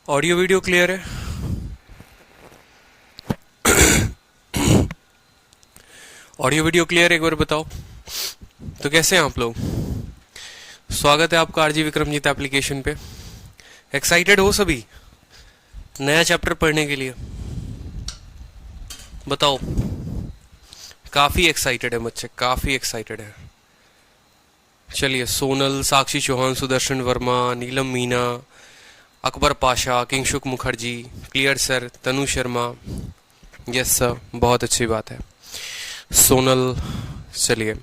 Audio video clear है? Audio video clear है, एक बार बताओ। तो कैसे हैं आप लोग? स्वागत है आपका आरजी विक्रमजीत एप्लीकेशन पे। एक्साइटेड हो सभी नया चैप्टर पढ़ने के लिए? बताओ। काफी एक्साइटेड है बच्चे, काफी एक्साइटेड है। चलिए, सोनल, साक्षी चौहान, सुदर्शन वर्मा, नीलम मीना, अकबर पाशा, किंगशुक मुखर्जी, क्लियर सर, तनु शर्मा, यस सर, बहुत अच्छी बात है। सोनल, चलिए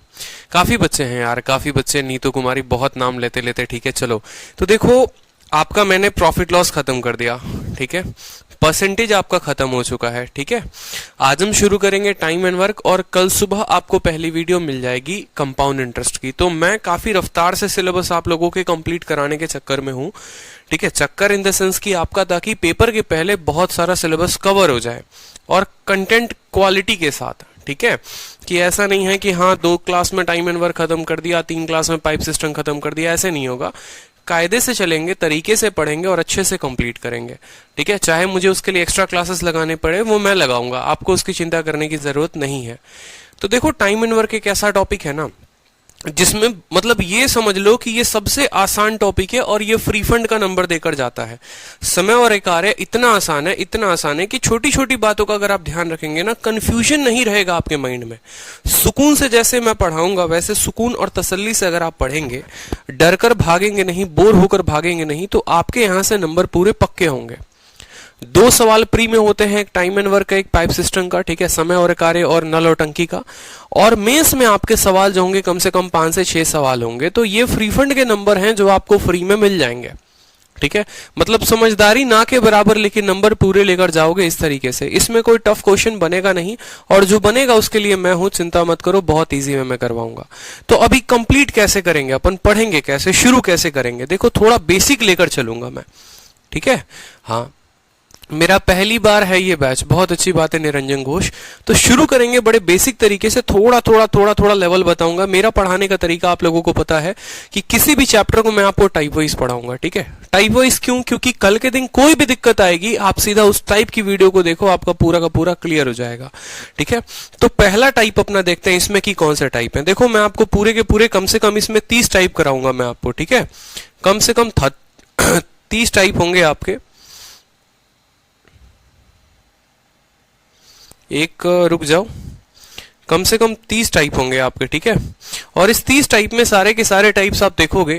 काफी बच्चे हैं यार, काफी बच्चे। नीतू कुमारी, बहुत नाम लेते लेते, ठीक है। चलो तो देखो, आपका मैंने प्रॉफिट लॉस खत्म कर दिया, ठीक है। परसेंटेज आपका खत्म हो चुका है, ठीक है। आज हम शुरू करेंगे टाइम एंड वर्क, और कल सुबह आपको पहली वीडियो मिल जाएगी कंपाउंड इंटरेस्ट की। तो मैं काफी रफ्तार से सिलेबस आप लोगों के कंप्लीट कराने के चक्कर में हूं, ठीक है। चक्कर इन द सेंस कि आपका, ताकि पेपर के पहले बहुत सारा सिलेबस कवर हो जाए और कंटेंट क्वालिटी के साथ, ठीक है। कि ऐसा नहीं है कि हाँ 2 क्लास में टाइम एंड वर्क खत्म कर दिया, 3 क्लास में पाइप सिस्टम खत्म कर दिया, ऐसे नहीं होगा। कायदे से चलेंगे, तरीके से पढ़ेंगे और अच्छे से कंप्लीट करेंगे, ठीक है। चाहे मुझे उसके लिए एक्स्ट्रा क्लासेस लगाने पड़े, वो मैं लगाऊंगा, आपको उसकी चिंता करने की जरूरत नहीं है। तो देखो, टाइम एंड वर्क एक ऐसा टॉपिक है ना, जिसमें मतलब ये समझ लो कि ये सबसे आसान टॉपिक है और ये फ्री फंड का नंबर देकर जाता है। समय और एक कार्य इतना आसान है, इतना आसान है कि छोटी छोटी बातों का अगर आप ध्यान रखेंगे ना, कंफ्यूजन नहीं रहेगा आपके माइंड में। सुकून से जैसे मैं पढ़ाऊंगा वैसे सुकून और तसल्ली से अगर आप पढ़ेंगे, डर कर भागेंगे नहीं, बोर होकर भागेंगे नहीं, तो आपके यहां से नंबर पूरे पक्के होंगे। 2 सवाल प्री में होते हैं, एक टाइम एंड वर्क का, एक पाइप सिस्टम का, ठीक है, समय और कार्य और नल और टंकी का। और मेंस में आपके सवाल जो होंगे कम से कम 5 से 6 सवाल होंगे। तो ये फ्री फंड के नंबर हैं जो आपको फ्री में मिल जाएंगे, ठीक है। मतलब समझदारी ना के बराबर, लेकिन नंबर पूरे लेकर जाओगे इस तरीके से। इसमें कोई टफ क्वेश्चन बनेगा नहीं, और जो बनेगा उसके लिए मैं हूं, चिंता मत करो, बहुत इजी में मैं करवाऊंगा। तो अभी कंप्लीट कैसे करेंगे अपन, पढ़ेंगे कैसे, शुरू कैसे करेंगे? देखो, थोड़ा बेसिक लेकर चलूंगा मैं, ठीक है। हाँ, मेरा पहली बार है ये बैच, बहुत अच्छी बात है निरंजन घोष। तो शुरू करेंगे बड़े बेसिक तरीके से, थोड़ा थोड़ा लेवल बताऊंगा। मेरा पढ़ाने का तरीका आप लोगों को पता है कि किसी भी चैप्टर को मैं आपको टाइप वाइज पढ़ाऊंगा, ठीक है। टाइप वाइज क्यों? क्योंकि कल के दिन कोई भी दिक्कत आएगी, आप सीधा उस टाइप की वीडियो को देखो, आपका पूरा का पूरा क्लियर हो जाएगा, ठीक है। तो पहला टाइप अपना देखते हैं, इसमें की कौन से टाइप है। देखो, मैं आपको पूरे के पूरे कम से कम इसमें 30 टाइप कराऊंगा मैं आपको, ठीक है। कम से कम 30 टाइप होंगे आपके। रुक जाओ, कम से कम 30 टाइप होंगे आपके, ठीक है। और इस 30 टाइप में सारे के सारे टाइप्स आप देखोगे,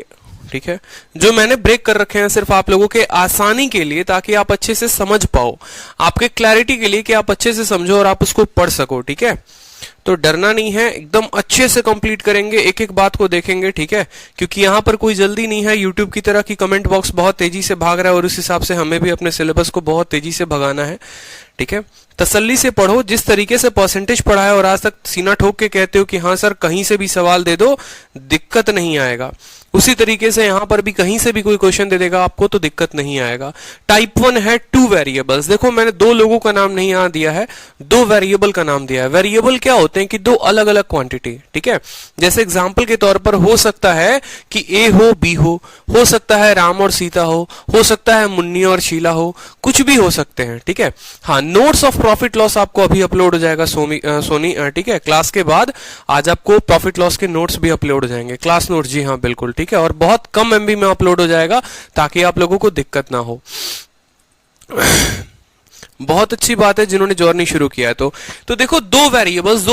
ठीक है। जो मैंने ब्रेक कर रखे हैं सिर्फ आप लोगों के आसानी के लिए, ताकि आप अच्छे से समझ पाओ, आपके क्लैरिटी के लिए, कि आप अच्छे से समझो और आप उसको पढ़ सको, ठीक है। तो डरना नहीं है, एकदम अच्छे से कंप्लीट करेंगे, एक एक बात को देखेंगे, ठीक है। क्योंकि यहां पर कोई जल्दी नहीं है, यूट्यूब की तरह की कमेंट बॉक्स बहुत तेजी से भाग रहा है, और उस हिसाब से हमें भी अपने सिलेबस को बहुत तेजी से भगाना है, ठीक है। तसल्ली से पढ़ो, जिस तरीके से परसेंटेज पढ़ा है और आज तक सीना ठोक के कहते हो कि हाँ सर कहीं से भी सवाल दे दो, दिक्कत नहीं आएगा, उसी तरीके से यहां पर भी कहीं से भी कोई क्वेश्चन दे देगा आपको तो दिक्कत नहीं आएगा। टाइप 1 है 2 वेरिएबल्स। देखो, मैंने 2 लोगों का नाम नहीं यहां दिया है, 2 वेरिएबल का नाम दिया है। वेरिएबल क्या होते हैं कि 2 अलग अलग क्वांटिटी, ठीक है। जैसे एग्जांपल के तौर पर हो सकता है कि ए हो, बी हो सकता है राम और सीता हो सकता है मुन्नी और शीला हो, कुछ भी हो सकते हैं, ठीक है। हाँ, नोट्स ऑफ प्रॉफिट लॉस आपको अभी अपलोड हो जाएगा सोनी, ठीक है। क्लास के बाद आज आपको प्रॉफिट लॉस के नोट्स भी अपलोड हो जाएंगे, क्लास नोट्स, जी हाँ बिल्कुल, ठीक है। और बहुत कम एमबी में अपलोड हो जाएगा, ताकि आप लोगों को दिक्कत ना हो। बहुत अच्छी बात है जिन्होंने जर्नी शुरू किया है। तो देखो, 2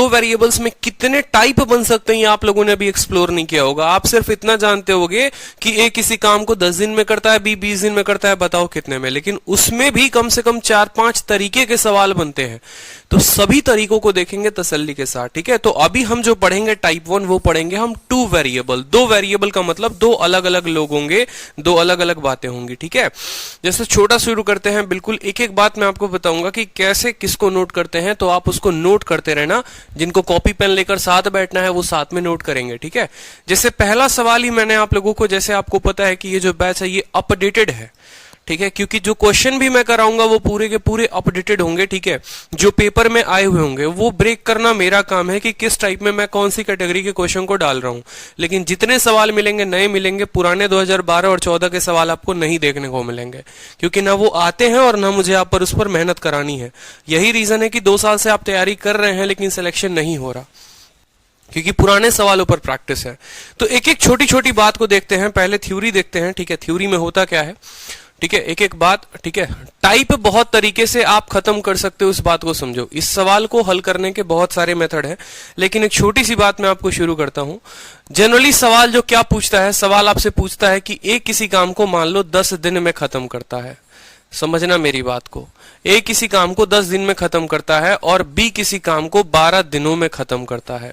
वेरिएबल्स में कितने टाइप बन सकते हैं, ये आप लोगों ने अभी एक्सप्लोर नहीं किया होगा। आप सिर्फ इतना जानते होगे कि ए किसी काम को 10 दिन में करता है, बी 20 दिन में करता है, बताओ कितने में। लेकिन उसमें भी कम से कम 4-5 तरीके के सवाल बनते हैं। तो सभी तरीकों को देखेंगे तसल्ली के साथ, ठीक है। तो अभी हम जो पढ़ेंगे टाइप 1, वो पढ़ेंगे हम 2 वेरिएबल। 2 वेरिएबल का मतलब 2 अलग अलग लोग होंगे, 2 अलग अलग बातें होंगी, ठीक है। जैसे छोटा शुरू करते हैं, बिल्कुल एक एक बात मैं आपको बताऊंगा कि कैसे किसको नोट करते हैं, तो आप उसको नोट करते रहना। जिनको कॉपी पेन लेकर साथ बैठना है वो साथ में नोट करेंगे, ठीक है। जैसे पहला सवाल ही मैंने आप लोगों को, जैसे आपको पता है कि ये जो बैच है ये अपडेटेड है, ठीक है, क्योंकि जो क्वेश्चन भी मैं कराऊंगा वो पूरे के पूरे अपडेटेड होंगे, ठीक है, जो पेपर में आए हुए होंगे। वो ब्रेक करना मेरा काम है कि किस टाइप में मैं कौन सी कैटेगरी के क्वेश्चन को डाल रहा हूं। लेकिन जितने सवाल मिलेंगे नए मिलेंगे, पुराने 2012 और 14 के सवाल आपको नहीं देखने को मिलेंगे, क्योंकि ना वो आते हैं और ना मुझे आप पर उस पर मेहनत करानी है। यही रीजन है कि 2 साल से आप तैयारी कर रहे हैं लेकिन सिलेक्शन नहीं हो रहा, क्योंकि पुराने सवालों पर प्रैक्टिस है। तो एक एक छोटी छोटी बात को देखते हैं। पहले थ्योरी देखते हैं, ठीक है, थ्योरी में होता क्या है, ठीक है, एक एक बात, ठीक है। टाइप बहुत तरीके से आप खत्म कर सकते हो, इस बात को समझो। इस सवाल को हल करने के बहुत सारे मेथड हैं, लेकिन एक छोटी सी बात मैं आपको शुरू करता हूं। जनरली सवाल जो क्या पूछता है, सवाल आपसे पूछता है कि ए किसी काम को मान लो 10 दिन में खत्म करता है। समझना मेरी बात को, ए किसी काम को 10 दिन में खत्म करता है और बी किसी काम को 12 दिनों में खत्म करता है।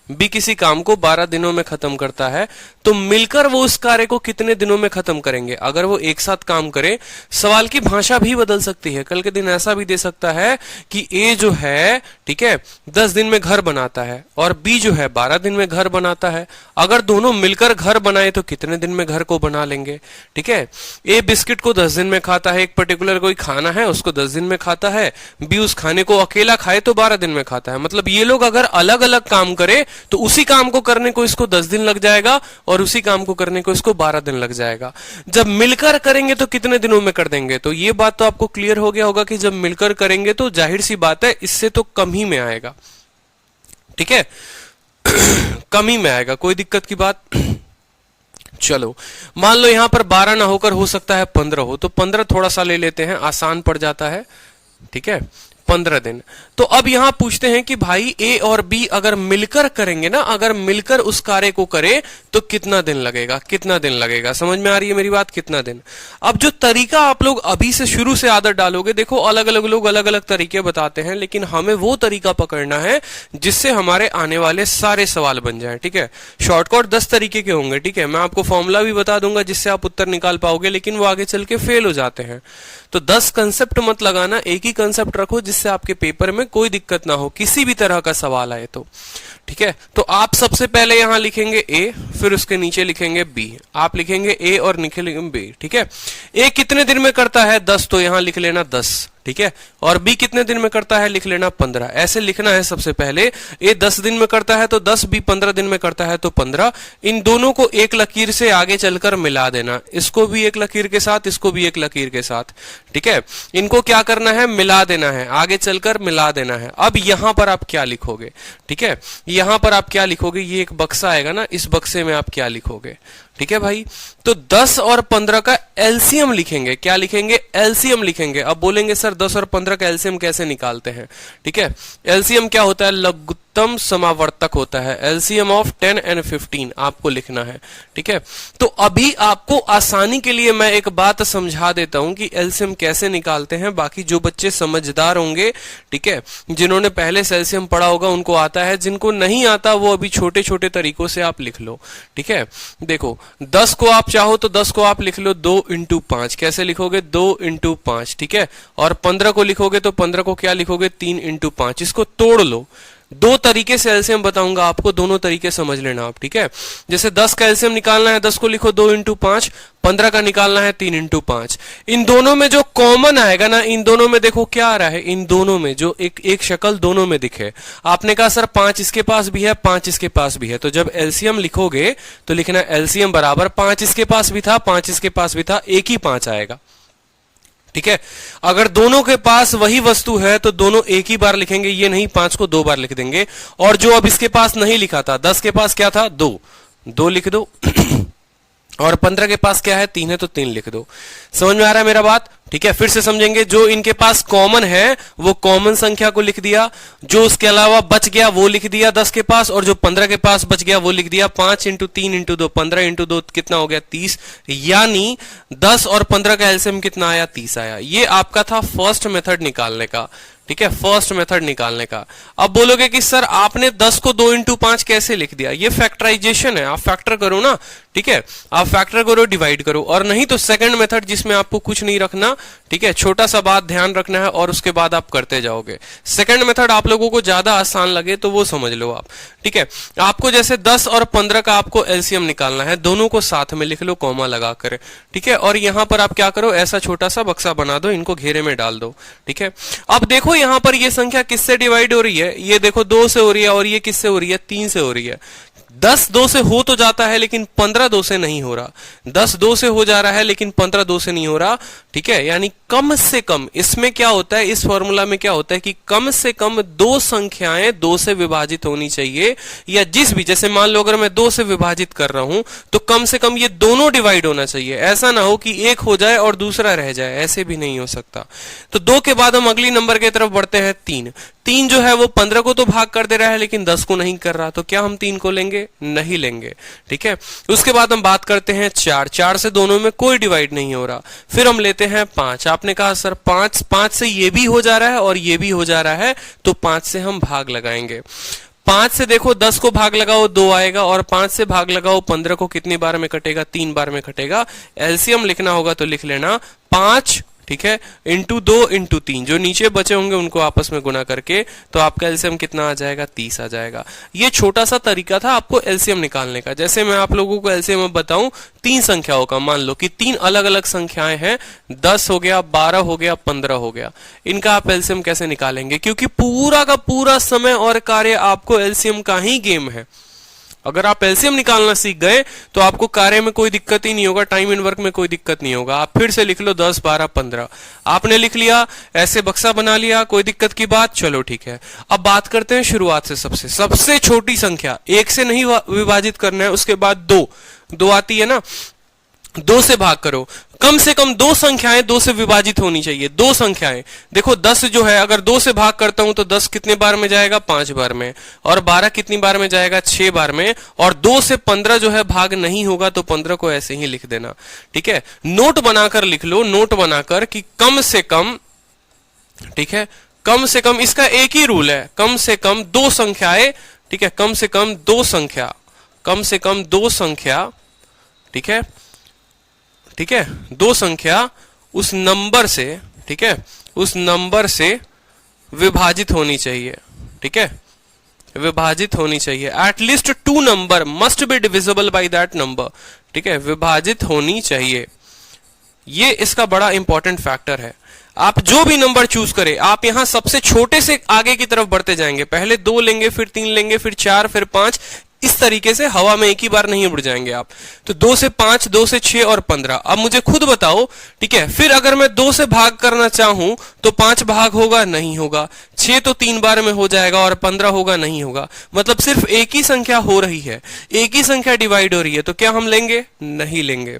बी किसी काम को 12 दिनों में खत्म करता है, तो मिलकर वो उस कार्य को कितने दिनों में खत्म करेंगे। अगर वो एक साथ काम करे, सवाल की भाषा भी बदल सकती है। कल के दिन ऐसा भी दे सकता है कि ए जो है, ठीक है, 10 दिन में घर बनाता है और बी जो है 12 दिन में घर बनाता है। अगर दोनों मिलकर घर बनाए तो कितने दिन में घर को बना लेंगे, ठीक है। ए बिस्किट को 10 दिन में खाता है, एक पर्टिकुलर कोई खाना है उसको 10 दिन में खाता है, बी उस खाने को अकेला खाए तो 12 दिन में खाता है। मतलब ये लोग अगर अलग अलग काम करे तो उसी काम को करने को इसको 10 दिन लग जाएगा और उसी काम को करने को इसको 12 दिन लग जाएगा। जब मिलकर करेंगे तो कितने दिनों में कर देंगे। तो ये बात तो आपको क्लियर हो गया होगा कि जब मिलकर करेंगे तो जाहिर सी बात है इससे तो कम ही में आएगा, ठीक है, कम ही में आएगा, कोई दिक्कत की बात। चलो मान लो यहां पर 12 ना होकर हो सकता है 15 हो, तो 15 थोड़ा सा ले लेते हैं, आसान पड़ जाता है, ठीक है, 15 दिन। तो अब यहां पूछते हैं कि भाई ए और बी अगर मिलकर करेंगे ना, अगर मिलकर उस कार्य को करे तो कितना दिन लगेगा, कितना दिन लगेगा। समझ में आ रही है मेरी बात, कितना दिन। अब जो तरीका आप लोग अभी से शुरू से आदत डालोगे, देखो अलग अलग लोग अलग अलग तरीके बताते हैं, लेकिन हमें वो तरीका पकड़ना है जिससे हमारे आने वाले सारे सवाल बन जाए, ठीक है। शॉर्टकट 10 तरीके के होंगे, ठीक है, मैं आपको फॉर्मूला भी बता दूंगा जिससे आप उत्तर निकाल पाओगे, लेकिन वो आगे चल के फेल हो जाते हैं। तो 10 कंसेप्ट मत लगाना, एक ही कंसेप्ट रखो जिससे आपके पेपर में कोई दिक्कत ना हो, किसी भी तरह का सवाल आए तो, ठीक है। तो आप सबसे पहले यहां लिखेंगे ए, फिर उसके नीचे लिखेंगे बी। आप लिखेंगे ए और लिखेंगे बी, ठीक है। ए कितने दिन में करता है 10, तो यहां लिख लेना 10, ठीक है। और बी कितने दिन में करता है, लिख लेना 15। ऐसे लिखना है सबसे पहले। ए 10 दिन में करता है तो 10, बी 15 दिन में करता है तो 15। इन दोनों को एक लकीर से आगे चलकर मिला देना, इसको भी एक लकीर के साथ, इसको भी एक लकीर के साथ, ठीक है। इनको क्या करना है, मिला देना है, आगे चलकर मिला देना है। अब यहां पर आप क्या लिखोगे, ठीक है, यहां पर आप क्या लिखोगे, ये एक बक्सा आएगा ना, इस बक्से में आप क्या लिखोगे, ठीक है भाई। तो 10 और 15 का एलसीएम लिखेंगे, क्या लिखेंगे, एलसीएम लिखेंगे। अब बोलेंगे सर 10 और 15 का एलसीएम कैसे निकालते हैं, ठीक है। एलसीएम क्या होता है, लघुत्तम समावर्तक होता है। एलसीएम ऑफ 10 एंड 15 आपको लिखना है, ठीक है। तो अभी आपको आसानी के लिए मैं एक बात समझा देता हूं कि एलसीएम कैसे निकालते हैं। बाकी जो बच्चे समझदार होंगे, ठीक है, जिन्होंने पहले से एलसीएम पढ़ा होगा उनको आता है, जिनको नहीं आता वो अभी छोटे छोटे तरीकों से आप लिख लो, ठीक है। देखो 10 को आप चाहो तो 10 को आप लिख लो 2 इंटू 5, कैसे लिखोगे, 2 इंटू 5, ठीक है। और 15 को लिखोगे तो 15 को क्या लिखोगे, 3 इंटू 5। इसको तोड़ लो, 2 तरीके से एलसीएम बताऊंगा आपको, दोनों तरीके समझ लेना आप, ठीक है। जैसे 10 का एलसीएम निकालना है, 10 को लिखो 2 इंटू 5, 15 का निकालना है 3 इंटू 5। इन दोनों में जो कॉमन आएगा ना, इन दोनों में देखो क्या आ रहा है, इन दोनों में जो एक शक्ल दोनों में दिखे। आपने कहा सर 5 इसके पास भी है, 5 इसके पास भी है, तो जब एलसीएम लिखोगे तो लिखना एलसीएम बराबर 5 इसके पास भी था, 5 इसके पास भी था, एक ही 5 आएगा, ठीक है। अगर दोनों के पास वही वस्तु है तो दोनों एक ही बार लिखेंगे, ये नहीं 5 को 2 बार लिख देंगे। और जो अब इसके पास नहीं लिखा था, 10 के पास क्या था, 2 लिख दो। और 15 के पास क्या है, 3 है तो 3 लिख दो। समझ में आ रहा है मेरा बात, ठीक है। फिर से समझेंगे, जो इनके पास कॉमन है वो कॉमन संख्या को लिख दिया, जो उसके अलावा बच गया वो लिख दिया 10 के पास, और जो 15 के पास बच गया वो लिख दिया। 5 इंटू 3 इंटू 2 15 इंटू 2 कितना हो गया, 30। यानी 10 और 15 का एलसीएम कितना आया, 30 आया। ये आपका था फर्स्ट मेथड निकालने का, ठीक है, फर्स्ट मेथड निकालने का। अब बोलोगे कि सर आपने 10 को 2 इंटू 5 कैसे लिख दिया? ये फैक्टराइजेशन है, आप फैक्टर करो ना, ठीक है, आप फैक्टर करो, डिवाइड करो। और नहीं तो सेकंड मेथड जिसमें आपको कुछ नहीं रखना, ठीक है, छोटा सा बात ध्यान रखना है और उसके बाद आप करते जाओगे। सेकंड मेथड आप लोगों को ज्यादा आसान लगे तो वो समझ लो आप, ठीक है। आपको जैसे 10 और 15 का आपको एलसीएम निकालना है, दोनों को साथ में लिख लो कॉमा लगाकर, ठीक है। और यहां पर आप क्या करो, ऐसा छोटा सा बक्सा बना दो, इनको घेरे में डाल दो, ठीक है। अब देखो यहां पर ये संख्या किससे डिवाइड हो रही है? ये देखो 2 से हो रही है, और ये किससे हो रही है? 3 से हो रही है। 10 2 से हो तो जाता है, लेकिन 15 2 से नहीं हो रहा। 10 2 से हो जा रहा है, लेकिन 15 2 से नहीं हो रहा, ठीक है। यानी कम से कम इसमें क्या होता है, इस फॉर्मूला में क्या होता है कि कम से कम 2 संख्याएं 2 से विभाजित होनी चाहिए, या जिस भी, जैसे मान लो अगर मैं 2 से विभाजित कर रहा हूं तो कम से कम ये दोनों डिवाइड होना चाहिए। ऐसा ना हो कि एक हो जाए और दूसरा रह जाए, ऐसे भी नहीं हो सकता। तो 2 के बाद हम अगली नंबर की तरफ बढ़ते हैं। 3 जो है वो 15 को तो भाग कर दे रहा है, लेकिन 10 को नहीं कर रहा, तो क्या हम 3 को लेंगे? नहीं लेंगे, ठीक है। उसके बाद हम बात करते हैं 4 से दोनों में कोई डिवाइड नहीं हो रहा। फिर हम लेते हैं 5। आपने कहा सर 5 से ये भी हो जा रहा है और ये भी हो जा रहा है, तो 5 से हम भाग लगाएंगे। 5 से देखो 10 को भाग लगाओ 2 आएगा, और 5 से भाग लगाओ 15 को, कितनी बार में कटेगा? 3 बार में कटेगा। एलसीएम लिखना होगा तो लिख लेना 5, ठीक है, इंटू 2 इंटू 3, जो नीचे बचे होंगे उनको आपस में गुना करके, तो आपका एलसीएम कितना आ जाएगा? 30 आ जाएगा। ये छोटा सा तरीका था आपको एलसीएम निकालने का। जैसे मैं आप लोगों को एलसीएम बताऊं 3 संख्याओं का, मान लो कि 3 अलग अलग संख्याएं हैं, 10 हो गया, 12 हो गया, 15 हो गया। इनका आप एलसीएम कैसे निकालेंगे? क्योंकि पूरा का पूरा समय और कार्य आपको एलसीएम का ही गेम है। अगर आप एलसीएम निकालना सीख गए तो आपको कार्य में कोई दिक्कत ही नहीं होगा, टाइम इन वर्क में कोई दिक्कत नहीं होगा। आप फिर से लिख लो 10 12 15, आपने लिख लिया, ऐसे बक्सा बना लिया, कोई दिक्कत की बात? चलो ठीक है। अब बात करते हैं शुरुआत से, सबसे छोटी संख्या, 1 से नहीं विभाजित करना है, उसके बाद 2 आती है ना, 2 से भाग करो। कम से कम 2 संख्याएं 2 से विभाजित होनी चाहिए। 2 संख्याएं देखो, 10 जो है अगर 2 से भाग करता हूं तो 10 कितने बार में जाएगा? 5 बार में। और 12 कितनी बार में जाएगा? 6 बार में। और 2 से 15 जो है भाग नहीं होगा, तो 15 को ऐसे ही लिख देना, ठीक है। नोट बनाकर लिख लो, नोट बनाकर कि कम से कम, ठीक है, कम से कम, इसका एक ही रूल है, कम से कम 2 संख्याएं, ठीक है, कम से कम 2 संख्या, कम से कम 2 संख्या, ठीक है, ठीक है, 2 संख्या उस नंबर से, ठीक है, उस नंबर से विभाजित होनी चाहिए, ठीक है, विभाजित होनी चाहिए। At least 2 number must be divisible by that number, ठीक है, विभाजित होनी चाहिए। ये इसका बड़ा इंपॉर्टेंट फैक्टर है। आप जो भी नंबर चूज करें, आप यहां सबसे छोटे से आगे की तरफ बढ़ते जाएंगे, पहले 2 लेंगे, फिर 3 लेंगे, फिर 4, फिर 5, इस तरीके से हवा में एक ही बार नहीं उड़ जाएंगे आप। तो 2 से 5, 2 से 6 और 15। अब मुझे खुद बताओ, ठीक है, फिर अगर मैं 2 से भाग करना चाहूं तो 5 भाग होगा? नहीं होगा। 6 तो 3 बार में हो जाएगा, और 15 होगा? नहीं होगा। मतलब सिर्फ एक ही संख्या हो रही है, एक ही संख्या डिवाइड हो रही है, तो क्या हम लेंगे? नहीं लेंगे,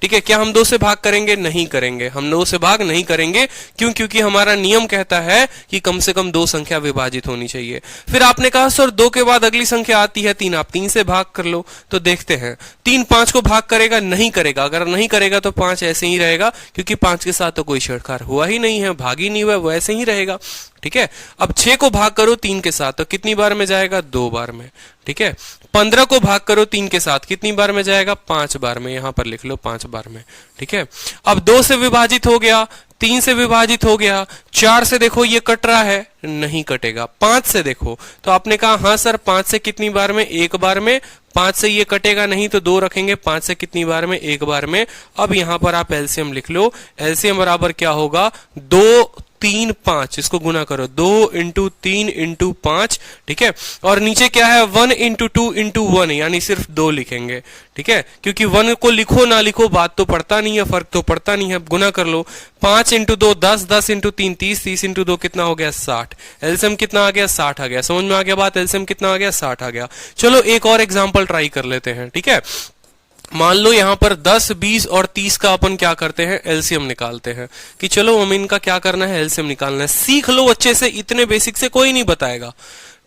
ठीक है। क्या हम 2 से भाग करेंगे? नहीं करेंगे, हम 2 से भाग नहीं करेंगे। क्यों? क्योंकि हमारा नियम कहता है कि कम से कम 2 संख्या विभाजित होनी चाहिए। फिर आपने कहा सर 2 के बाद अगली संख्या आती है 3, आप 3 से भाग कर लो। तो देखते हैं 3 5 को भाग करेगा? नहीं करेगा। अगर नहीं करेगा तो 5 ऐसे ही रहेगा, क्योंकि 5 के साथ तो कोई छेड़छाड़ हुआ ही नहीं है, भाग ही नहीं हुआ, वो ऐसे ही रहेगा, ठीक है। अब 6 को भाग करो 3 के साथ, तो कितनी बार में जाएगा? 2 बार में, ठीक है। 15 को भाग करो 3 के साथ, कितनी बार में जाएगा? 5 बार में। यहां पर लिख लो 5 बार में, ठीक है। अब 2 से विभाजित हो गया, 3 से विभाजित हो गया, 4 से देखो ये कट रहा है? नहीं कटेगा। 5 से देखो, तो आपने कहा हाँ सर 5 से कितनी बार में? 1 बार में। 5 से ये कटेगा नहीं, तो 2 रखेंगे। 5 से कितनी बार में? 1 बार में। अब यहां पर आप एलसीएम लिख लो। एलसीएम बराबर क्या होगा? 2 3 5, इसको गुना करो, 2 इंटू 3 इंटू 5, ठीक है। और नीचे क्या है? 1 इंटू 2 इंटू 1, यानी सिर्फ 2 लिखेंगे, ठीक है। क्योंकि 1 को लिखो ना लिखो बात तो पड़ता नहीं है, फर्क तो पड़ता नहीं है। गुना कर लो, 5 इंटू 2 10, 10 इंटू 3 30, 30 इंटू 2 कितना हो गया? 60। एलसीएम कितना आ गया? 60 आ गया। समझ में आ गया बात? एलसीएम कितना आ गया? 60 आ गया। चलो एक और एग्जाम्पल ट्राई कर लेते हैं, ठीक है। मान लो यहां पर 10, 20 और 30 का अपन क्या करते हैं? एलसीएम निकालते हैं। कि चलो हम इनका क्या करना है? एलसीएम निकालना है। सीख लो अच्छे से, इतने बेसिक से कोई नहीं बताएगा,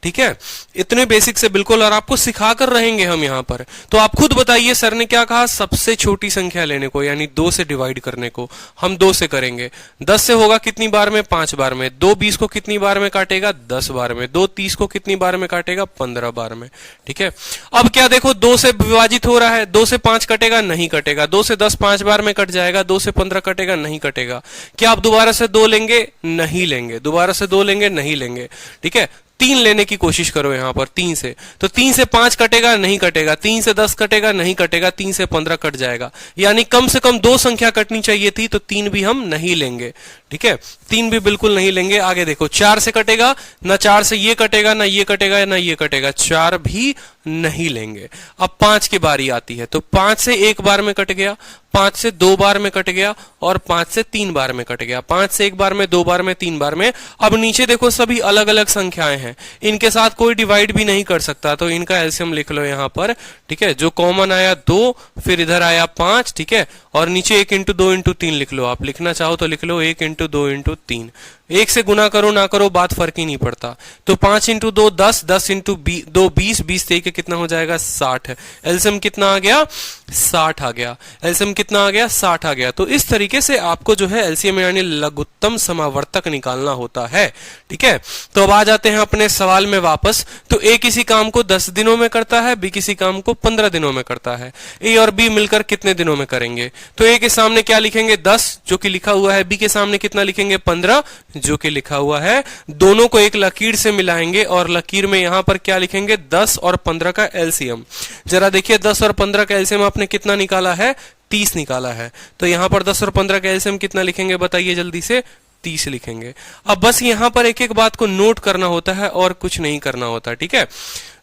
ठीक है, इतने बेसिक से बिल्कुल, और आपको सिखा कर रहेंगे हम यहाँ पर। तो आप खुद बताइए, सर ने क्या कहा, सबसे छोटी संख्या लेने को, यानी 2 से डिवाइड करने को। हम 2 से करेंगे, 10 से होगा कितनी बार में, 5 बार में। 2 20 को कितनी बार में काटेगा, 10 बार में। 2 30 को कितनी बार में काटेगा, 15 बार में। ठीक है, अब क्या देखो, 2 से विभाजित हो रहा है, 2 से 5 कटेगा, नहीं कटेगा। 2 से 10 5 बार में कट जाएगा, 2 से 15 कटेगा, नहीं कटेगा। क्या आप दोबारा से 2 लेंगे, नहीं लेंगे। दोबारा से 2 लेंगे, नहीं लेंगे। ठीक है, 3 लेने की कोशिश करो यहां पर, 3 से। तो 3 से 5 कटेगा, नहीं कटेगा। 3 से 10 कटेगा, नहीं कटेगा। 3 से 15 कट जाएगा, यानी कम से कम 2 संख्या कटनी चाहिए थी, तो 3 भी हम नहीं लेंगे। ठीक है, 3 भी बिल्कुल नहीं लेंगे। आगे देखो, 4 से कटेगा ना, 4 से ये कटेगा ना, ये कटेगा ना, ये कटेगा। 4 भी नहीं लेंगे। अब 5 की बारी आती है, तो 5 से 1 बार में कट गया, 5 से 2 बार में कट गया, और 5 से 3 बार में कट गया। 5 से 1 बार में, 2 बार में, 3 बार में। अब नीचे देखो, सभी अलग अलग संख्याएं हैं, इनके साथ कोई डिवाइड भी नहीं कर सकता, तो इनका एलसीएम लिख लो यहां पर। ठीक है, जो कॉमन आया 2, फिर इधर आया 5। ठीक है, और नीचे 1 इंटू 2 इंटू 3 लिख लो। आप लिखना चाहो तो लिख लो 1 इंटू 2 इंटू 3। 1 से गुना करो ना करो, बात फर्क ही नहीं पड़ता। तो 5 इंटू 2 10, 10 इंटू 2 20, 20 से 1 कितना हो जाएगा, 60 है। एलसीएम कितना आ गया, 60 आ गया। एलसीएम कितना आ गया, 60 आ गया। तो इस तरीके से आपको जो है एलसीएम यानी लघुत्तम समावर्तक निकालना होता है। ठीक है, तो अब आ जाते हैं अपने सवाल में वापस। तो ए किसी काम को 10 दिनों में करता है, बी किसी काम को 15 दिनों में करता है। ए और बी मिलकर कितने दिनों में करेंगे? तो ए के सामने क्या लिखेंगे, 10 जो कि लिखा हुआ है। बी के सामने कितना लिखेंगे, 15 जो कि लिखा हुआ है। दोनों को एक लकीर से मिलाएंगे, और लकीर में यहां पर क्या लिखेंगे, 10 और 15 का एलसीएम। जरा देखिए, 10 और 15 का एलसीएम आपने कितना निकाला है, 30 निकाला है। तो यहां पर 10 और 15 का एलसीएम कितना लिखेंगे, बताइए जल्दी से, 30 लिखेंगे। अब बस यहां पर एक एक बात को नोट करना होता है और कुछ नहीं करना होता। ठीक है,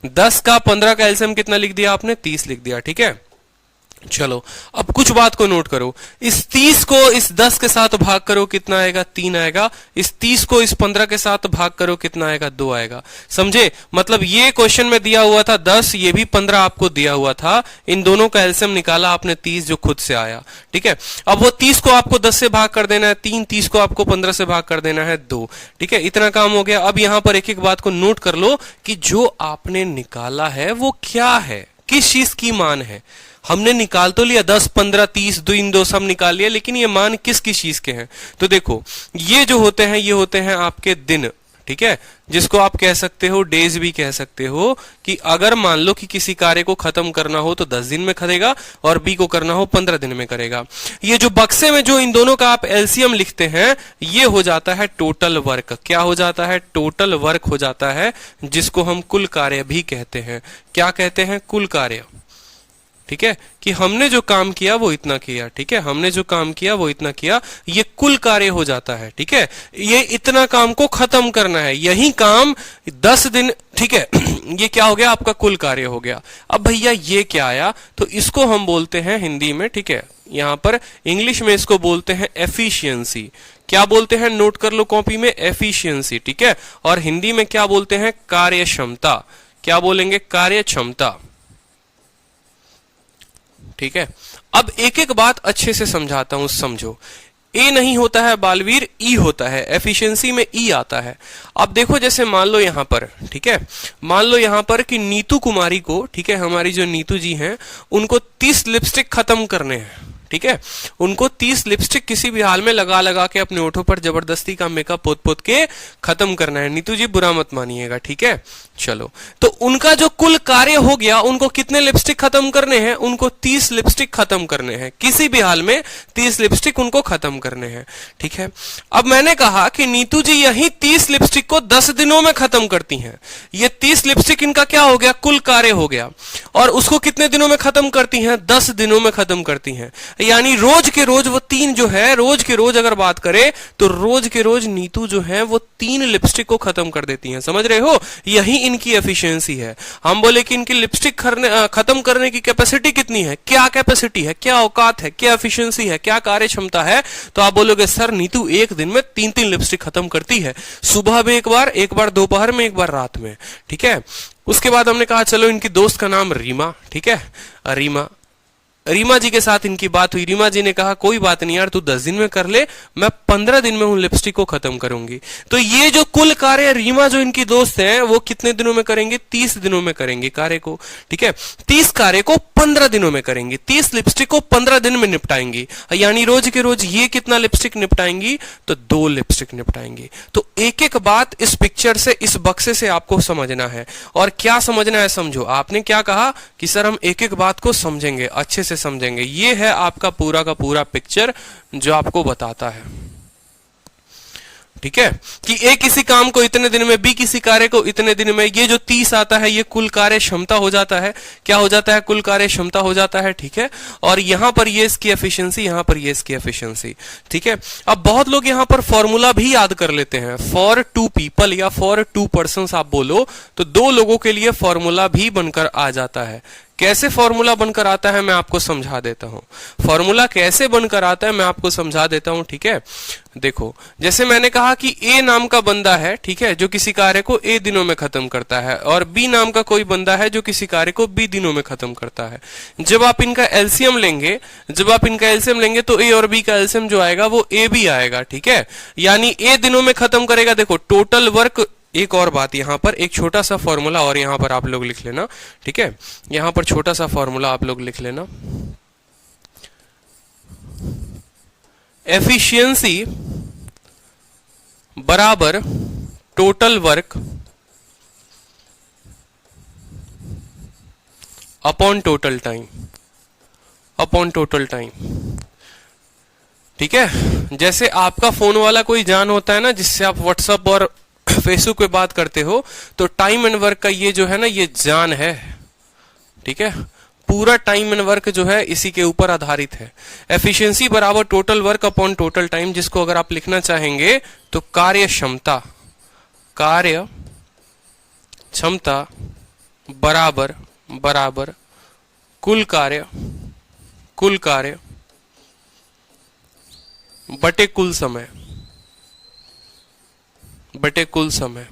10 का 15 का एलसीएम कितना लिख दिया आपने, 30 लिख दिया। ठीक है, चलो अब कुछ बात को नोट करो। इस 30 को इस 10 के साथ भाग करो, कितना आएगा, 3 आएगा। इस 30 को इस 15 के साथ भाग करो, कितना आएगा, 2 आएगा। समझे? मतलब ये क्वेश्चन में दिया हुआ था 10, ये भी 15 आपको दिया हुआ था। इन दोनों का एलसीएम निकाला आपने 30 जो खुद से आया। ठीक है, अब वो 30 को आपको 10 से भाग कर देना है 3, 30 को आपको 15 से भाग कर देना है 2। ठीक है, इतना काम हो गया। अब यहां पर एक एक बात को नोट कर लो कि जो आपने निकाला है वो क्या है, किस चीज की मान है। हमने निकाल तो लिया 10, 15, 30, 2 इन 2 सब निकाल लिया, लेकिन ये मान किस किस चीज के हैं? तो देखो, ये जो होते हैं, ये होते हैं आपके दिन। ठीक है, जिसको आप कह सकते हो डेज भी कह सकते हो, कि अगर मान लो कि किसी कार्य को खत्म करना हो तो 10 दिन में करेगा, और बी को करना हो 15 दिन में करेगा। ये जो बक्से में जो इन दोनों का आप एलसीएम लिखते हैं, ये हो जाता है टोटल वर्क। क्या हो जाता है? टोटल वर्क हो जाता है, जिसको हम कुल कार्य भी कहते हैं। क्या कहते हैं? कुल कार्य। ठीक है, कि हमने जो काम किया वो इतना किया। ठीक है, हमने जो काम किया वो इतना किया, ये कुल कार्य हो जाता है। ठीक है, ये इतना काम को खत्म करना है, यही काम 10 दिन। ठीक है, ये क्या हो गया, आपका कुल कार्य हो गया। अब भैया ये क्या आया, तो इसको हम बोलते हैं हिंदी में, ठीक है, यहां पर इंग्लिश में इसको बोलते हैं एफिशिएंसी। क्या बोलते हैं, नोट कर लो कॉपी में, एफिशिएंसी। ठीक है, और हिंदी में क्या बोलते हैं, कार्य क्षमता। क्या बोलेंगे, कार्य क्षमता। ठीक है, अब एक एक बात अच्छे से समझाता हूं, समझो। ए नहीं होता है बालवीर, ई होता है। एफिशिएंसी में ई आता है। अब देखो, जैसे मान लो यहां पर, ठीक है, मान लो यहां पर कि नीतू कुमारी को, ठीक है, हमारी जो नीतू जी हैं, उनको 30 लिपस्टिक खत्म करने हैं। ठीक है, उनको 30 लिपस्टिक किसी भी हाल में लगा लगा के अपने होठों पर जबरदस्ती का मेकअप पोत पोत के खत्म करना है। नीतू जी बुरा मत मानिएगा। ठीक है, चलो, तो उनका जो कुल कार्य हो गया, उनको कितने लिपस्टिक खत्म करने हैं, उनको 30 लिपस्टिक खत्म करने हैं। किसी भी हाल में 30 लिपस्टिक उनको खत्म करने हैं। ठीक है, अब मैंने कहा कि नीतू जी यही 30 लिपस्टिक को 10 दिनों में खत्म करती हैं। ये 30 लिपस्टिक इनका क्या हो गया, कुल कार्य हो गया। और उसको कितने दिनों में खत्म करती हैं, 10 दिनों में खत्म करती हैं। यानी रोज के रोज वो 3 जो है, रोज के रोज अगर बात करें तो रोज के रोज नीतू जो है वो 3 लिपस्टिक को खत्म कर देती हैं। समझ रहे हो, यही इनकी एफिशिएंसी है। हम बोले कि इनकी लिपस्टिक खत्म करने की कैपेसिटी कितनी है, क्या कैपेसिटी है, क्या औकात है, क्या एफिशिएंसी है, क्या कार्य क्षमता है, तो आप बोलोगे सर नीतू एक दिन में 3-3 लिपस्टिक खत्म करती है। सुबह में एक बार दोपहर में, एक बार रात में। ठीक है, उसके बाद हमने कहा चलो इनकी दोस्त का नाम रीमा। ठीक है, रीमा, रीमा जी के साथ इनकी बात हुई। रीमा जी ने कहा कोई बात नहीं यार, तू 10 दिन में कर ले, मैं 15 दिन में उन लिपस्टिक को खत्म करूंगी। तो ये जो कुल कार्य रीमा जो इनकी दोस्त है वो कितने दिनों में करेंगे? 30 दिनों में करेंगे कार्य को, ठीक है। 30 कार्य को 15 दिनों में करेंगी, 30 लिपस्टिक को 15 दिन में निपटाएंगी, यानी रोज के रोज ये कितना लिपस्टिक निपटाएंगी? तो 2 लिपस्टिक निपटाएंगी। तो एक एक बात इस पिक्चर से, इस बक्से से आपको समझना है। और क्या समझना है समझो। आपने क्या कहा कि सर हम एक एक बात को समझेंगे, अच्छे से समझेंगे। ये है आपका पूरा का पूरा पिक्चर जो आपको बताता है, ठीक है, कि ए किसी काम को इतने दिन में, बी किसी कार्य को इतने दिन में। ये जो 30 आता है ये कुल कार्य क्षमता हो जाता है। क्या हो जाता है? कुल कार्य क्षमता हो जाता है, ठीक है। और यहां पर ये इसकी एफिशिएंसी, यहां पर ये इसकी एफिशिएंसी, ठीक है। अब बहुत लोग यहां पर फॉर्मूला भी याद कर लेते हैं। फॉर 2 पीपल या फॉर 2 पर्सन्स आप बोलो तो 2 लोगों के लिए फॉर्मूला भी बनकर आ जाता है। कैसे फॉर्मूला बनकर आता है मैं आपको समझा देता हूं। फॉर्मूला कैसे बनकर आता है मैं आपको समझा देता हूं, ठीक है। देखो, जैसे मैंने कहा कि ए नाम का बंदा है, ठीक है, जो किसी कार्य को ए दिनों में खत्म करता है, और बी नाम का कोई बंदा है जो किसी कार्य को बी दिनों में खत्म करता है। जब आप इनका एलसीएम लेंगे, तो ए और बी का एलसीएम जो आएगा वो ए बी आएगा, ठीक है। यानी ए दिनों में खत्म करेगा। देखो टोटल वर्क, एक और बात यहां पर, एक छोटा सा फॉर्मूला और यहां पर आप लोग लिख लेना, ठीक है। यहां पर छोटा सा फॉर्मूला आप लोग लिख लेना। एफिशिएंसी बराबर total work upon total time, upon total time, ठीक है। जैसे आपका फोन वाला कोई जान होता है ना, जिससे आप व्हाट्सएप और फेसबुक पे बात करते हो, तो टाइम एंड वर्क का ये जो है ना, ये जान है, ठीक है। पूरा टाइम एंड वर्क जो है इसी के ऊपर आधारित है। एफिशिएंसी बराबर total work upon total time, जिसको अगर आप लिखना चाहेंगे तो कार्य क्षमता, कार्य क्षमता बराबर बराबर कुल कार्य, कुल कार्य बटे कुल समय, बटे कुल समय,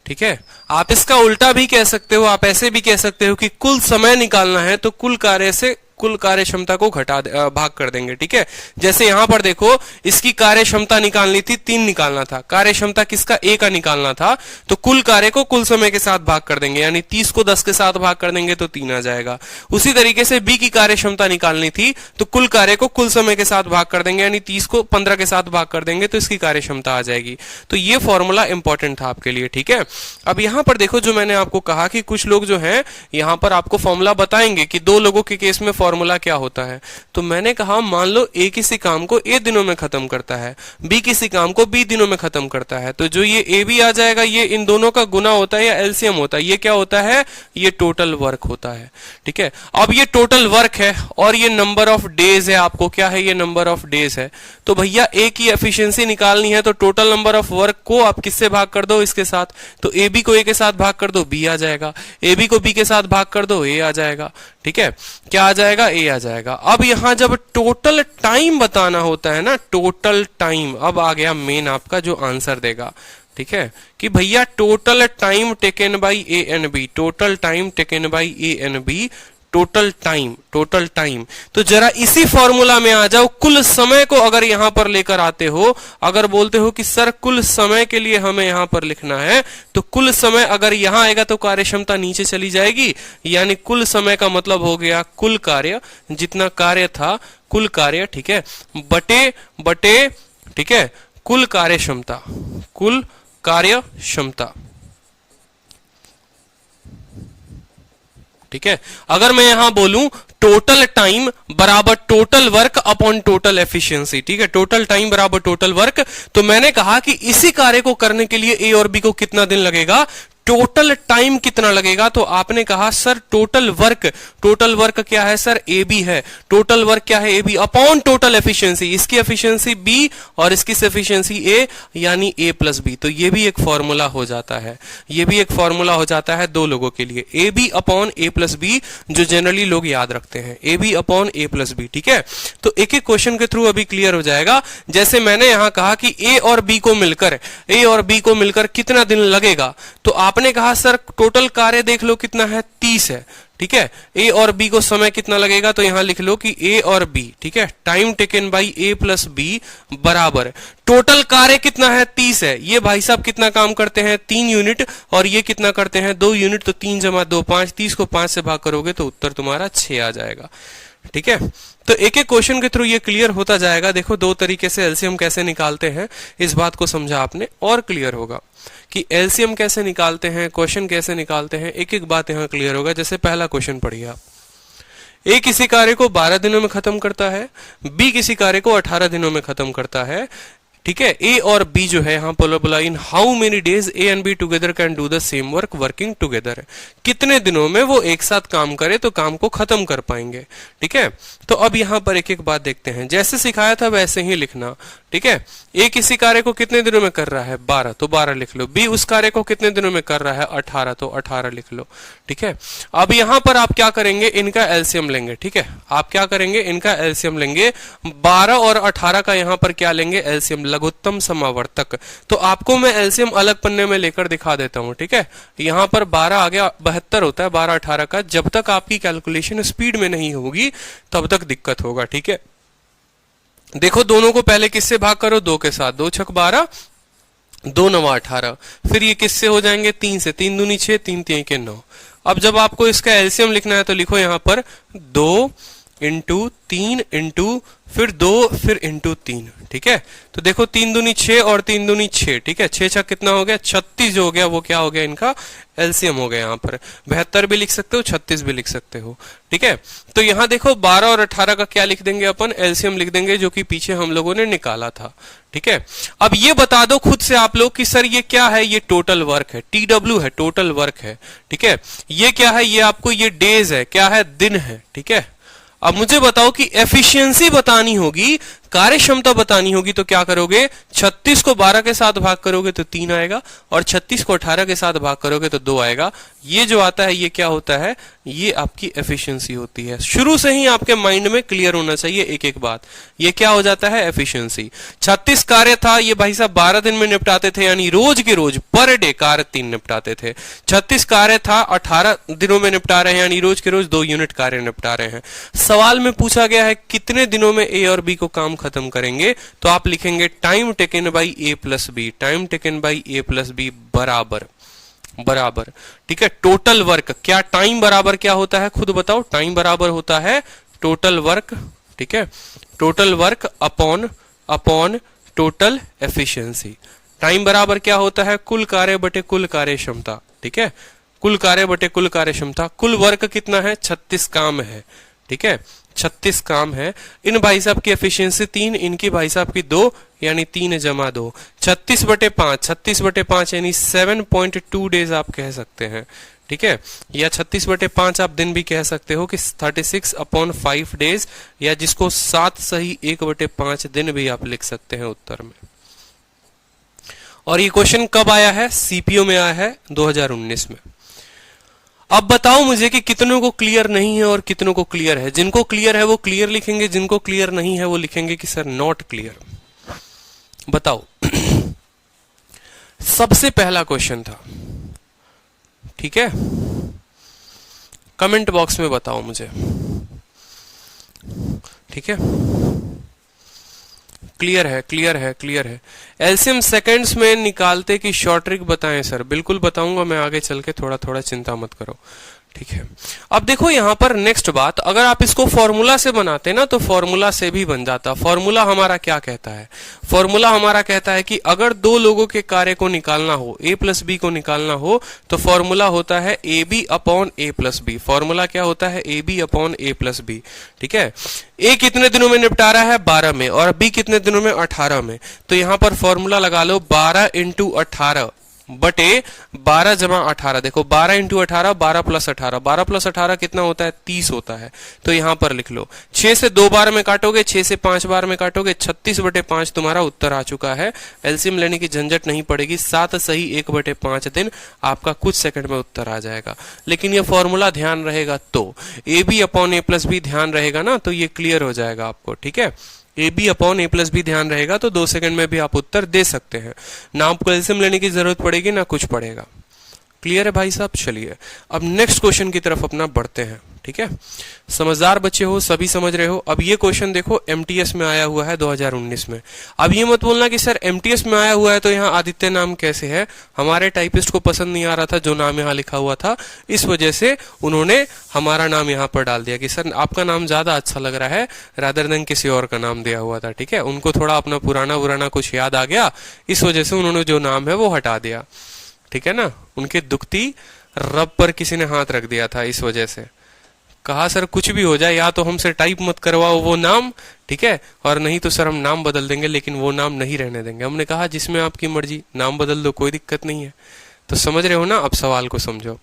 ठीक है। आप इसका उल्टा भी कह सकते हो, आप ऐसे भी कह सकते हो कि कुल समय निकालना है तो कुल कार्य से कुल कार्य क्षमता को भाग कर देंगे, ठीक है। जैसे यहां पर देखो, इसकी कार्य क्षमता निकालनी थी, 3 निकालना था। कार्य क्षमता किसका? ए का निकालना था, तो कुल कार्य को कुल समय के साथ भाग कर देंगे, यानी 30 को 10 के साथ भाग कर देंगे तो 3 आ जाएगा। उसी तरीके से बी की कार्य क्षमता निकालनी थी, तो कुल कार्य को कुल समय के साथ भाग कर देंगे, यानी 30 को 15 के साथ भाग कर देंगे तो इसकी कार्य क्षमता आ जाएगी। तो ये फॉर्मूला इंपॉर्टेंट था आपके लिए, ठीक है। अब यहां पर देखो, जो मैंने आपको कहा कि कुछ लोग जो है यहां पर आपको फॉर्मूला बताएंगे कि 2 लोगों के केस में फॉर्मूला क्या होता है। तो मैंने कहा मान लो ए किसी काम को ए दिनों में खत्म करता है, बी किसी काम को बी दिनों में खत्म करता है, तो जो ये ए बी आ जाएगा ये इन दोनों का गुना होता है या एलसीएम होता है। ये क्या होता है? ये टोटल वर्क होता है, ठीक है। अब ये टोटल वर्क है और ये नंबर ऑफ डेज है, आपको क्या है? ये नंबर ऑफ डेज है। तो भैया ए की एफिशिएंसी निकालनी है तो टोटल नंबर ऑफ वर्क को आप किससे भाग कर दो? इसके साथ। तो ए बी को ए के साथ भाग कर दो, बी आ जाएगा। ए बी को बी के साथ भाग कर दो, ए आ जाएगा, ठीक है। क्या आ जाएगा? ए आ जाएगा। अब यहां जब टोटल टाइम बताना होता है ना, टोटल टाइम, अब आ गया मेन आपका जो आंसर देगा, ठीक है, कि भैया total time taken by A and B, total time taken by A and B, total time, total time. तो जरा इसी फॉर्मूला में आ जाओ। कुल समय को अगर यहां पर लेकर आते हो, अगर बोलते हो कि सर कुल समय के लिए हमें यहां पर लिखना है, तो कुल समय अगर यहां आएगा तो कार्य क्षमता नीचे चली जाएगी, यानी कुल समय का मतलब हो गया कुल कार्य, जितना कार्य था कुल कार्य, ठीक है, बटे बटे, ठीक है, कुल कार्य क्षमता, कुल कार्य क्षमता, ठीक है। अगर मैं यहां बोलूं टोटल टाइम बराबर total work upon total efficiency, ठीक है, टोटल टाइम बराबर टोटल वर्क, तो मैंने कहा कि इसी कार्य को करने के लिए ए और बी को कितना दिन लगेगा, टोटल टाइम कितना लगेगा। तो आपने कहा सर टोटल वर्क क्या है सर? ए बी है। टोटल वर्क क्या है? A B upon total efficiency, इसकी एफिशिएंसी बी और इसकी एफिशिएंसी ए, यानी ए प्लस बी। तो ये भी एक फॉर्मूला हो जाता है, ये भी एक फॉर्मूला हो जाता है 2 लोगों के लिए, A B upon A plus B, जो जनरली लोग याद रखते हैं, A B upon A plus B, ठीक है। तो एक एक क्वेश्चन के थ्रू अभी क्लियर हो जाएगा। जैसे मैंने यहां कहा कि ए और बी को मिलकर कितना दिन लगेगा, तो आपने कहा सर टोटल कार्य देख लो कितना है, 30 है, ठीक है। ए और बी को समय कितना लगेगा, तो यहां लिख लो कि ए और बी, ठीक है, time taken by A plus B बराबर टोटल कार्य कितना है 30 है। ये भाई साहब कितना काम करते हैं 3 यूनिट, और ये कितना करते हैं 2 यूनिट, तो 3 जमा 2 5, 30 को 5 से भाग करोगे तो उत्तर तुम्हारा 6 आ जाएगा। ठीक है, तो एक एक क्वेश्चन के थ्रू ये क्लियर होता जाएगा। देखो 2 तरीके से एलसीएम कैसे निकालते हैं, इस बात को समझा आपने और क्लियर होगा कि एलसीएम कैसे निकालते हैं, क्वेश्चन कैसे निकालते हैं, एक एक बात यहां क्लियर होगा। जैसे पहला क्वेश्चन पढ़िए आप, ए किसी कार्य को 12 दिनों में खत्म करता है, बी किसी कार्य को 18 दिनों में खत्म करता है। ठीक है, ए और बी जो है यहां पर बोला इन how many days A and be together can do the same work working together, कितने दिनों में वो एक साथ काम करे तो काम को खत्म कर पाएंगे। ठीक है, तो अब यहां पर एक एक बात देखते हैं, जैसे सिखाया था वैसे ही लिखना। ठीक है, ए किसी कार्य को कितने दिनों में कर रहा है 12, तो 12 लिख लो। बी उस कार्य को कितने दिनों में कर रहा है 18, तो 18 लिख लो। ठीक है, अब यहां पर आप क्या करेंगे, इनका एलसीएम लेंगे। ठीक है, आप क्या करेंगे, इनका एलसीएम लेंगे। 12 और 18 का यहां पर क्या लेंगे, एलसीएम, लघुत्तम समावर्तक। तो आपको मैं एलसीएम अलग पन्ने में लेकर दिखा देता हूं। ठीक है, यहां पर 12 आ गया, 72 होता है 12 18 का। जब तक आपकी कैलकुलेशन स्पीड में नहीं होगी तब तक दिक्कत होगा। ठीक है, देखो दोनों को पहले किससे भाग करो, 2 के साथ, 2 छक 12, 2 9 18, फिर ये किससे हो जाएंगे 3 से, 3 दूनी 6, 3 3 के 9। अब जब आपको इसका एलसीएम लिखना है तो लिखो यहां पर 2 इंटू 3 इंटू फिर 2 फिर इंटू 3। ठीक है, तो देखो 3 दूनी 6 और 3 दूनी 6। ठीक है, 6 छक कितना हो गया 36 जो हो गया, वो क्या हो गया इनका एलसीएम हो गया। यहां पर 72 भी लिख सकते हो, 36 भी लिख सकते हो। ठीक है, तो यहां देखो 12 और 18 का क्या लिख देंगे अपन, एलसीएम लिख देंगे, जो कि पीछे हम लोगों ने निकाला था। ठीक है, अब ये बता दो खुद से आप लोग कि सर ये क्या है, ये टोटल वर्क है, TW है, टोटल वर्क है। ठीक है, ये क्या है, ये आपको ये डेज है, क्या है, दिन है। ठीक है, अब मुझे बताओ कि एफिशिएंसी बतानी होगी, कार्य क्षमता बतानी होगी, तो क्या करोगे, 36 को 12 के साथ भाग करोगे तो 3 आएगा, और 36 को 18 के साथ भाग करोगे तो 2 आएगा। ये जो आता है ये क्या होता है, ये आपकी एफिशिएंसी होती है। शुरू से ही आपके माइंड में क्लियर होना चाहिए एक एक बात, ये क्या हो जाता है, एफिशिएंसी। 36 कार्य था, ये भाई साहब 12 दिन में निपटाते थे, यानी रोज के रोज पर डे कार्य 3 निपटाते थे। 36 कार्य था, 18 दिनों में निपटा रहे हैं, यानी रोज के रोज 2 यूनिट कार्य निपटा रहे हैं। सवाल में पूछा गया है कितने दिनों में ए और बी को काम खत्म करेंगे, तो आप लिखेंगे time taken by A plus B, time taken by A plus B बराबर बराबर। ठीक है, टोटल वर्क, क्या टाइम बराबर क्या होता है, खुद बताओ। टाइम बराबर होता है टोटल वर्क। ठीक है, total work upon upon total efficiency. Time बराबर क्या होता है, कुल कार्य बटे कुल कार्य क्षमता। ठीक है, कुल कार्य बटे कुल कार्य क्षमता। कुल वर्क कितना है, 36 काम है। ठीक है, 36 काम है। इन भाई साहब की एफिशिएंसी 3, इनकी भाई साहब की 2, यानी 3 जमा 2, 36 बटे 5, 36 बटे 5 यानी 7.2 डेज आप कह सकते हैं। ठीक है, या 36 बटे 5 आप दिन भी कह सकते हो कि 36/5 डेज, या जिसको 7 सही 1 बटे 5 दिन भी आप लिख सकते हैं उत्तर में। और ये क्वेश्चन कब आया है, सीपीओ में आया है 2019 में। अब बताओ मुझे कि कितनों को क्लियर नहीं है और कितनों को क्लियर है। जिनको क्लियर है वो क्लियर लिखेंगे, जिनको क्लियर नहीं है वो लिखेंगे कि सर नॉट क्लियर। बताओ सबसे पहला क्वेश्चन था। ठीक है, कमेंट बॉक्स में बताओ मुझे। ठीक है, क्लियर है, क्लियर है, क्लियर है। एलसीएम सेकंड्स में निकालते की शॉर्ट ट्रिक बताएं सर। बिल्कुल बताऊंगा मैं आगे चल के, थोड़ा थोड़ा चिंता मत करो। ठीक है, अब देखो यहां पर नेक्स्ट बात, अगर आप इसको फॉर्मूला से बनाते ना तो फॉर्मूला से भी बन जाता। फॉर्मूला हमारा क्या कहता है, फॉर्मूला हमारा कहता है कि अगर 2 लोगों के कार्य को निकालना हो, ए प्लस बी को निकालना हो, तो फॉर्मूला होता है A B upon A plus B. Formula क्या होता है, A B upon A plus B. ठीक है, ए कितने दिनों में निपटा रहा है 12 में, और बी कितने दिनों में 18 में। तो यहां पर फॉर्मूला लगा लो 12 इंटू 18 बटे 12 जमा 18। देखो 12 इंटू 18, 12 प्लस 18, 12 प्लस 18 कितना होता है, 30 होता है। तो यहां पर लिख लो 6 से 2 बार में काटोगे, 6 से 5 बार में काटोगे, 36 बटे 5 तुम्हारा उत्तर आ चुका है। एलसीएम लेने की झंझट नहीं पड़ेगी, 7 सही 1 बटे 5 दिन आपका कुछ सेकंड में उत्तर आ जाएगा। लेकिन ये फॉर्मूला ध्यान रहेगा तो A B upon A plus B ध्यान रहेगा ना, तो ये क्लियर हो जाएगा आपको। ठीक है, A B upon A plus B ध्यान रहेगा तो 2 सेकंड में भी आप उत्तर दे सकते हैं ना। आपको एलसीएम लेने की जरूरत पड़ेगी ना कुछ पड़ेगा। क्लियर है भाई साहब? चलिए अब नेक्स्ट क्वेश्चन की तरफ अपना बढ़ते हैं। ठीक है, समझदार बच्चे हो, सभी समझ रहे हो। अब ये क्वेश्चन देखो एमटीएस में आया हुआ है 2019 में। अब ये मत बोलना कि सर एमटीएस में आया हुआ है तो यहाँ आदित्य नाम कैसे है, हमारे टाइपिस्ट को पसंद नहीं आ रहा था जो नाम यहाँ लिखा हुआ था, इस वजह से उन्होंने हमारा नाम यहाँ पर डाल दिया कि सर आपका नाम ज्यादा अच्छा लग रहा है रादर देन किसी और का नाम दिया हुआ था। ठीक है, उनको थोड़ा अपना पुराना कुछ याद आ गया, इस वजह से उन्होंने जो नाम है वो हटा दिया। ठीक है ना, उनके दुखती रब पर किसी ने हाथ रख दिया था, इस वजह से कहा सर कुछ भी हो जाए या तो हमसे टाइप मत करवाओ वो नाम, ठीक है, और नहीं तो सर हम नाम बदल देंगे, लेकिन वो नाम नहीं रहने देंगे। हमने कहा जिसमें आपकी मर्जी, नाम बदल दो, कोई दिक्कत नहीं है। तो समझ रहे हो ना? अब सवाल को समझो।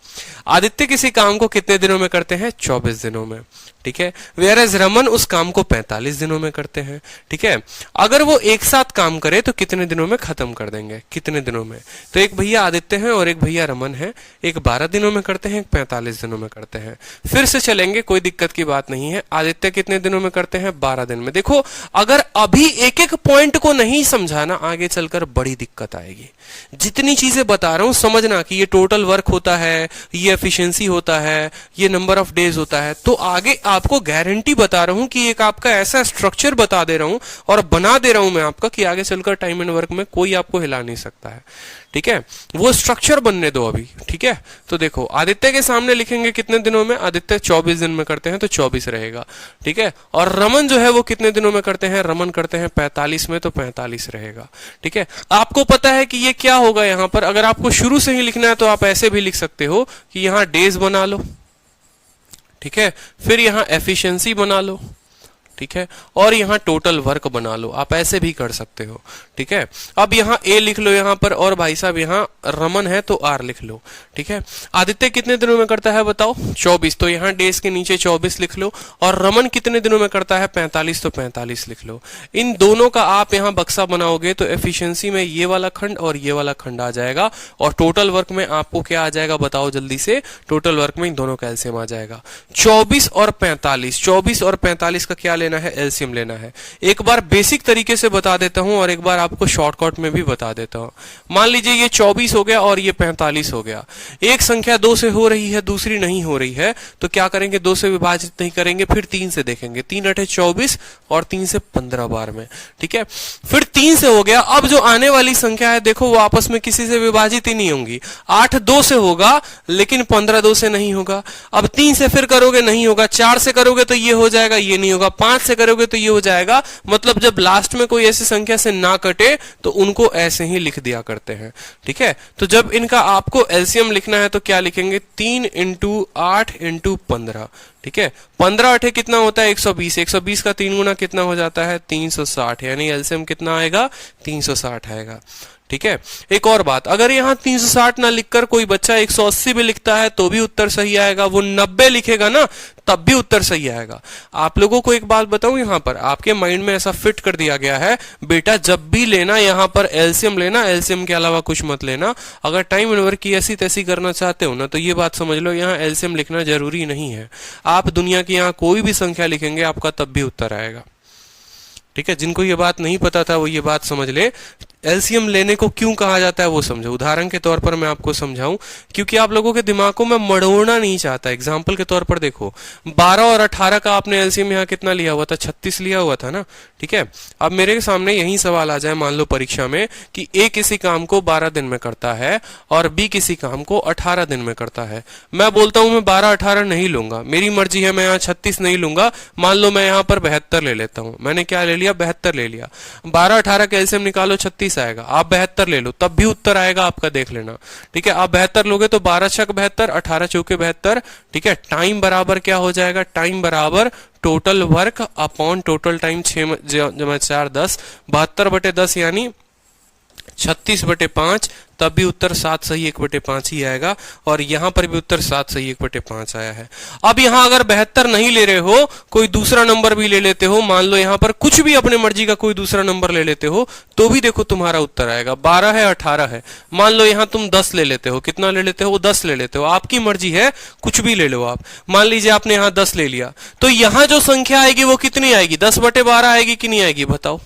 आदित्य किसी काम को कितने दिनों में करते हैं? 24 दिनों में। ठीक है, वेयरएज रमन उस काम को 45 दिनों में करते हैं। ठीक है, अगर वो एक साथ काम करे तो कितने दिनों में खत्म कर देंगे? कितने दिनों में? तो एक भैया आदित्य हैं और एक भैया रमन है, एक 12 दिनों में करते हैं, एक 45 दिनों में करते हैं। फिर से चलेंगे, कोई दिक्कत की बात नहीं है। आदित्य कितने दिनों में करते हैं? 12 दिन में। देखो अगर अभी एक एक पॉइंट को नहीं समझाना, आगे चलकर बड़ी दिक्कत आएगी। जितनी चीजें बता रहा हूं समझना कि ये टोटल वर्क होता है, ये एफिशिएंसी होता है, ये नंबर ऑफ डेज होता है। तो आगे आपको गारंटी बता रहा हूं कि एक आपका ऐसा स्ट्रक्चर बता दे रहा हूं और बना दे रहा हूं मैं आपका कि आगे चलकर टाइम एंड वर्क में कोई आपको हिला नहीं सकता है। ठीक है, वो स्ट्रक्चर बनने दो अभी। ठीक है, तो देखो आदित्य के सामने लिखेंगे कितने दिनों में, आदित्य 24 दिन में करते हैं तो 24 रहेगा। ठीक है, और रमन जो है वो कितने दिनों में करते हैं? रमन करते हैं 45 में, तो 45 रहेगा। ठीक है, आपको पता है कि ये क्या होगा यहां पर, अगर आपको शुरू से ही लिखना है तो आप ऐसे भी लिख सकते हो कि यहां डेज बना लो। ठीक है, फिर यहां एफिशिएंसी बना लो। ठीक है, और यहां टोटल वर्क बना लो, आप ऐसे भी कर सकते हो। ठीक है, अब यहां ए लिख लो यहां पर, और भाई साहब यहां रमन है तो आर लिख लो। ठीक है, आदित्य कितने दिनों में करता है बताओ? 24, तो यहां डेज के नीचे 24 लिख लो। और रमन कितने दिनों में करता है? 45, तो 45 लिख लो। इन दोनों का आप यहां बक्सा बनाओगे तो एफिशिएंसी में ये वाला खंड और ये वाला खंड आ जाएगा, और टोटल वर्क में आपको क्या आ जाएगा बताओ जल्दी से? टोटल वर्क में इन दोनों का एलसीएम आ जाएगा 24 और 45। 24 और 45 का क्या लेना है? एलसीएम लेना है। एक बार बेसिक तरीके से बता देता हूं और एक बार आपको शॉर्टकट में भी बता देता हूं। मान लीजिए ये 24 हो गया और ये 45 हो गया। एक संख्या 2 से हो रही है, दूसरी नहीं हो रही है, तो क्या करेंगे? 2 से विभाजित नहीं करेंगे, फिर 3 से देखेंगे। 3 8 24 और 3 से 15 बार में। ठीक है, फिर 3 से हो गया। अब जो आने वाली संख्या है देखो वो आपस में किसी से विभाजित ही नहीं होंगी। 8 2 से होगा लेकिन 15 2 से नहीं होगा। अब 3 से फिर करोगे, नहीं होगा। 4 से करोगे तो ये हो जाएगा, ये नहीं होगा। 5 से करोगे तो ये हो जाएगा। मतलब जब लास्ट में कोई ऐसी संख्या से ना कटे तो उनको ऐसे ही लिख दिया करते हैं। ठीक है, तो जब इनका आपको एलसीएम लिखना है तो क्या लिखेंगे? 3 × 8 × 15। ठीक है, 15 8 कितना होता है? 120। 120 का 3 गुना कितना हो जाता है? 360। यानी एलसीएम कितना आएगा? 360 आएगा। ठीक है, एक और बात, अगर यहां 360 ना लिखकर कोई बच्चा 180 भी लिखता है तो भी उत्तर सही आएगा। वो 90 लिखेगा ना तब भी उत्तर सही आएगा। आप लोगों को एक बात बताऊं, यहां पर आपके माइंड में ऐसा फिट कर दिया गया है, बेटा जब भी लेना यहां पर एलसीएम लेना, एलसीएम के अलावा कुछ मत लेना। अगर टाइम एंड वर्क की ऐसी तैसी करना चाहते हो ना तो ये बात समझ लो, यहां एलसीएम लिखना जरूरी नहीं है। आप दुनिया की यहां कोई भी संख्या लिखेंगे आपका तब भी उत्तर आएगा। ठीक है, जिनको ये बात नहीं पता था वो ये बात समझ ले। एलसीएम लेने को क्यों कहा जाता है वो समझो। उदाहरण के तौर पर मैं आपको समझाऊं, क्योंकि आप लोगों के दिमाग को मैं मड़ोड़ना नहीं चाहता। एग्जाम्पल के तौर पर देखो, 12 और 18 का आपने एलसीएम यहाँ कितना लिया हुआ था? 36 लिया हुआ था ना। ठीक है, अब मेरे सामने यही सवाल आ जाए मान लो परीक्षा में कि ए किसी काम को 12 दिन में करता है और बी किसी काम को 18 दिन में करता है। मैं बोलता हूं मैं 12 18 नहीं लूंगा, मेरी मर्जी है, मैं यहाँ 36 नहीं लूंगा। मान लो मैं यहाँ पर 72 ले लेता हूं। मैंने क्या ले लिया? 72 ले लिया। 12 18 का एलसीएम निकालो, 36 आएगा। आप 72 ले लो तब भी उत्तर आएगा आपका, देख लेना। ठीक है, आप 72 लोगे तो 12 छक 72, 18 चौके 72। ठीक है, टाइम बराबर क्या हो जाएगा? टाइम बराबर total work upon total time. 6 जमा 4 10, 72/10 यानी 36/5। तब भी उत्तर 7 सही 1/5 ही आएगा। और यहां पर भी उत्तर 7 सही 1/5 आया है। अब यहां अगर 72 नहीं ले रहे हो, कोई दूसरा नंबर भी ले लेते हो, मान लो यहां पर कुछ भी अपने मर्जी का कोई दूसरा नंबर ले लेते हो तो भी देखो तुम्हारा उत्तर आएगा। 12 है 18 है, मान लो यहां तुम 10 ले लेते हो। कितना ले लेते हो? 10 ले लेते हो। आपकी मर्जी है, कुछ भी ले लो आप। मान लीजिए आपने यहां 10 ले लिया तो यहां जो संख्या आएगी वो कितनी आएगी? 10/12 आएगी कि नहीं आएगी बताओ?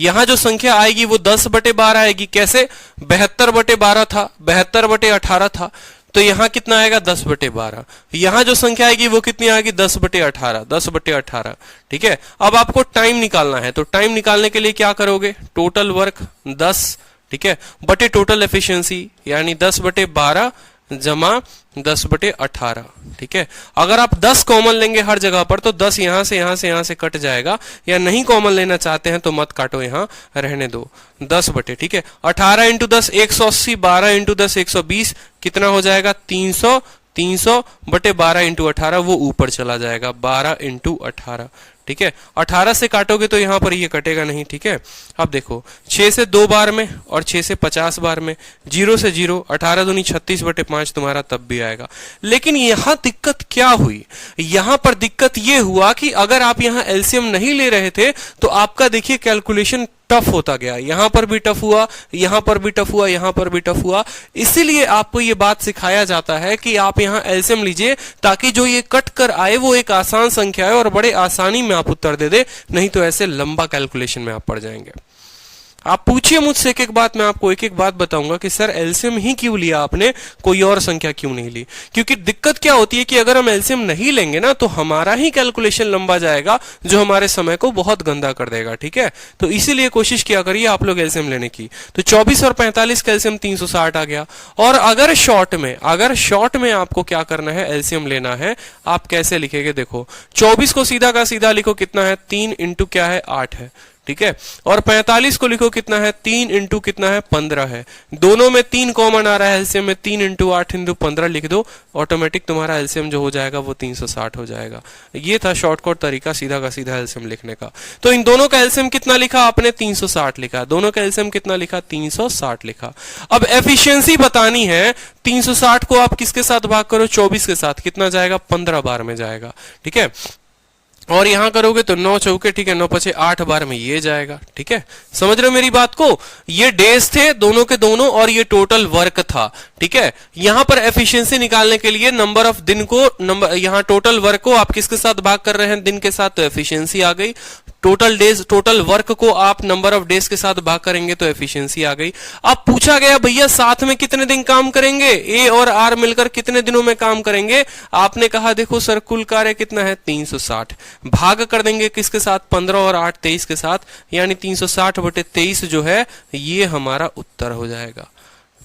यहां जो संख्या आएगी वो 10/12 आएगी। कैसे? 72/12 था, 72/18 था, तो यहां कितना आएगा? 10/12। यहां जो संख्या आएगी वो कितनी आएगी? 10/18, 10/18। ठीक है, अब आपको टाइम निकालना है, तो टाइम निकालने के लिए क्या करोगे? टोटल वर्क 10, ठीक है, बटे टोटल एफिशिएंसी, यानी 10/12 जमा 10/18। ठीक है, अगर आप 10 कॉमन लेंगे हर जगह पर तो 10 यहां से यहां से यहां से कट जाएगा, या नहीं कॉमन लेना चाहते हैं तो मत काटो, यहां रहने दो। 10 बटे, ठीक है, 18 इंटू 10 180, 12 इंटू 10 120, कितना हो जाएगा? 300, 300 बटे 12 इंटू 18 वो ऊपर चला जाएगा, 12 इंटू 18। ठीक है, 18 से काटोगे तो यहां पर ये कटेगा नहीं। ठीक है, अब देखो 6 से 2 बार में और 6 से 50 बार में, 0 से 0, 18 दूनी 36/5 तुम्हारा तब भी आएगा। लेकिन यहां दिक्कत क्या हुई? यहां पर दिक्कत ये हुआ कि अगर आप यहां एलसीएम नहीं ले रहे थे तो आपका देखिए कैलकुलेशन टफ होता गया, यहां पर भी टफ हुआ, यहां पर भी टफ हुआ, यहां पर भी टफ हुआ। इसीलिए आपको ये बात सिखाया जाता है कि आप यहां एलसीएम लीजिए, ताकि जो ये कट कर आए वो एक आसान संख्या है और बड़े आसानी में आप उत्तर दे दे, नहीं तो ऐसे लंबा कैलकुलेशन में आप पड़ जाएंगे। आप पूछिए मुझसे एक एक बात, मैं आपको एक एक बात बताऊंगा कि सर एलसीएम ही क्यों लिया आपने, कोई और संख्या क्यों नहीं ली? क्योंकि दिक्कत क्या होती है कि अगर हम एलसीएम नहीं लेंगे ना तो हमारा ही कैलकुलेशन लंबा जाएगा, जो हमारे समय को बहुत गंदा कर देगा। ठीक है, तो इसीलिए कोशिश किया करिए आप लोग एलसीएम लेने की। तो 24 और 45 का एलसीएम 360 आ गया। और अगर शॉर्ट में आपको क्या करना है, एलसीएम लेना है, आप कैसे लिखेंगे? देखो 24 को सीधा का सीधा लिखो, कितना है? 3 इंटू क्या है? 8 है। ठीक है, और 45 को लिखो, कितना है? 3 इंटू कितना है? 15 है। दोनों में 3 कॉमन आ रहा है एलसीएम में, 3 इंटू 8 इंटू 15 लिख दो, ऑटोमेटिक तुम्हारा एलसीएम जो हो जाएगा वो 360 हो जाएगा। ये था शॉर्टकट तरीका सीधा का सीधा एलसीएम लिखने का। तो इन दोनों का एलसीएम कितना लिखा आपने? 360 लिखा। दोनों का एलसीएम कितना लिखा? 360 लिखा। अब एफिशिएंसी बतानी है, 360 को आप किसके साथ भाग करो? 24 के साथ, कितना जाएगा? 15 बार में जाएगा। ठीक है, और यहां करोगे तो 9 चौके, ठीक है, 9 पचे 8 बार में ये जाएगा। ठीक है, समझ रहे हो मेरी बात को? ये डेज थे दोनों के दोनों और ये टोटल वर्क था। ठीक है, यहां पर एफिशिएंसी निकालने के लिए नंबर ऑफ दिन को, यहां टोटल वर्क को आप किसके साथ भाग कर रहे हैं? दिन के साथ, तो एफिशिएंसी आ गई। टोटल डेज, टोटल वर्क को आप नंबर ऑफ डेज के साथ भाग करेंगे तो एफिशिएंसी आ गई। अब पूछा गया भैया साथ में कितने दिन काम करेंगे? ए और आर मिलकर कितने दिनों में काम करेंगे? आपने कहा देखो सर कुल कार्य कितना है? 360। भाग कर देंगे किसके साथ? 15 और 8 23 के साथ, यानी 360 बटे 23 जो है ये हमारा उत्तर हो जाएगा।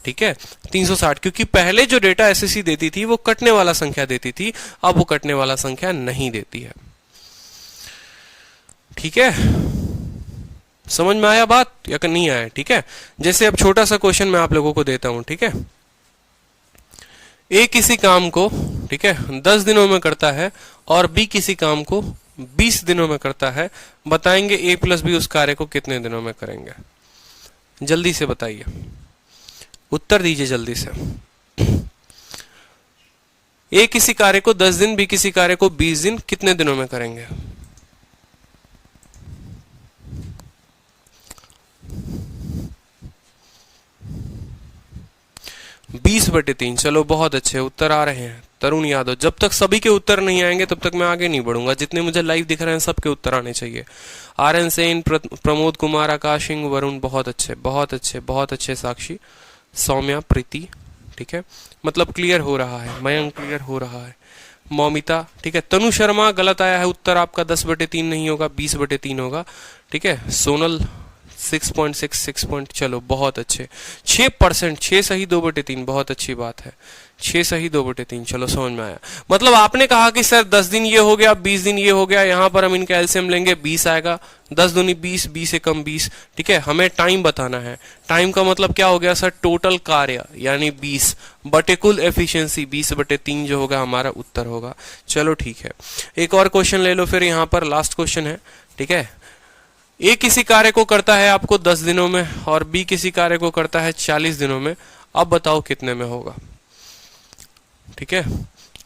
ठीक है, 360, क्योंकि पहले जो डेटा एसएससी देती थी वो कटने वाला संख्या देती थी, अब वो कटने वाला संख्या नहीं देती है। ठीक है, समझ में आया बात या नहीं आया? ठीक है, जैसे अब छोटा सा क्वेश्चन मैं आप लोगों को देता हूं। ठीक है, ए किसी काम को, ठीक है, 10 दिनों में करता है और बी किसी काम को 20 दिनों में करता है। बताएंगे ए प्लस बी उस कार्य को कितने दिनों में करेंगे? जल्दी से बताइए, उत्तर दीजिए जल्दी से। ए किसी कार्य को 10 दिन, बी किसी कार्य को 20 दिन, कितने दिनों में करेंगे? 20/3। चलो बहुत अच्छे उत्तर आ रहे हैं। तरुण यादव, जब तक सभी के उत्तर नहीं आएंगे तब तक मैं आगे नहीं बढ़ूंगा। जितने मुझे लाइव दिख रहे हैं सबके उत्तर आने चाहिए। आरएन सेन, प्रमोद कुमार, आकाश सिंह, वरुण, बहुत अच्छे बहुत अच्छे बहुत अच्छे। साक्षी, सौम्या, प्रीति, ठीक है, मतलब क्लियर हो रहा है। मयंक क्लियर हो रहा है। मौमिता, ठीक है। तनु शर्मा, गलत आया है उत्तर आपका, 10/3 नहीं होगा, 20/3 होगा। ठीक है। सोनल 6.6 चलो बहुत अच्छे। 6%, 6 सही 2/3, बहुत अच्छी बात है। 6 सही 2/3, चलो समझ में आया। मतलब आपने कहा कि सर 10 दिन ये हो गया, 20 दिन ये हो गया, यहां पर हम इनका एलसीएम लेंगे, 20 आएगा। 10 दूनी 20, 20 से कम 20। ठीक है, हमें टाइम बताना है। टाइम का मतलब क्या हो गया सर? टोटल कार्य यानी 20 बटे कुल एफिशिएंसी 20/3 जो होगा हमारा उत्तर होगा। चलो ठीक है, एक और क्वेश्चन ले लो फिर। यहाँ पर लास्ट क्वेश्चन है। ठीक है, ए किसी कार्य को करता है आपको 10 दिनों में और बी किसी कार्य को करता है 40 दिनों में। अब बताओ कितने में होगा? ठीक है,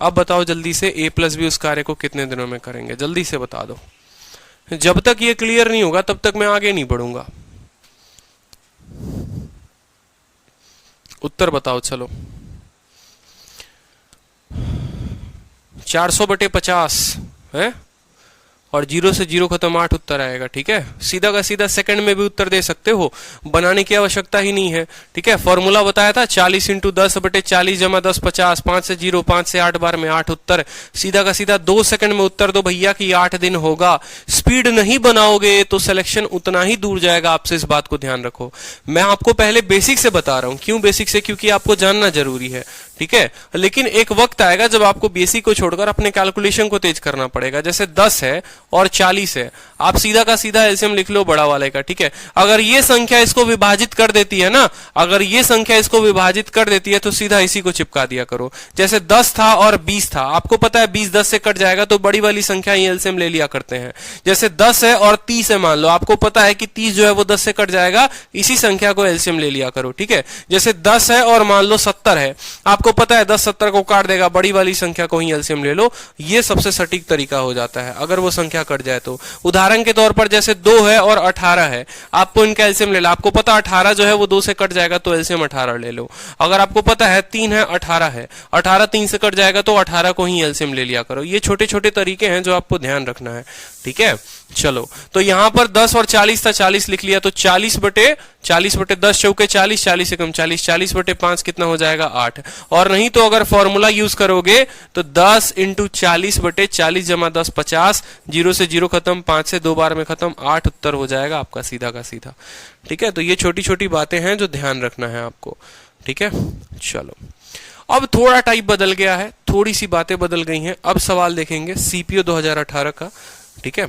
अब बताओ जल्दी से, ए प्लस बी उस कार्य को कितने दिनों में करेंगे? जल्दी से बता दो। जब तक ये क्लियर नहीं होगा तब तक मैं आगे नहीं बढ़ूंगा। उत्तर बताओ चलो। 400/50 है और 0 से 0 खत्म 8 उत्तर आएगा। ठीक है, सीधा का सीधा सेकंड में भी उत्तर दे सकते हो, बनाने की आवश्यकता ही नहीं है। ठीक है, फॉर्मूला बताया था 40 इंटू 10 बटे 40 जमा 10 50, 5 से 0, 5 से 8 बार में 8 उत्तर। सीधा का सीधा 2 सेकंड में उत्तर दो भैया कि 8 दिन होगा। स्पीड नहीं बनाओगे तो सिलेक्शन उतना ही दूर जाएगा, आपसे इस बात को ध्यान रखो। मैं आपको पहले बेसिक से बता रहा हूं। क्यों बेसिक से? क्योंकि आपको जानना जरूरी है। ठीक है, लेकिन एक वक्त आएगा जब आपको बेसिक को छोड़कर अपने कैलकुलेशन को तेज करना पड़ेगा। जैसे 10 है और 40 है, आप सीधा का सीधा एलसीएम लिख लो बड़ा वाले का। ठीक है, अगर ये संख्या इसको विभाजित कर देती है ना, अगर ये संख्या इसको विभाजित कर देती है तो सीधा इसी को चिपका दिया करो। जैसे 10 था और 20 था, आपको पता है 20 10 से कट जाएगा तो बड़ी वाली संख्या ही एलसीएम ले लिया करते हैं। जैसे 10 है और 30 है, मान लो आपको पता है कि 30 जो है वो 10 से कट जाएगा, इसी संख्या को एलसीएम ले लिया करो। ठीक है, जैसे 10 है और मान लो 70 है, आपको पता है 10 70 को काट देगा, बड़ी वाली संख्या को ही एलसीएम ले लो। ये सबसे सटीक तरीका हो जाता है अगर वो संख्या कट जाए तो। उदाहरण के तौर पर जैसे 2 है और 18 है, आपको इनका एलसीएम ले लो। आपको पता 18 जो है वो 2 से कट जाएगा तो एलसीएम 18 ले लो। अगर आपको पता है 3 है 18 है, 18 3 से कट जाएगा तो 18 को ही एलसीएम ले लिया करो। ये छोटे छोटे तरीके हैं जो आपको ध्यान रखना है। ठीक है, चलो तो यहां पर 10 और 40 था, 40 लिख लिया तो 40 बटे 10 चौके 40, 40 से कम 40, 40 बटे 5 कितना हो जाएगा 8। और नहीं तो अगर फॉर्मूला यूज करोगे तो 10 इंटू 40 बटे 40 जमा 10 50, 0 से 0 खत्म, 5 से 2 बार में खत्म, 8 उत्तर हो जाएगा आपका सीधा का सीधा। ठीक है, तो ये छोटी छोटी बातें हैं जो ध्यान रखना है आपको। ठीक है, चलो अब थोड़ा टाइप बदल गया है, थोड़ी सी बातें बदल गई हैं। अब सवाल देखेंगे सीपीओ 2018 का। ठीक है,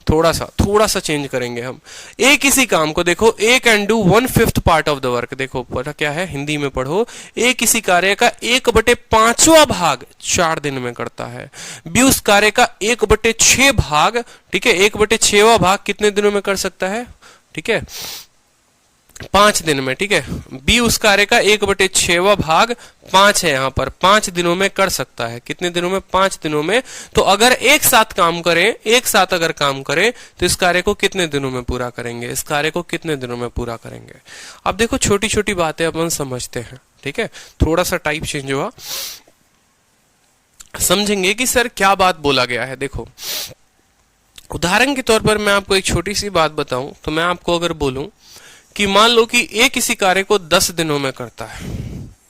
थोड़ा सा चेंज करेंगे हम। ए किसी काम को, देखो A can do 1/5 part of the work. देखो पता क्या है, हिंदी में पढ़ो। ए किसी कार्य का 1/5वां भाग 4 दिन में करता है। बी उस कार्य का 1/6 भाग, ठीक है, 1/6वां भाग कितने दिनों में कर सकता है? ठीक है, 5 दिन में। ठीक है, बी उस कार्य का 1/6वां भाग 5 है, यहां पर 5 दिनों में कर सकता है। कितने दिनों में? 5 दिनों में। तो अगर एक साथ काम करें, एक साथ अगर काम करें तो इस कार्य को कितने दिनों में पूरा करेंगे? इस कार्य को कितने दिनों में पूरा करेंगे? अब देखो छोटी छोटी बातें अपन समझते हैं। ठीक है, थोड़ा सा टाइप चेंज हुआ, समझेंगे कि सर क्या बात बोला गया है। देखो उदाहरण के तौर पर मैं आपको एक छोटी सी बात बताऊं तो मैं आपको अगर बोलूं कि मान लो कि ए किसी कार्य को 10 दिनों में करता है।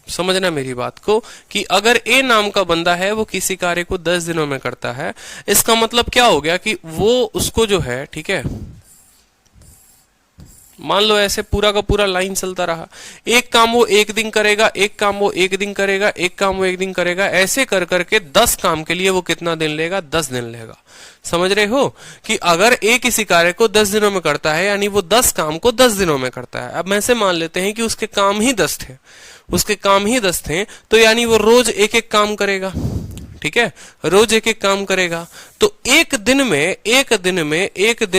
समझना मेरी बात को कि अगर ए नाम का बंदा है वो किसी कार्य को 10 दिनों में करता है, इसका मतलब क्या हो गया कि वो उसको जो है, ठीक है, मान लो ऐसे पूरा का पूरा लाइन चलता रहा, एक काम वो 1 दिन करेगा, एक काम वो 1 दिन करेगा, एक काम वो 1 दिन करेगा, ऐसे कर करके 10 काम के लिए वो कितना दिन लेगा? 10 दिन लेगा। समझ रहे हो कि अगर ए किसी कार्य को 10 दिनों में करता है यानी वो 10 काम को 10 दिनों में करता है। अब मैं से मान लेते हैं कि उसके काम ही 10 थे, उसके काम ही 10 थे, तो यानी वो रोज एक एक काम करेगा। ठीक है, रोज एक एक काम करेगा तो एक दिन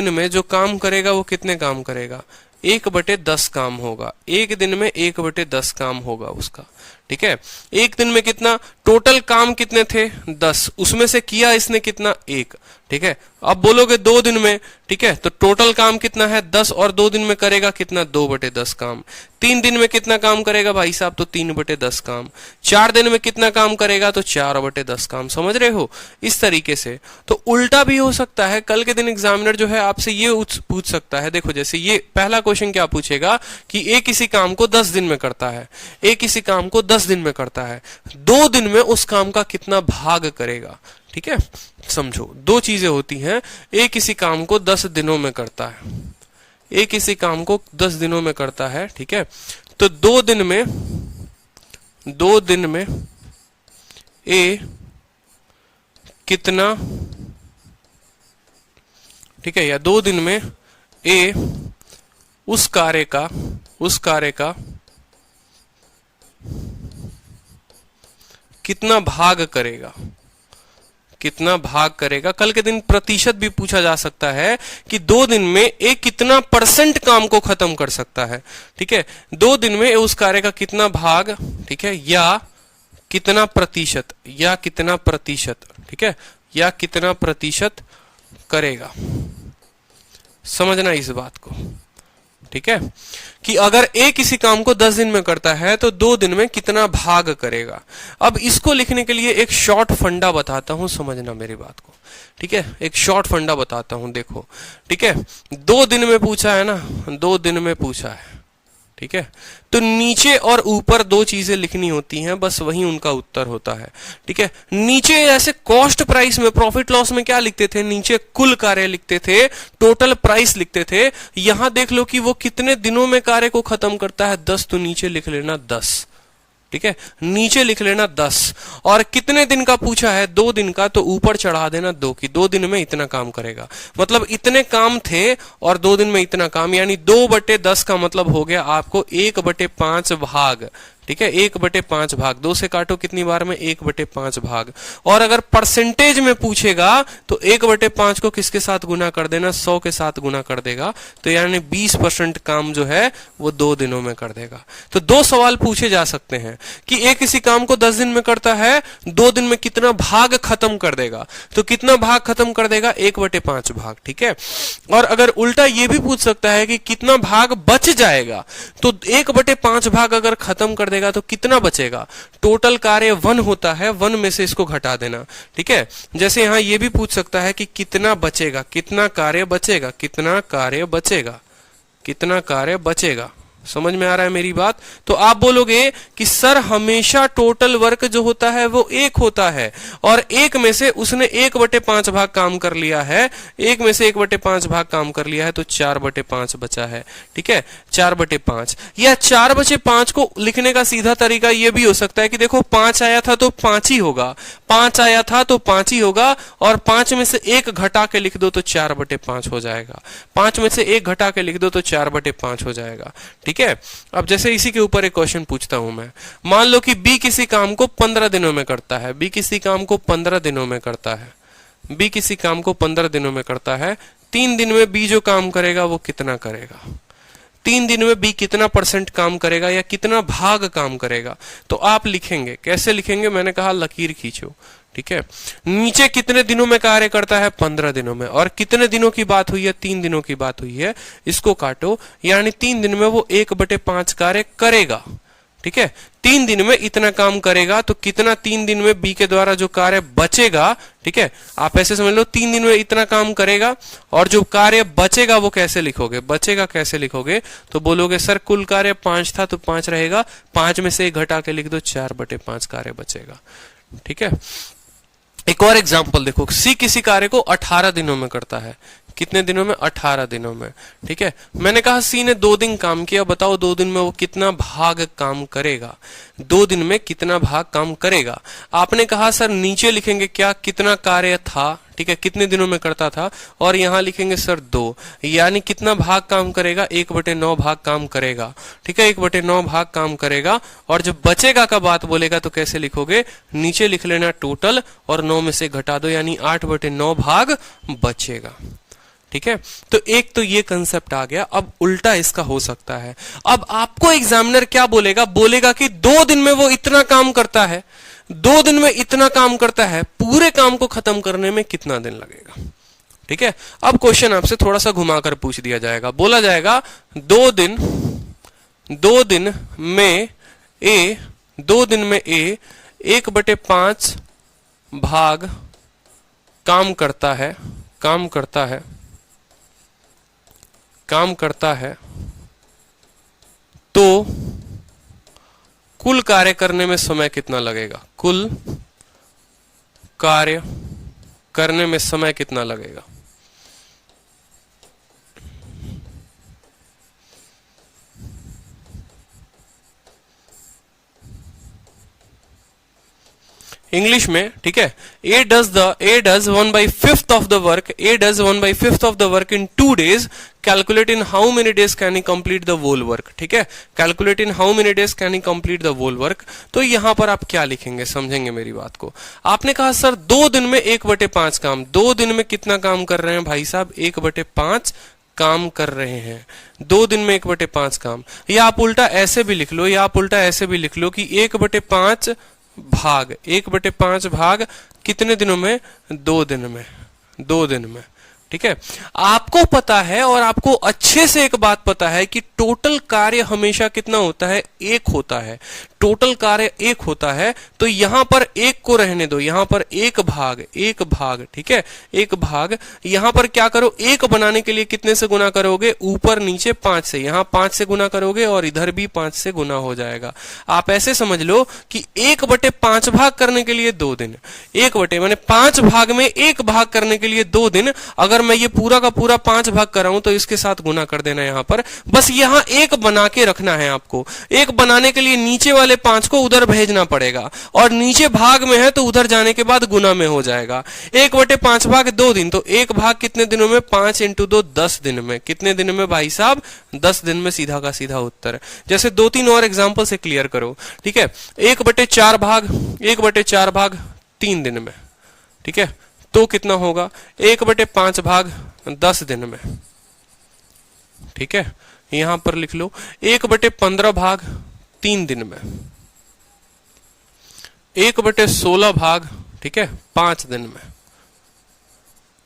में जो काम करेगा वो कितने काम करेगा? 1/10 काम होगा। एक दिन में 1/10 काम होगा उसका। ठीक है, एक दिन में कितना टोटल काम कितने थे? 10, उसमें से किया इसने कितना? 1। ठीक है, अब बोलोगे 2 दिन में, ठीक है, तो टोटल काम कितना है? 10 और 2 दिन में करेगा कितना? 2/10 काम। 3 दिन में कितना काम करेगा भाई साहब? तो 3/10 काम। 4 दिन में कितना काम करेगा? तो 4/10 काम। समझ रहे हो? इस तरीके से। तो उल्टा भी हो सकता है, कल के दिन एग्जामिनर जो है आपसे ये पूछ सकता है। देखो जैसे ये पहला क्वेश्चन क्या पूछेगा कि ए किसी काम को 10 दिन में करता है, ए किसी काम को 10 दिन में करता है, 2 दिन में उस काम का कितना भाग करेगा? ठीक है, समझो 2 चीजें होती हैं। ए किसी काम को 10 दिनों में करता है, ए किसी काम को 10 दिनों में करता है। ठीक है, तो 2 दिन में ए कितना, ठीक है, या 2 दिन में ए उस कार्य का कितना भाग करेगा? कितना भाग करेगा? कल के दिन प्रतिशत भी पूछा जा सकता है कि 2 दिन में ए कितना % काम को खत्म कर सकता है। ठीक है, 2 दिन में ए उस कार्य का कितना भाग, ठीक है, या कितना प्रतिशत, ठीक है, या कितना प्रतिशत करेगा। समझना इस बात को। ठीक है, कि अगर ए किसी काम को 10 दिन में करता है तो 2 दिन में कितना भाग करेगा। अब इसको लिखने के लिए एक शॉर्ट फंडा बताता हूं, समझना मेरी बात को, ठीक है। एक शॉर्ट फंडा बताता हूं, देखो, ठीक है। 2 दिन में पूछा है ना, 2 दिन में पूछा है, ठीक है, तो नीचे और ऊपर 2 चीजें लिखनी होती हैं, बस वही उनका उत्तर होता है, ठीक है। नीचे ऐसे कॉस्ट प्राइस में, प्रॉफिट लॉस में क्या लिखते थे, नीचे कुल कार्य लिखते थे, टोटल प्राइस लिखते थे। यहां देख लो कि वो कितने दिनों में कार्य को खत्म करता है, 10, तो नीचे लिख लेना 10, ठीक है, नीचे लिख लेना 10। और कितने दिन का पूछा है, 2 दिन का, तो ऊपर चढ़ा देना 2 की 2 दिन में इतना काम करेगा। मतलब इतने काम थे और 2 दिन में इतना काम, यानी 2/10 का मतलब हो गया आपको 1/5 भाग, ठीक है, 1/5 भाग। 2 से काटो कितनी बार में, 1/5 भाग। और अगर परसेंटेज में पूछेगा तो 1/5 को किसके साथ गुना कर देना, 100 के साथ गुना कर देगा, तो यानी 20% काम जो है वो 2 दिनों में कर देगा। तो 2 सवाल पूछे जा सकते हैं कि एक किसी काम को 10 दिन में करता है, 2 दिन में कितना भाग खत्म कर देगा, तो कितना भाग खत्म कर देगा, 1/5 भाग, ठीक है। और अगर उल्टा ये भी पूछ सकता है कि कितना भाग बच जाएगा, तो 1/5 भाग अगर खत्म कर देगा तो कितना बचेगा। टोटल कार्य 1 होता है, 1 में से इसको घटा देना, ठीक है। जैसे यहां ये भी पूछ सकता है कि कितना बचेगा, कितना कार्य बचेगा, कितना कार्य बचेगा, कितना कार्य बचेगा। समझ में आ रहा है मेरी बात। तो आप बोलोगे कि सर हमेशा टोटल वर्क जो होता है वो 1 होता है, और 1 में से उसने 1/5 भाग काम कर लिया है, 1 में से 1/5 भाग काम कर लिया है, तो 4/5 बचा है, ठीक है, 4/5। या 4/5 को लिखने का सीधा तरीका ये भी हो सकता है कि देखो 5 आया था तो 5 ही होगा, 5 आया था तो 5 ही होगा, और 5 में से 1 घटा के लिख दो तो 4/5 हो जाएगा, 5 में से 1 घटा के लिख दो तो 4/5 हो जाएगा, ठीक है। अब जैसे इसी के ऊपर एक क्वेश्चन पूछता हूं मैं, मान लो कि बी किसी काम को 15 दिनों में करता है, बी किसी काम को 15 दिनों में करता है, बी किसी काम को 15 दिनों में करता है। 3 दिन में बी जो काम करेगा वो कितना करेगा, 3 दिन में बी कितना % काम करेगा या कितना भाग काम करेगा। तो आप लिखेंगे, कैसे लिखेंगे, मैंने कहा लकीर खींचो, ठीक है। नीचे कितने दिनों में कार्य करता है, 15 दिनों में, और कितने दिनों की बात हुई है, 3 दिनों की बात हुई है, इसको काटो, यानी 3 दिन में वो 1/5 कार्य करेगा, ठीक है। 3 दिन में इतना काम करेगा, तो कितना 3 दिन में बी के द्वारा जो कार्य बचेगा, ठीक है, आप ऐसे समझ लो 3 दिन में इतना काम करेगा, और जो कार्य बचेगा वो कैसे लिखोगे, बचेगा कैसे लिखोगे, तो बोलोगे सर कुल कार्य 5 था तो 5 रहेगा, 5 में से 1 घटा के लिख दो, 4/5 कार्य बचेगा, ठीक है। एक और एग्जांपल देखो, सी किसी कार्य को 18 दिनों में करता है, कितने दिनों में, 18 दिनों में, ठीक है। मैंने कहा सी ने 2 दिन काम किया, बताओ 2 दिन में वो कितना भाग काम करेगा, 2 दिन में कितना भाग काम करेगा। आपने कहा सर नीचे लिखेंगे क्या, कितना कार्य था, ठीक है, कितने दिनों में करता था, और यहां लिखेंगे सर 2, यानी कितना भाग काम करेगा, 1/9 भाग काम करेगा, ठीक है, 1/9 भाग काम करेगा। और जब बचेगा का बात बोलेगा तो कैसे लिखोगे, नीचे लिख लेना टोटल और 9 में से घटा दो, यानी 8/9 भाग बचेगा, ठीक है। तो एक तो ये कंसेप्ट आ गया। अब उल्टा इसका हो सकता है, अब आपको एग्जामिनर क्या बोलेगा, बोलेगा कि 2 दिन में वो इतना काम करता है, 2 दिन में इतना काम करता है, पूरे काम को खत्म करने में कितना दिन लगेगा, ठीक है। अब क्वेश्चन आपसे थोड़ा सा घुमाकर पूछ दिया जाएगा, बोला जाएगा 2 दिन में ए 2 दिन में ए 1/5 भाग काम करता है, काम करता है, तो कुल कार्य करने में समय कितना लगेगा, कुल कार्य करने में समय कितना लगेगा। इंग्लिश में, ठीक है, A does 1/5 of the work, A does 1/5 of the work in 2 days, calculate in how many days can he complete the whole work, ठीक है, calculate in how many days can he complete the whole work। तो यहां पर आप क्या लिखेंगे, समझेंगे मेरी बात को। आपने कहा सर 2 दिन में 1/5 काम, 2 दिन में कितना काम कर रहे हैं भाई साहब, 1/5 काम कर रहे हैं, 2 दिन में 1/5 काम। या आप उल्टा ऐसे भी लिख लो, या आप उल्टा ऐसे भी लिख लो कि 1/5 भाग कितने दिनों में, 2 दिन में, 2 दिन में, ठीक है, आपको पता है और आपको अच्छे से एक बात पता है कि टोटल कार्य हमेशा कितना होता है, एक होता है। टोटल कार्य एक होता है, तो यहां पर एक को रहने दो, यहां पर एक भाग, ठीक है, एक भाग। यहां पर क्या करो, एक बनाने के लिए कितने से गुना करोगे, ऊपर नीचे 5 से, यहां 5 से गुना करोगे और इधर भी 5 से गुना हो जाएगा। आप ऐसे समझ लो कि 1/5 भाग करने के लिए 2 दिन, 1 माने 5 भाग में 1 भाग करने के लिए 2 दिन। अगर मैं ये पूरा का पूरा 5 भाग कर रहा हूं तो इसके साथ गुना कर देना यहां पर, बस यहां एक बना के रखना है आपको। एक बनाने के लिए नीचे वाले 5 को उधर भेजना पड़ेगा, और नीचे भाग में है तो उधर जाने के बाद गुना में हो जाएगा। 1/5 भाग 2 दिन, तो एक भाग कितने दिनों में, 5 × 2 10 दिन में। कितने दिन में भाई साहब, 10 दिन में, सीधा का सीधा उत्तर। जैसे 2-3 और एग्जांपल से क्लियर करो, ठीक है। 1/4 भाग 3 दिन में, ठीक है, तो कितना होगा, 1/5 भाग 10 दिन में, ठीक है। यहां पर लिख लो 1/15 भाग 3 दिन में, 1/16 भाग, ठीक है, 5 दिन में,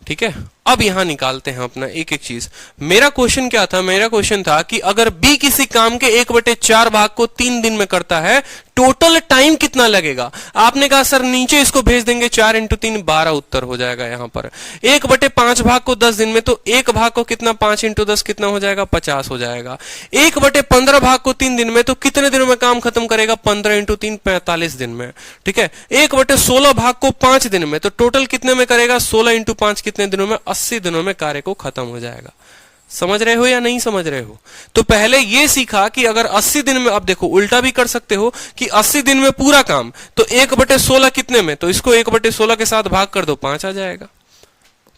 ठीक है। अब यहां निकालते हैं अपना एक एक चीज। मेरा क्वेश्चन क्या था, मेरा क्वेश्चन था कि अगर बी किसी काम के 1/4 भाग को 3 दिन में करता है, टोटल टाइम कितना लगेगा। आपने कहा सर नीचे इसको भेज देंगे, 4 × 3 12 उत्तर हो जाएगा यहां पर। 1/5 भाग को 10 दिन में, तो एक भाग को कितना, 5 × 10 कितना हो जाएगा, 50 हो जाएगा। 1/15 भाग को 3 दिन में, तो कितने दिनों में काम खत्म करेगा, 15 × 3 45 दिन में, ठीक है। 1/16 भाग को 5 दिन में, तो टोटल कितने में करेगा, 16 × 5 कितने दिनों में, 80 दिनों में कार्य को खत्म हो जाएगा। समझ रहे हो या नहीं समझ रहे हो। तो पहले ये सीखा कि अगर 80 दिन में, अब देखो उल्टा भी कर सकते हो कि 80 दिन में पूरा काम, तो 1/16 कितने में, तो इसको 1/16 के साथ भाग कर दो, 5 आ जाएगा,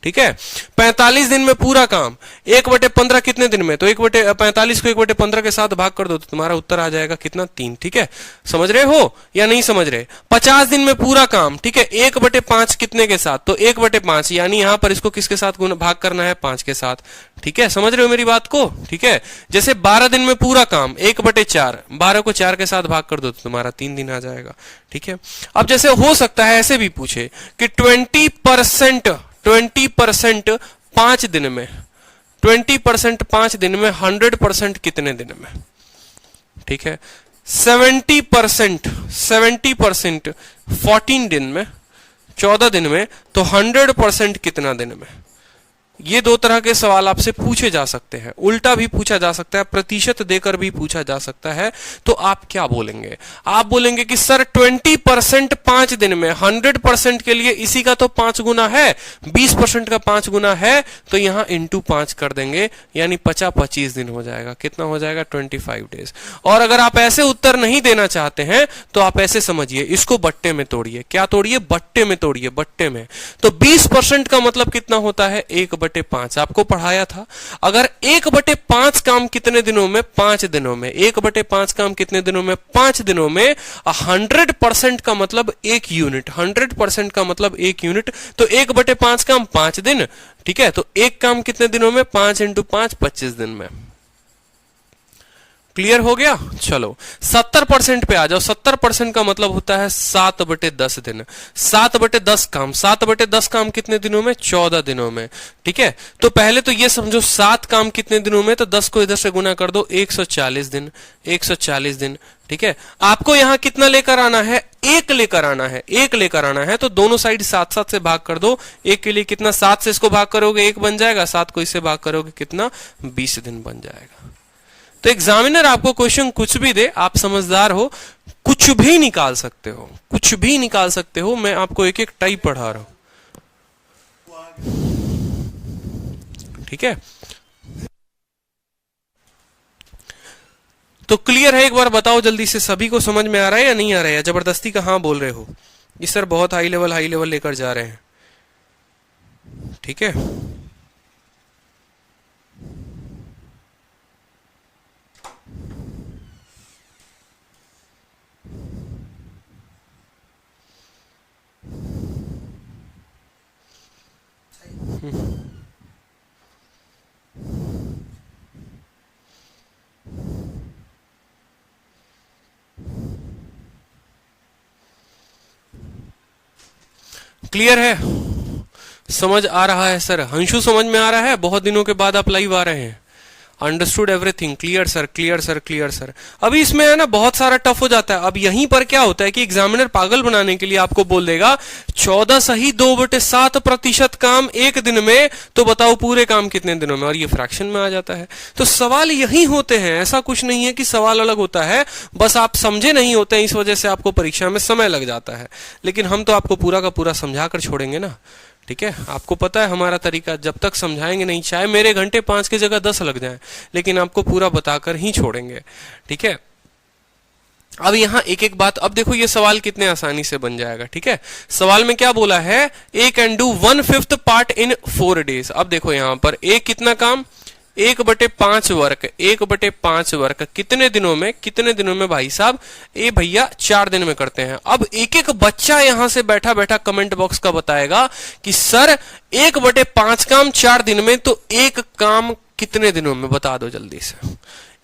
ठीक है। 45 दिन में पूरा काम, 1/15 कितने दिन में, तो 1/45 को 1/15 के साथ भाग कर दो, तो तुम्हारा उत्तर आ जाएगा कितना, 3, ठीक है। समझ रहे हो या नहीं समझ रहे। 50 दिन में पूरा काम, ठीक है, 1/5 कितने के साथ, तो 1/5, यानी यहां पर इसको किसके साथ भाग करना है, 5 के साथ, ठीक है। समझ रहे हो मेरी बात को, ठीक है। जैसे 12 दिन में पूरा काम, 1/4, 12 को 4 के साथ भाग कर दो, तो तुम्हारा 3 दिन आ जाएगा, ठीक है। अब जैसे हो सकता है ऐसे भी पूछे कि 20% 5 दिन में, 20% 5 दिन में, 100% कितने दिन में, ठीक है। 70% 14 दिन में, 14 दिन में, तो 100% कितना दिन में। ये 2 तरह के सवाल आपसे पूछे जा सकते हैं, उल्टा भी पूछा जा सकता है, प्रतिशत देकर भी पूछा जा सकता है। तो आप क्या बोलेंगे, आप बोलेंगे कि सर 20% 5 दिन में, 100% के लिए इसी का तो 5 गुना है, 20% का 5 गुना है, तो यहां × 5 कर देंगे, यानी 25 दिन हो जाएगा। कितना हो जाएगा, 25 डेज। और अगर आप ऐसे उत्तर नहीं देना चाहते हैं तो आप ऐसे समझिए, इसको बट्टे में तोड़िए। क्या तोड़िए, बट्टे में तोड़िए, बट्टे में। तो 20% का मतलब कितना होता है, 1/5। आपको पढ़ाया था, अगर 1/5 काम कितने दिनों में, 5 दिनों में, 1/5 काम कितने दिनों में, 5 दिनों में। 100% का मतलब 1 यूनिट, 100% का मतलब 1 यूनिट, तो 1/5 काम 5 दिन, ठीक है। तो एक काम कितने दिनों में, 5 × 5 25 दिन में। क्लियर हो गया। चलो 70% पे आ जाओ। 70% का मतलब होता है 7/10 दिन, 7/10 काम, 7/10 काम कितने दिनों में, 14 दिनों में, ठीक है। तो पहले तो ये समझो 7 काम कितने दिनों में, तो 10 को इधर से गुना कर दो, 140 दिन, 140 दिन, ठीक है। आपको यहां कितना लेकर आना है, 1 लेकर आना है, 1 लेकर आना है। तो दोनों साइड 7-7 से भाग कर दो। 1 के लिए कितना, 7 से इसको भाग करोगे 1 बन जाएगा, 7 को इससे भाग करोगे कितना, 20 दिन बन जाएगा। तो एग्जामिनर आपको क्वेश्चन कुछ भी दे, आप समझदार हो, कुछ भी निकाल सकते हो, कुछ भी निकाल सकते हो। मैं आपको एक एक टाइप पढ़ा रहा हूं, ठीक है। तो क्लियर है, एक बार बताओ जल्दी से, सभी को समझ में आ रहा है या नहीं आ रहा है, या जबरदस्ती का हाँ बोल रहे हो। इस सर बहुत हाई लेवल लेकर जा रहे हैं, ठीक है। क्लियर है। समझ आ रहा है सर? हंशु समझ में आ रहा है? बहुत दिनों के बाद आप लाइव आ रहे हैं। Understood everything, clear sir, clear sir, clear sir. अभी इसमें है ना बहुत सारा टफ हो जाता है। अब यहीं पर क्या होता है कि एग्जामिनर पागल बनाने के लिए आपको बोल देगा 14 सही 2/7% काम एक दिन में, तो बताओ पूरे काम कितने दिनों में, और ये फ्रैक्शन में आ जाता है। तो सवाल यही होते हैं, ऐसा कुछ नहीं है कि सवाल अलग होता है, बस आप समझे नहीं होते हैं, इस वजह से आपको परीक्षा में समय लग जाता है। लेकिन हम तो आपको पूरा का पूरा समझा कर छोड़ेंगे ना, ठीक है? आपको पता है हमारा तरीका, जब तक समझाएंगे नहीं, चाहे मेरे घंटे 5 की जगह 10 लग जाएं, लेकिन आपको पूरा बताकर ही छोड़ेंगे, ठीक है? अब यहां एक एक बात, अब देखो ये सवाल कितने आसानी से बन जाएगा, ठीक है? सवाल में क्या बोला है, A can do 1/5 part in 4 days। अब देखो यहां पर ए कितना काम, 1/5 वर्क, 1/5 वर्क कितने दिनों में, कितने दिनों में भाई साहब? ए भैया 4 दिन में करते हैं। अब एक एक बच्चा यहां से बैठा बैठा कमेंट बॉक्स का बताएगा कि सर 1/5 काम 4 दिन में, तो एक काम कितने दिनों में, बता दो जल्दी से।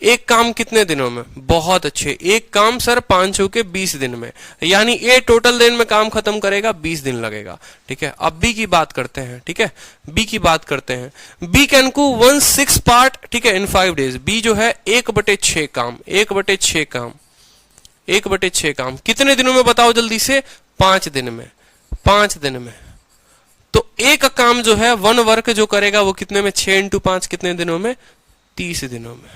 एक काम कितने दिनों में? बहुत अच्छे, एक काम सर 5 के 20 दिन में, यानी ए टोटल दिन में काम खत्म करेगा, 20 दिन लगेगा, ठीक है? अब बी की बात करते हैं, ठीक है? बी की बात करते हैं। बी कैन डू 1/6 पार्ट, ठीक है, इन 5 days। बी जो है 1/6 काम, 1/6 काम, 1/6 काम कितने दिनों में बताओ जल्दी से? 5 दिन में, 5 दिन में। तो एक काम जो है 1 वर्क जो करेगा वो कितने में? 6 × 5 कितने दिनों में? 30 दिनों में।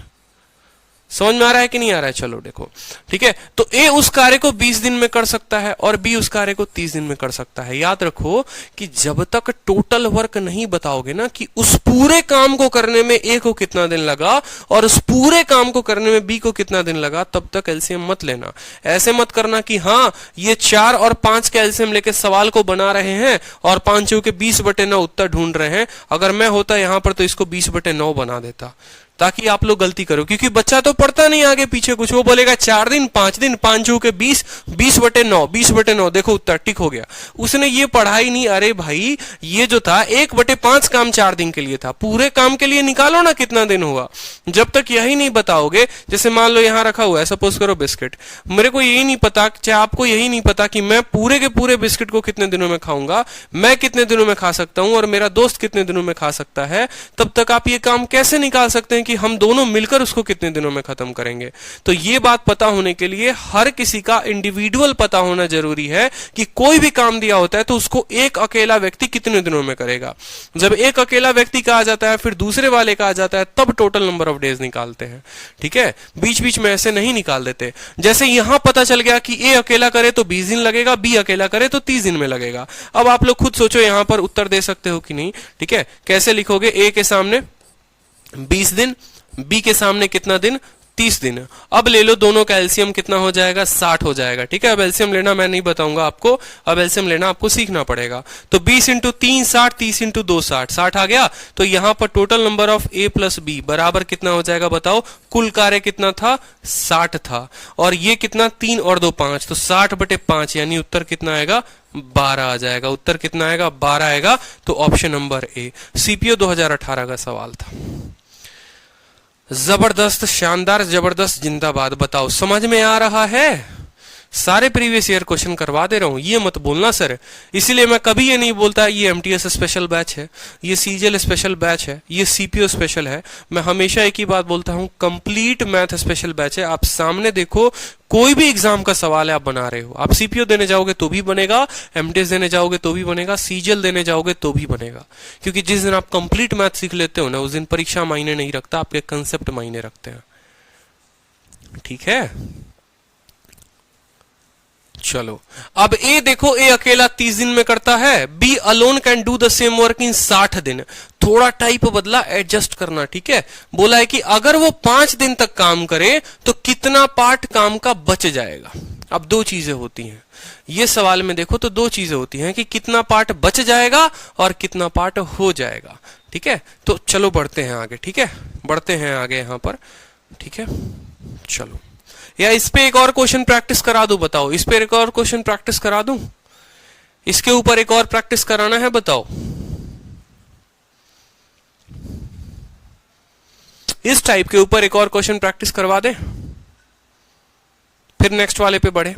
समझ में आ रहा है कि नहीं आ रहा है? चलो देखो, ठीक है? तो ए उस कार्य को 20 दिन में कर सकता है और बी उस कार्य को 30 दिन में कर सकता है। याद रखो कि जब तक टोटल वर्क नहीं बताओगे ना कि उस पूरे काम को करने में ए को कितना दिन लगा और उस पूरे काम को करने में बी को कितना दिन लगा, तब तक एलसीएम मत लेना। ऐसे मत करना कि हाँ ये 4 और 5 के एलसीएम लेके सवाल को बना रहे हैं और 5 के 20/9 उत्तर ढूंढ रहे हैं। अगर मैं होता यहां पर तो इसको 20/9 बना देता, ताकि आप लोग गलती करो, क्योंकि बच्चा तो पढ़ता नहीं आगे पीछे कुछ, वो बोलेगा 4 दिन 5 दिन 5 के 20, 20/9, 20/9, देखो उत्तर टिक हो गया। उसने ये पढ़ा ही नहीं। अरे भाई ये जो था 1/5 काम 4 दिन के लिए था, पूरे काम के लिए निकालो ना कितना दिन हुआ। जब तक यही नहीं बताओगे, जैसे मान लो यहां रखा हुआ है, सपोज करो बिस्किट, मेरे को यही नहीं पता, चाहे आपको यही नहीं पता कि मैं पूरे के पूरे बिस्किट को कितने दिनों में खाऊंगा, मैं कितने दिनों में खा सकता हूं और मेरा दोस्त कितने दिनों में खा सकता है, तब तक आप ये काम कैसे निकाल सकते हैं कि हम दोनों मिलकर उसको कितने दिनों में खत्म करेंगे? तो ये बात पता होने के लिए हर किसी का इंडिविजुअल पता होना जरूरी है कि कोई भी काम दिया होता है तो उसको एक अकेला व्यक्ति कितने दिनों में करेगा। जब एक अकेला व्यक्ति का आ जाता है, फिर दूसरे वाले का आ जाता है, तब टोटल नंबर ऑफ डेज निकालते हैं, ठीक है? बीच बीच में ऐसे नहीं निकाल देते। जैसे यहां पता चल गया कि ए अकेला करे तो 20 दिन लगेगा, बी अकेला करे तो 30 दिन में लगेगा। अब आप लोग खुद सोचो यहां पर उत्तर दे सकते हो कि नहीं, ठीक है? कैसे लिखोगे? ए के सामने 20 दिन, बी के सामने कितना दिन? 30 दिन। अब ले लो दोनों का एलसीएम कितना हो जाएगा? 60 हो जाएगा, ठीक है? अब एलसीएम लेना मैं नहीं बताऊंगा आपको, अब एलसीएम लेना आपको सीखना पड़ेगा। तो 20 × 3 60, 30 × 2 60, 60 आ गया। तो यहां पर total number of A plus B बराबर कितना हो जाएगा बताओ? कुल कार्य कितना था? 60 था। और ये कितना? 3 और 2 5, तो 60/5, यानी उत्तर कितना आएगा? 12 आ जाएगा। उत्तर कितना आएगा? 12 आएगा। तो ऑप्शन नंबर ए, सीपीओ 2018 का सवाल था। जबरदस्त, शानदार, जबरदस्त, जिंदाबाद। बताओ समझ में आ रहा है? सारे प्रीवियस ईयर क्वेश्चन करवा दे रहा हूं, ये मत बोलना सर। इसीलिए मैं कभी ये नहीं बोलता ये एमटीएस स्पेशल बैच है, ये सीजीएल स्पेशल बैच है, ये सीपीओ स्पेशल है। मैं हमेशा एक ही बात बोलता हूं, कंप्लीट मैथ स्पेशल बैच है। आप सामने देखो, कोई भी एग्जाम का सवाल है आप बना रहे हो, आप सीपीओ देने जाओगे तो भी बनेगा, एमटीएस देने जाओगे तो भी बनेगा, सीजीएल देने जाओगे तो भी बनेगा। क्योंकि जिस दिन आप कंप्लीट मैथ सीख लेते हो ना, उस दिन परीक्षा मायने नहीं रखता, आपके कंसेप्ट मायने रखते हैं, ठीक है? चलो अब ए देखो, ए अकेला 30 दिन में करता है, B alone can do the same work in 60 दिन। थोड़ा टाइप बदला, एडजस्ट करना, ठीक है? बोला है कि अगर वो 5 दिन तक काम करे तो कितना पार्ट काम का बच जाएगा। अब दो चीजें होती हैं ये सवाल में, देखो तो दो चीजें होती हैं कि कितना पार्ट बच जाएगा और कितना पार्ट हो जाएगा, ठीक है? तो चलो बढ़ते हैं आगे, ठीक है? बढ़ते हैं आगे यहां पर, ठीक है? चलो, या इस पे एक और क्वेश्चन प्रैक्टिस करा दूं? बताओ, इस पे एक और क्वेश्चन प्रैक्टिस करा दूं? इसके ऊपर एक और प्रैक्टिस कराना है? बताओ, इस टाइप के ऊपर एक और क्वेश्चन प्रैक्टिस करवा दे, फिर नेक्स्ट वाले पे बढ़े।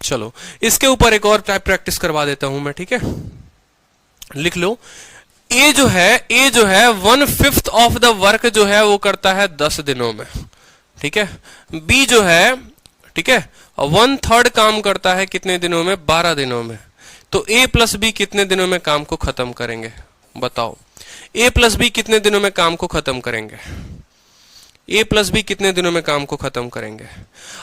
चलो इसके ऊपर एक और टाइप प्रैक्टिस करवा देता हूं मैं, ठीक है, लिख लो। ए जो है 1/5 ऑफ द वर्क जो है वो करता है 10 दिनों में, ठीक है। बी जो है, ठीक है, 1/3 काम करता है कितने दिनों में, 12 दिनों में। तो ए प्लस बी कितने दिनों में काम को खत्म करेंगे, बताओ। ए प्लस बी कितने दिनों में काम को खत्म करेंगे, ए प्लस बी कितने दिनों में काम को खत्म करेंगे।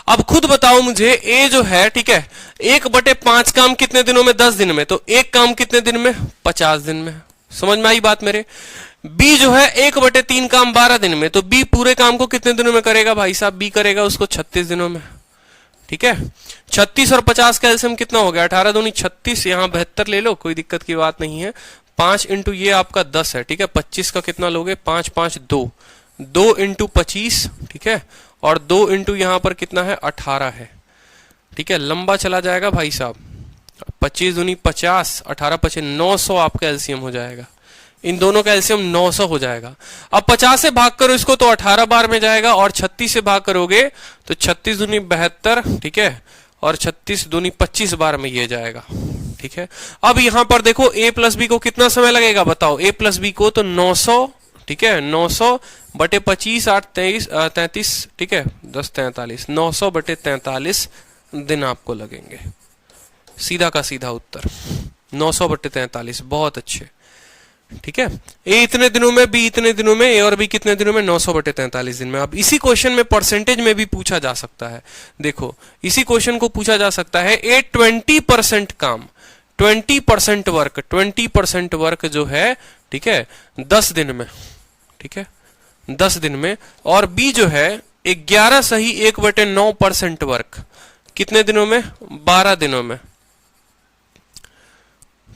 अब खुद बताओ मुझे, ए जो है, ठीक है, 1/5 काम कितने दिनों में, 10 दिन में। तो एक काम कितने दिन में, 50 दिन में। समझ में आई बात मेरे। बी जो है 1/3 काम 12 दिन में। तो बी पूरे काम को कितने दिनों में करेगा भाई साहब, बी करेगा उसको 36 दिनों में, ठीक है। 36 और 50 का एलसीएम कितना हो गया, 18 दूनी 36, यहां 72 ले लो, कोई दिक्कत की बात नहीं है। 5 इंटू ये आपका 10 है, ठीक है। 25 का कितना लोगे, 5 5 2, 2 इंटू 25, ठीक है, और 2 इंटू यहां पर कितना है, 18 है, ठीक है। लंबा चला जाएगा भाई साहब, 25 दूनी 50, 18 25 900 आपका एलसीएम हो जाएगा। इन दोनों का एलसीएम 900 हो जाएगा। अब 50 से भाग करो इसको तो 18 बार में जाएगा, और 36 से भाग करोगे तो 36 दूनी 72, ठीक है, और 36 दूनी 25 बार में ये जाएगा, ठीक है। अब यहां पर देखो a प्लस बी को कितना समय लगेगा, बताओ। a प्लस बी को तो 900, ठीक है, 900 बटे 25 8 33, ठीक है, 10 43, 900 बटे 43 दिन आपको लगेंगे। सीधा का सीधा उत्तर 900 बटे 43। बहुत अच्छे, ठीक है। ए इतने दिनों में, बी इतने दिनों में, ए और बी कितने दिनों में, 900 बटे 43 दिन में। अब इसी क्वेश्चन में परसेंटेज में भी पूछा जा सकता है। देखो इसी क्वेश्चन को पूछा जा सकता है, ए 20% काम, 20% वर्क, 20% वर्क जो है, ठीक है, 10 दिन में, ठीक है, 10 दिन में। और बी जो है 11 सही 1/9% वर्क कितने दिनों में, 12 दिनों में,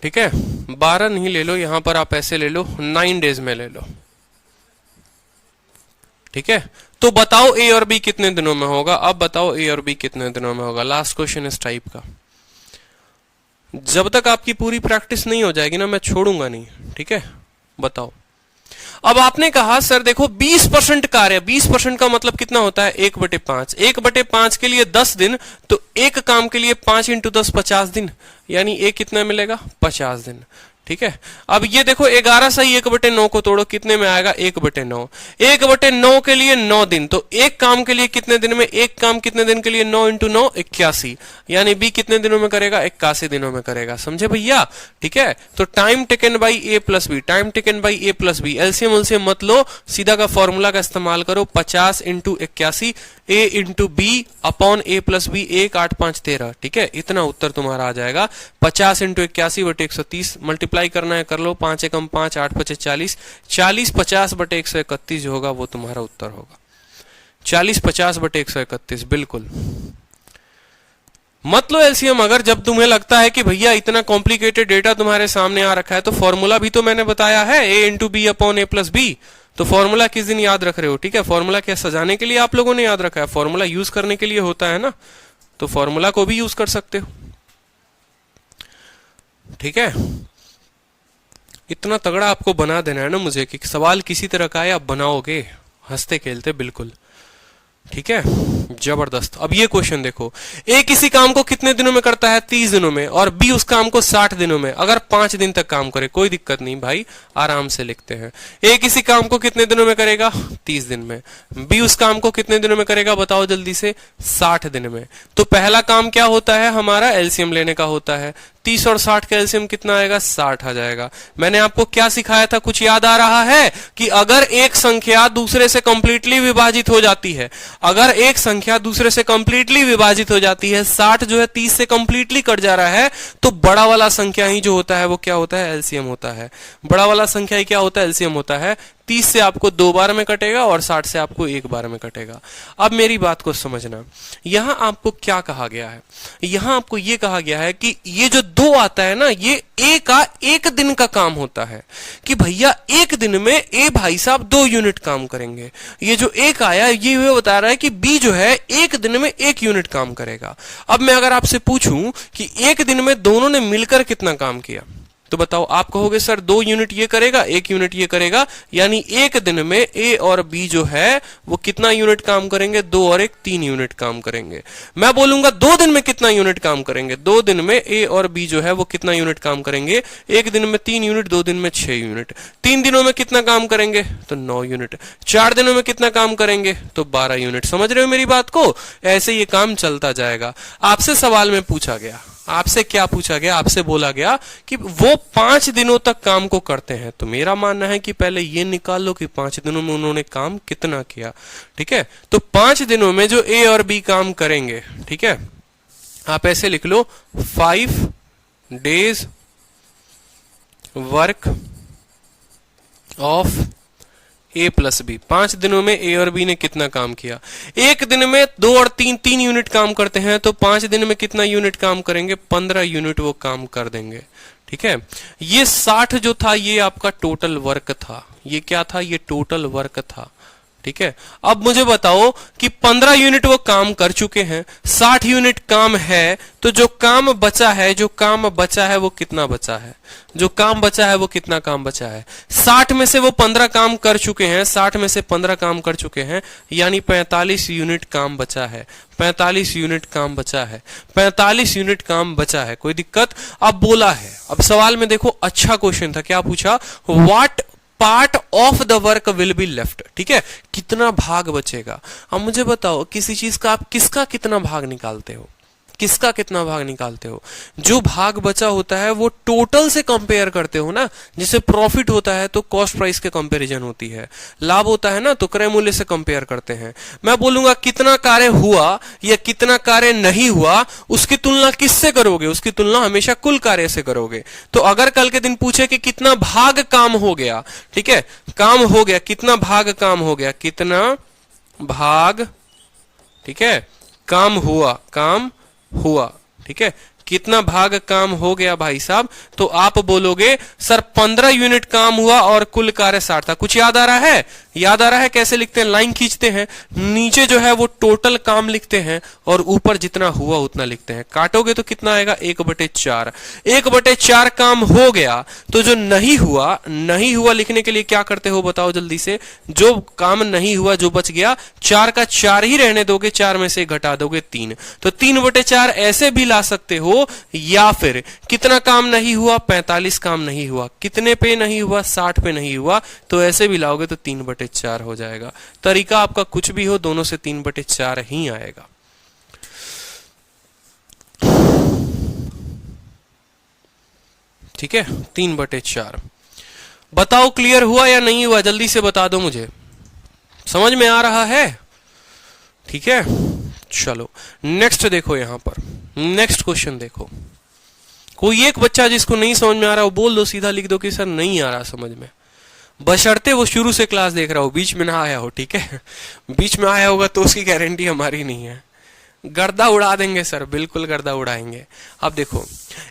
ठीक है। 12 नहीं ले लो, यहां पर आप ऐसे ले लो, 9 डेज में ले लो, ठीक है। तो बताओ ए और बी कितने दिनों में होगा। अब बताओ ए और बी कितने दिनों में होगा। लास्ट क्वेश्चन इस टाइप का। जब तक आपकी पूरी प्रैक्टिस नहीं हो जाएगी ना, मैं छोड़ूंगा नहीं, ठीक है। बताओ। अब आपने कहा सर देखो 20% कार्य, 20% का मतलब कितना होता है, 1/5, 1/5 के लिए 10 दिन, तो एक काम के लिए 5 इंटू 10 50 दिन, यानी एक कितना मिलेगा, 50 दिन, ठीक है। अब ये देखो 11 सही 1/9 को तोड़ो, कितने में आएगा, 1/9, 1/9 के लिए 9 दिन, तो एक काम के लिए कितने दिन में, एक काम कितने दिन के लिए, 9 इंटू 9 81, यानी बी कितने दिनों में करेगा, 81 दिनों में करेगा। समझे भैया, ठीक है। तो time taken by A plus B, time taken by A plus B, LCM उलसीएम मत लो, सीधा का फॉर्मूला का इस्तेमाल करो, 50 into 81, A into B upon A plus B, 1 8 5 13, ठीक है। इतना उत्तर तुम्हारा आ जाएगा। 50 इंटू 81 बटे 130 मल्टीप्लाई करना है, कर लो, 5 एकम 5 8 5 40, 40 50 बटे 131 जो होगा वो तुम्हारा उत्तर होगा। 40 50 बटे 131, बिल्कुल। मत लो एलसीएम अगर जब तुम्हें लगता है कि भैया इतना कॉम्प्लिकेटेड डेटा तुम्हारे सामने आ रखा है, तो फॉर्मूला भी तो मैंने बताया है, ए into B upon A plus B. तो फॉर्मूला किस दिन याद रख रहे हो, ठीक है। फॉर्मूला क्या सजाने के लिए आप लोगों ने याद रखा है, फॉर्मूला यूज करने के लिए होता है ना, तो फॉर्मूला को भी यूज कर सकते हो, ठीक है। इतना तगड़ा आपको बना देना है ना मुझे कि सवाल किसी तरह का है आप बनाओगे हंसते खेलते, बिल्कुल, ठीक है। जबरदस्त। अब ये क्वेश्चन देखो, ए किसी काम को कितने दिनों में करता है, 30 दिनों में, और बी उस काम को 60 दिनों में। अगर 5 दिन तक काम करे कोई दिक्कत नहीं भाई, आराम से लिखते हैं। ए किसी काम को कितने दिनों में करेगा, 30 दिन में। बी उस काम को कितने दिनों में करेगा, बताओ जल्दी से, 60 दिन में। तो पहला काम क्या होता है हमारा, एलसीएम लेने का होता है। 30 और 60 का एलसीएम कितना आएगा, 60 आ जाएगा। मैंने आपको क्या सिखाया था, कुछ याद आ रहा है कि अगर एक संख्या दूसरे से कंप्लीटली विभाजित हो जाती है, अगर एक संख्या दूसरे से कंप्लीटली विभाजित हो जाती है, 60 जो है 30 से कंप्लीटली कट जा रहा है, तो बड़ा वाला संख्या ही जो होता है वो क्या होता है, एलसीएम होता है। बड़ा वाला संख्या ही क्या होता है, एलसीएम होता है। 30 से आपको 2 बार में कटेगा और 60 से आपको 1 बार में कटेगा। अब मेरी बात को समझना, यहां आपको क्या कहा गया है, यहां आपको यह कहा गया है कि ये जो 2 आता है ना, ये ए का 1 दिन का काम होता है, कि भैया 1 दिन में ए भाई साहब 2 यूनिट काम करेंगे। ये जो 1 आया ये बता रहा है कि बी जो है 1 दिन में 1 यूनिट काम करेगा। अब मैं अगर आपसे पूछूं कि 1 दिन में दोनों ने मिलकर कितना काम किया, तो बताओ, आप कहोगे सर 2 यूनिट ये करेगा, 1 यूनिट ये करेगा, यानी एक दिन में ए और बी जो है वो कितना यूनिट काम करेंगे? 2 और 1 3 यूनिट काम करेंगे। मैं बोलूंगा 2 दिन में कितना यूनिट काम करेंगे? 2 दिन में ए और बी जो है वो कितना यूनिट काम करेंगे? एक दिन में 3 यूनिट, 2 दिन में 6 यूनिट। 3 दिनों में कितना काम करेंगे? तो 9 यूनिट। 4 दिनों में कितना काम करेंगे? तो 12 यूनिट। समझ रहे हो मेरी बात को? ऐसे ये काम चलता जाएगा। आपसे सवाल में पूछा गया, आपसे क्या पूछा गया? आपसे बोला गया कि वो 5 दिनों तक काम को करते हैं, तो मेरा मानना है कि पहले ये निकाल लो कि 5 दिनों में उन्होंने काम कितना किया। ठीक है, तो 5 दिनों में जो ए और बी काम करेंगे, ठीक है, आप ऐसे लिख लो 5 days work of A plus B. 5 दिनों में ए और बी ने कितना काम किया? एक दिन में 2 और 3 यूनिट काम करते हैं, तो 5 दिन में कितना यूनिट काम करेंगे? 15 यूनिट वो काम कर देंगे। ठीक है, ये 60 जो था ये आपका टोटल वर्क था। ये क्या था? ये टोटल वर्क था। ठीक है, अब मुझे बताओ कि 15 यूनिट वो काम कर चुके हैं, 60 यूनिट काम है, तो जो काम बचा है, जो काम बचा है वो कितना बचा है? जो काम बचा है वो कितना काम बचा है? 60 में से वो 15 काम कर चुके हैं, 60 में से 15 काम कर चुके हैं, यानी 45 यूनिट काम बचा है। 45 यूनिट काम बचा है, 45 यूनिट काम बचा है। कोई दिक्कत? अब बोला है, अब सवाल में देखो, अच्छा क्वेश्चन था। क्या पूछा? What part of the work will be left. ठीक है, कितना भाग बचेगा? अब मुझे बताओ, किसी चीज का आप किसका कितना भाग निकालते हो? किसका कितना भाग निकालते हो? जो भाग बचा होता है वो टोटल से कंपेयर करते हो ना। जैसे प्रॉफिट होता है तो कॉस्ट प्राइस के कंपैरिजन होती है, लाभ होता है ना तो क्रय मूल्य से कंपेयर करते हैं। मैं बोलूंगा कितना कार्य हुआ या कितना कार्य नहीं हुआ, उसकी तुलना किससे करोगे? उसकी तुलना हमेशा कुल कार्य से करोगे। तो अगर कल के दिन पूछे कि कितना भाग काम हो गया, ठीक है, काम हो गया, कितना भाग काम हो गया, कितना भाग, ठीक है, काम हुआ, ठीक है, कितना भाग काम हो गया भाई साहब? तो आप बोलोगे सर 15 यूनिट काम हुआ और कुल कार्य 60 था। कुछ याद आ रहा है? याद आ रहा है? कैसे लिखते हैं? लाइन खींचते हैं, नीचे जो है वो टोटल काम लिखते हैं और ऊपर जितना हुआ उतना लिखते हैं। काटोगे तो कितना आएगा? 1/4। 1/4 काम हो गया, तो जो नहीं हुआ लिखने के लिए क्या करते हो बताओ जल्दी से? जो काम नहीं हुआ, जो बच गया, 4 का 4 ही रहने दोगे, 4 में से घटा दोगे 3, तो 3/4 ऐसे भी ला सकते हो। या फिर कितना काम नहीं हुआ? 45 काम नहीं हुआ। कितने पे नहीं हुआ? 60 पे नहीं हुआ, तो ऐसे भी लाओगे तो 3/4 हो जाएगा। तरीका आपका कुछ भी हो, दोनों से 3/4 ही आएगा। ठीक है, 3/4। बताओ क्लियर हुआ या नहीं हुआ? जल्दी से बता दो मुझे, समझ में आ रहा है? ठीक है, चलो नेक्स्ट देखो। यहां पर नेक्स्ट क्वेश्चन देखो। कोई एक बच्चा जिसको नहीं समझ में आ रहा वो बोल दो, सीधा लिख दो कि सर नहीं आ रहा समझ में, बशर्ते वो शुरू से क्लास देख रहा हो, बीच में ना आया हो। ठीक है, बीच में आया होगा तो उसकी गारंटी हमारी नहीं है। गर्दा उड़ा देंगे सर, बिल्कुल गर्दा उड़ाएंगे। अब देखो,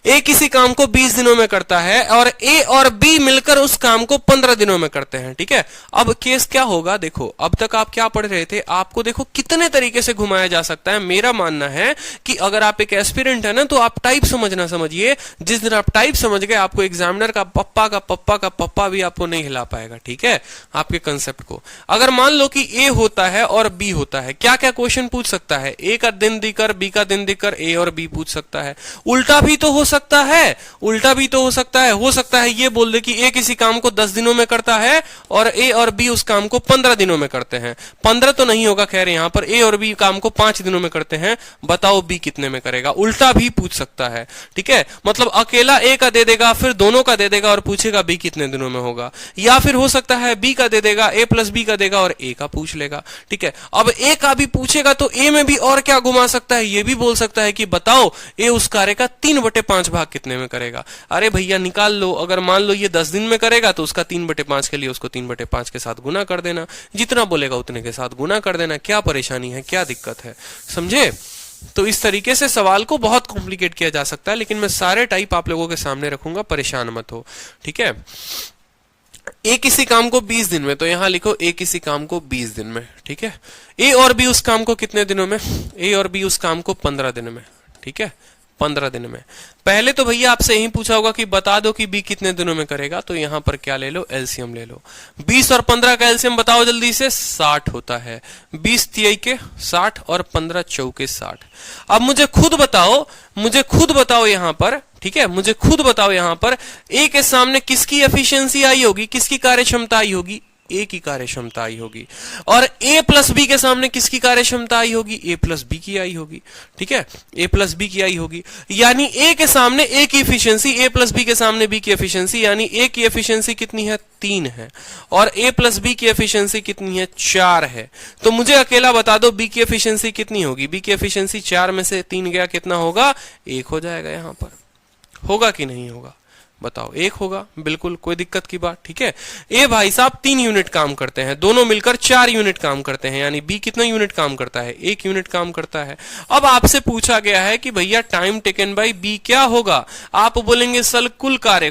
ए किसी काम को 20 दिनों में करता है और ए और बी मिलकर उस काम को 15 दिनों में करते हैं। ठीक है, अब केस क्या होगा? देखो, अब तक आप क्या पढ़ रहे थे? आपको देखो कितने तरीके से घुमाया जा सकता है। मेरा मानना है कि अगर आप एक एस्पिरेंट है ना, तो आप टाइप समझना समझिए। जिस दिन आप टाइप समझ गए, आपको एग्जामिनर का पप्पा भी आपको नहीं हिला पाएगा। ठीक है, आपके कंसेप्ट को। अगर मान लो कि ए होता है और बी होता है, क्या क्या क्वेश्चन पूछ सकता है? ए का दिन देकर, बी का दिन देकर ए और बी पूछ सकता है। उल्टा भी तो हो सकता है, उल्टा भी तो हो सकता है ये बोल दे कि ए किसी काम को 10 दिनों में करता है और ए और बी उस काम को 15 दिनों में करते हैं। 15 तो नहीं होगा, खैर यहां पर ए और बी काम को 5 दिनों में करते हैं। बताओ बी कितने में करेगा? उल्टा भी पूछ सकता है। ठीक है, मतलब अकेला ए का दे देगा, फिर दोनों का दे देगा और पूछेगा बी कितने दिनों में होगा। या फिर हो सकता है बी का दे देगा, ए प्लस बी का देगा और ए का पूछ लेगा। ठीक है, अब ए का भी पूछेगा तो ए में भी और क्या घुमा सकता है? ये भी बोल सकता है कि बताओ ए उस कार्य का 3/5 भाग कितने में करेगा। अरे भैया निकाल लो, अगर मान लो ये 10 दिन में करेगा तो उसका 3/5 के लिए उसको 3/5 के साथ गुना कर देना, जितना बोलेगा उतने के साथ गुना कर देना। क्या परेशानी है, क्या दिक्कत है? समझे? तो इस तरीके से सवाल को बहुत कॉम्प्लिकेट किया जा सकता है, लेकिन मैं सारे टाइप आप लोगों के सामने रखूंगा, परेशान मत हो। ठीक है, ए किसी काम को 20 दिन में, तो यहां लिखो ए किसी काम को 20 दिन में। ठीक है, ए और बी उस काम को कितने दिनों में? ए और बी उस काम को 15 दिन में। ठीक है, 15 दिन में। पहले तो भैया आपसे यही पूछा होगा कि बता दो कि बी कितने दिनों में करेगा, तो यहां पर क्या ले लो, एलसीएम ले लो। 20 और 15 का एलसीएम बताओ जल्दी से, 60 होता है। 20 तिहाई के 60 और 15 चौके 60। अब मुझे खुद बताओ यहां पर, ठीक है, मुझे खुद बताओ यहां पर ए के सामने किसकी एफिशिएंसी आई होगी, किसकी कार्य क्षमता आई होगी, ए की कार्य क्षमता आई होगी। और ए प्लस बी के सामने किसकी कार्य क्षमता आई होगी, ए प्लस बी की आई होगी। ठीक है, ए प्लस बी की आई होगी। यानी ए के सामने ए की एफिशिएंसी, ए प्लस बी के सामने बी की एफिशिएंसी, यानी ए की एफिशिएंसी कितनी है, 3 है, और ए प्लस बी की एफिशिएंसी कितनी है, 4 है। तो मुझे अकेला बता दो बी की एफिशिएंसी कितनी होगी। बी की एफिशिएंसी 4 में से 3 गया, कितना होगा, 1 हो जाएगा। यहां पर होगा कि नहीं होगा, बताओ, 1 होगा, बिल्कुल कोई दिक्कत की बात। ठीक है, ए भाई साहब 3 यूनिट काम करते हैं, दोनों मिलकर 4 यूनिट काम करते हैं, यानी बी कितना यूनिट काम करता है, 1 यूनिट काम करता है। अब आपसे पूछा गया है कि भैया टाइम टेकन बाय बी क्या होगा। आप बोलेंगे सर कुल कार्य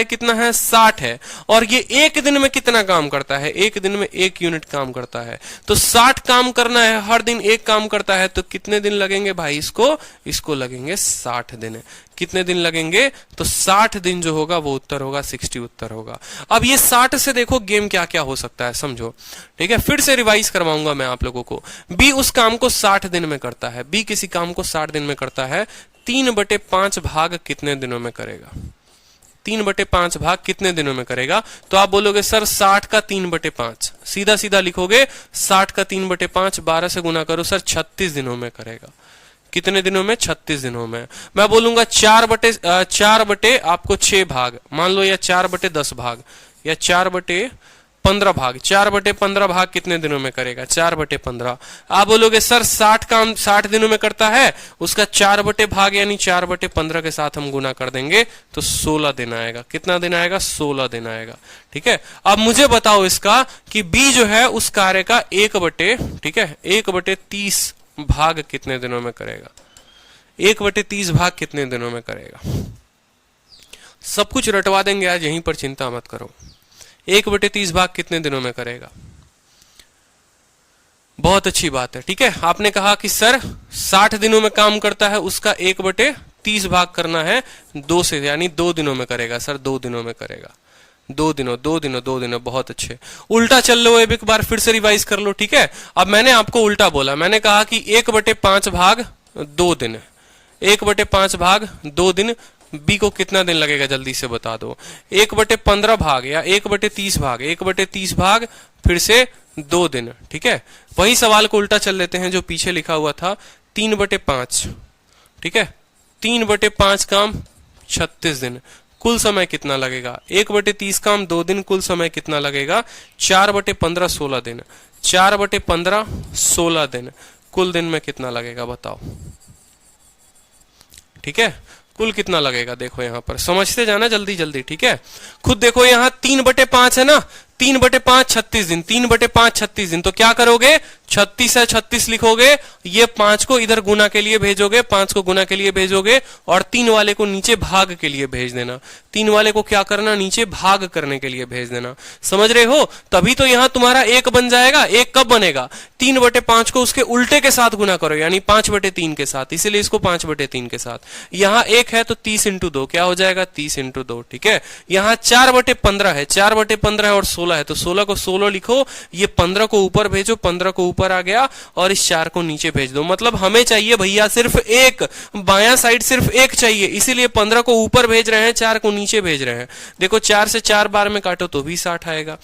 कितना है, 60 है, और ये 1 दिन में कितना काम करता है, 1 दिन में 1 यूनिट काम करता है। तो 60 काम करना है, हर दिन 1 काम करता है, तो कितने दिन लगेंगे भाई, इसको लगेंगे 60 दिन। कितने दिन लगेंगे, तो 60 दिन जो होगा वो उत्तर होगा, 60 उत्तर होगा। अब ये 60 से देखो गेम क्या क्या हो सकता है, समझो। ठीक है, फिर से रिवाइज करवाऊंगा मैं आप लोगों को। बी उस काम को 60 दिन में करता है, बी किसी काम को 60 दिन में करता है, 3/5 भाग कितने दिनों में करेगा, 3/5 भाग कितने दिनों में करेगा। तो आप बोलोगे सर 60 का 3/5, सीधा सीधा लिखोगे 60 का 3/5, 12 से गुना करो सर, 36 दिनों में करेगा। कितने दिनों में, 36 दिनों में। मैं बोलूंगा 4 बटे आपको 6 भाग मान लो, या 4/10 भाग, या 4/15 भाग। 4/15 भाग कितने दिनों में करेगा, 4/15। आप बोलोगे सर 60 काम 60 दिनों में करता है, उसका 4 भाग यानी 4/15 के साथ हम गुना कर देंगे तो 16 दिन आएगा। कितना दिन आएगा, 16 दिन आएगा। ठीक है, अब मुझे बताओ इसका कि बी जो है उस कार्य का 1/30 भाग कितने दिनों में करेगा, 1/30 भाग कितने दिनों में करेगा। सब कुछ रटवा देंगे आज यहीं पर, चिंता मत करो। 1/30 भाग कितने दिनों में करेगा, बहुत अच्छी बात है। ठीक है, आपने कहा कि सर 60 दिनों में काम करता है, उसका 1/30 भाग करना है 2 से, यानी 2 दिनों में करेगा सर, 2 दिनों में करेगा। 2 दिनों, बहुत अच्छे। उल्टा चल लो, एक बार फिर से रिवाइज कर लो। ठीक है, अब मैंने आपको उल्टा बोला, मैंने कहा कि 1/5 भाग 2 दिन, 1/5 भाग 2 दिन। बी को कितना दिन लगेगा जल्दी से बता दो, 1/15 भाग या 1/30 भाग, 1/30 भाग फिर से 2 दिन। ठीक है, वही सवाल को उल्टा चल लेते हैं जो पीछे लिखा हुआ था, 3/5। ठीक है, 3/5 काम 36 दिन, कुल समय कितना लगेगा, 1/30 काम 2 दिन, कुल समय कितना लगेगा, 4/15 16 दिन, 4/15 16 दिन, कुल दिन में कितना लगेगा बताओ। ठीक है, कुल कितना लगेगा, देखो यहां पर समझते जाना जल्दी जल्दी। ठीक है, खुद देखो यहां 3/5 है ना, 3/5 36 दिन, 3/5 36 दिन, तो क्या करोगे, 36 है 36 लिखोगे, ये 5 को इधर गुना के लिए भेजोगे, 5 को गुना के लिए भेजोगे, और 3 वाले को नीचे भाग के लिए भेज देना। 3 वाले को क्या करना, नीचे भाग करने के लिए भेज देना। समझ रहे हो, तभी तो यहां तुम्हारा 1 बन जाएगा। 1 कब बनेगा, 3/5 को उसके उल्टे के साथ गुना करो, यानी 5/3 के साथ, इसीलिए इसको 5/3 के साथ। यहां 1 है तो 30 × 2 क्या हो जाएगा, 30 × 2। ठीक है, यहां 4/15 है, 4/15 है और 16 है, तो 16 को 16 लिखो, ये 15 को ऊपर भेजो, 15 को ऊपर आ गया, और इस 4 को नीचे भेज दो। मतलब हमें चाहिए भैया सिर्फ 1, बायां साइड सिर्फ 1 चाहिए, इसीलिए 15 को ऊपर भेज रहे हैं, 4 को नीचे भेज रहे हैं। देखो 4 से 4 बार में काटो तो भी 60 आएगा,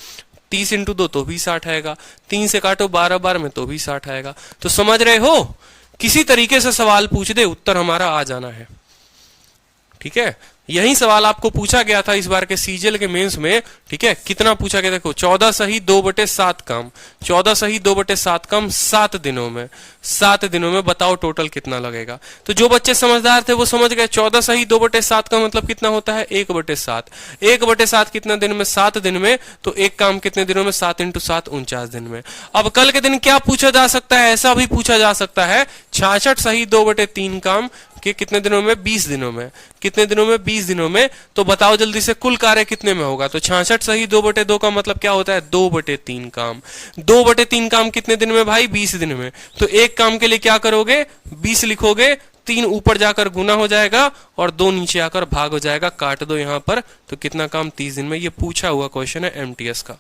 30 × 2 तो भी 60 आएगा, 3 से काटो 12 बार में तो भी 60 आएगा। तो समझ रहे हो, किसी तरीके से सवाल पूछ दे, उत्तर हमारा आ जाना है। ठीक है, यही सवाल आपको पूछा गया था इस बार के सीजीएल के मेंस में। ठीक है, कितना पूछा गया, देखो 14 सही 2/7 काम, 14 सही 2/7 काम 7 दिनों में, 7 दिनों में बताओ टोटल कितना लगेगा। तो जो बच्चे समझदार थे वो समझ गए, 14 सही 2/7 का मतलब कितना होता है, 1/7। 1/7 कितना दिन में, 7 दिन में, तो एक काम कितने दिनों में, 7 × 7 49 दिन में। अब कल के दिन क्या पूछा जा सकता है, ऐसा भी पूछा जा सकता है, 66 सही 2/3 काम कि कितने दिनों में, 20 दिनों में। कितने दिनों में, 20 दिनों में। तो बताओ जल्दी से कुल कार्य कितने में होगा, तो 66 सही 2/2 का मतलब क्या होता है, 2/3 काम। 2/3 काम कितने दिन में भाई, 20 दिन में। तो एक काम के लिए क्या करोगे, 20 लिखोगे, 3 ऊपर जाकर गुना हो जाएगा और 2 नीचे आकर भाग हो जाएगा, काट दो यहां पर, तो कितना काम 30 दिन में। ये पूछा हुआ क्वेश्चन है एमटीएस का,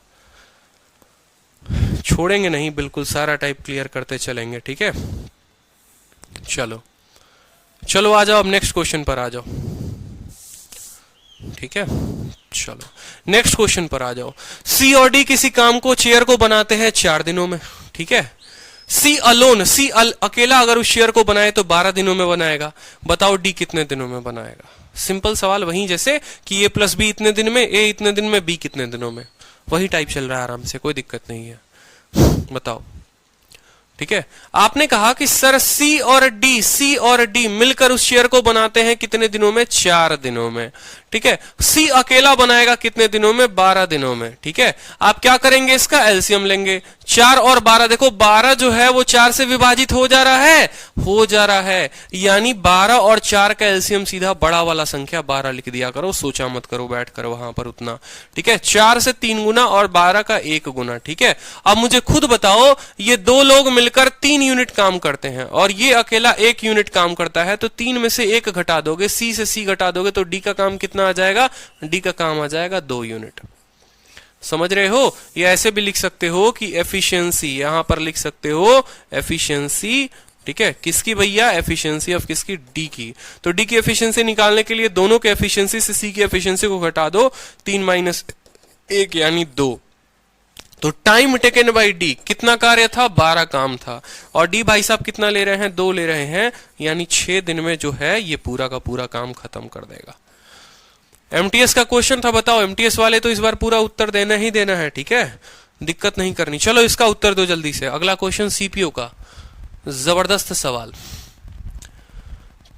छोड़ेंगे नहीं, बिल्कुल सारा टाइप क्लियर करते चलेंगे, ठीक है। चलो चलो आ जाओ, अब नेक्स्ट क्वेश्चन पर आ जाओ, ठीक है। चलो नेक्स्ट क्वेश्चन पर आ जाओ। सी और डी किसी काम को, चेयर को बनाते हैं 4 दिनों में, ठीक है। सी अलोन, अकेला अगर उस चेयर को बनाए तो 12 दिनों में बनाएगा। बताओ डी कितने दिनों में बनाएगा। सिंपल सवाल, वही जैसे कि ए प्लस बी इतने दिन में, ए इतने दिन में, बी कितने दिनों में, वही टाइप चल रहा है आराम से, कोई दिक्कत नहीं है। बताओ, ठीक है। आपने कहा कि सर सी और डी मिलकर उस शेयर को बनाते हैं कितने दिनों में, 4 दिनों में, ठीक है। सी अकेला बनाएगा कितने दिनों में, 12 दिनों में, ठीक है। आप क्या करेंगे, इसका एलसीएम लेंगे। 4 और 12, देखो 12 जो है वो 4 से विभाजित हो जा रहा है, यानी 12 और 4 का एलसीएम सीधा बड़ा वाला संख्या 12 लिख दिया करो, सोचा मत करो, बैठ कर वहां पर उतना, ठीक है। 4 से 3 गुना और 12 का 1 गुना, ठीक है। अब मुझे खुद बताओ, ये 2 लोग मिलकर 3 यूनिट काम करते हैं और ये अकेला 1 यूनिट काम करता है, तो 3 में से 1 घटा दोगे, सी से सी घटा दोगे तो डी का काम कितना आ जाएगा, डी का काम आ जाएगा 2 यूनिट। समझ रहे हो। या ऐसे भी लिख सकते हो कि एफिशिएंसी, यहां पर लिख सकते हो एफिशिएंसी, ठीक है, किसकी भैया, एफिशिएंसी ऑफ किसकी, डी की। तो डी की एफिशिएंसी निकालने के लिए दोनों के एफिशिएंसी से सी की एफिशिएंसी को घटा दो, 3 माइनस 1 यानी 2। तो टाइम टेकन बाई डी कितना कार्य था, 12 काम था, और डी भाई साहब कितना ले रहे हैं, 2 ले रहे हैं, यानी 6 दिन में जो है ये पूरा का पूरा काम खत्म कर देगा। एमटीएस का क्वेश्चन था, बताओ एमटीएस वाले तो इस बार पूरा उत्तर देना ही देना है, ठीक है, दिक्कत नहीं करनी। चलो इसका उत्तर दो जल्दी से। अगला क्वेश्चन सीपीयू का, जबरदस्त सवाल।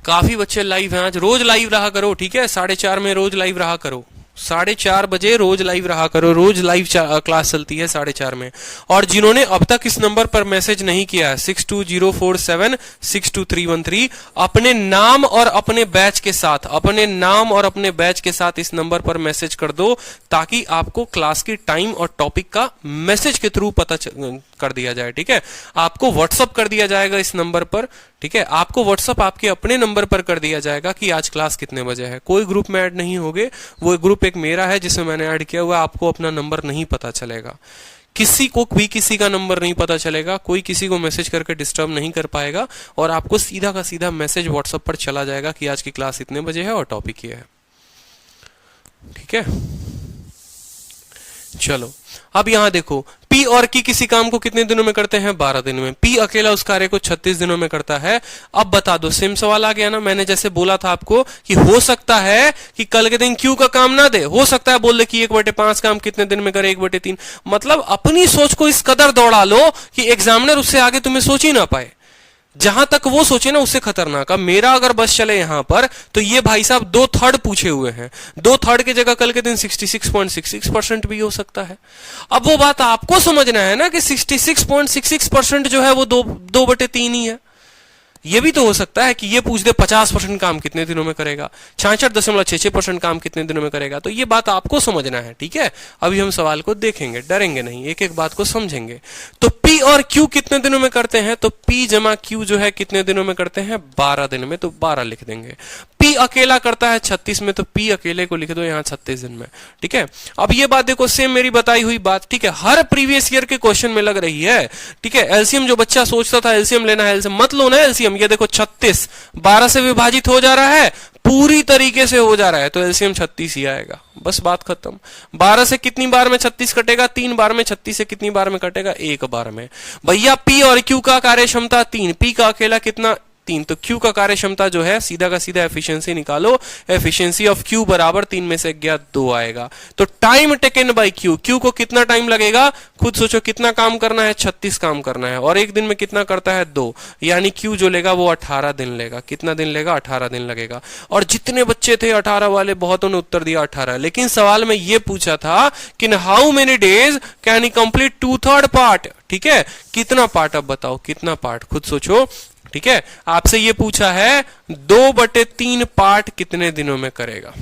काफी बच्चे लाइव हैं आज, रोज लाइव रहा करो, ठीक है। 4:30 में रोज लाइव रहा करो, 4:30 बजे रोज लाइव रहा करो, रोज लाइव क्लास चलती है 4:30 में। और जिन्होंने अब तक इस नंबर पर मैसेज नहीं किया है 6204762313, अपने नाम और अपने बैच के साथ, अपने नाम और अपने बैच के साथ इस नंबर पर मैसेज कर दो, ताकि आपको क्लास की टाइम और टॉपिक का मैसेज के थ्रू पता कर दिया जाए, ठीक है। आपको व्हाट्सअप कर दिया जाएगा इस नंबर पर, ठीक है। आपको व्हाट्सअप आपके अपने नंबर पर कर दिया जाएगा कि आज क्लास कितने बजे है। कोई ग्रुप में ऐड नहीं होगे, वो ग्रुप एक मेरा है जिसमें मैंने ऐड किया हुआ, आपको अपना नंबर नहीं पता चलेगा, किसी को भी किसी का नंबर नहीं पता चलेगा, कोई किसी को मैसेज करके डिस्टर्ब नहीं कर पाएगा, और आपको सीधा का सीधा मैसेज व्हाट्सएप पर चला जाएगा कि आज की क्लास इतने बजे है और टॉपिक ये है, ठीक है। चलो अब यहां देखो, पी और की किसी काम को कितने दिनों में करते हैं, 12 दिन में। पी अकेला उस कार्य को 36 दिनों में करता है। अब बता दो, सेम सवाल आ गया ना। मैंने जैसे बोला था आपको कि हो सकता है कि कल के दिन क्यू का काम ना दे, हो सकता है बोल दे कि 1/5 काम कितने दिन में करे, 1/3। मतलब अपनी सोच को इस कदर दौड़ा लो कि एग्जामिनर उससे आगे तुम्हें सोच ही ना पाए। जहां तक वो सोचे ना उससे खतरनाक। अब मेरा अगर बस चले यहां पर, तो ये भाई साहब 2/3 पूछे हुए हैं, 2/3 की जगह कल के दिन 66.66% भी हो सकता है। अब वो बात आपको समझना है ना कि 66.66% जो है वो 2/3 ही है। ये भी तो हो सकता है कि ये पूछ दे 50% काम कितने दिनों में करेगा, 66.66% काम कितने दिनों में करेगा। तो ये बात आपको समझना है, ठीक है। अभी हम सवाल को देखेंगे, डरेंगे नहीं, एक एक बात को समझेंगे। तो पी और क्यू कितने दिनों में करते हैं, तो पी जमा क्यू जो है कितने दिनों में करते हैं, 12 दिन में, तो 12 लिख देंगे। पी अकेला करता है 36 में, तो पी अकेले को लिख दो यहां 36 दिन में, ठीक है। अब ये बात देखो, सेम मेरी बताई हुई बात, ठीक है, हर प्रीवियस ईयर के क्वेश्चन में लग रही है, ठीक है। एलसीएम जो बच्चा सोचता था एलसीएम लेना है, एलसीएम मत लो ना एलसीएम। ये देखो 36 12 से विभाजित हो जा रहा है, पूरी तरीके से हो जा रहा है, तो एलसीएम 36 ही आएगा, बस बात खत्म। 12 से कितनी बार में 36 कटेगा, 3 बार में। 36 से कितनी बार में कटेगा, 1 बार में। भैया पी और क्यू का कार्य क्षमता 3, पी का अकेला कितना, 3, तो क्यू का कार्य क्षमता जो है सीधा का सीधा एफिशिएंसी निकालो, एफिशिएंसी ऑफ क्यू बराबर 3 में से गया 2 आएगा। तो time taken by Q, Q को कितना टाइम लगेगा, खुद सोचो कितना काम करना है, 36 काम करना है, और एक दिन में कितना करता है, 2, यानी क्यू जो लेगा वो 18 दिन लेगा। कितना दिन लेगा, 18 दिन लगेगा। और जितने बच्चे थे 18 वाले, बहुतों ने उत्तर दिया 18, लेकिन सवाल में ये पूछा था कि इन how many days can he complete 2/3 part, ठीक है। कितना पार्ट, अब बताओ कितना पार्ट, खुद सोचो, ठीक है। आपसे ये पूछा है 2/3 पार्ट कितने दिनों में करेगा,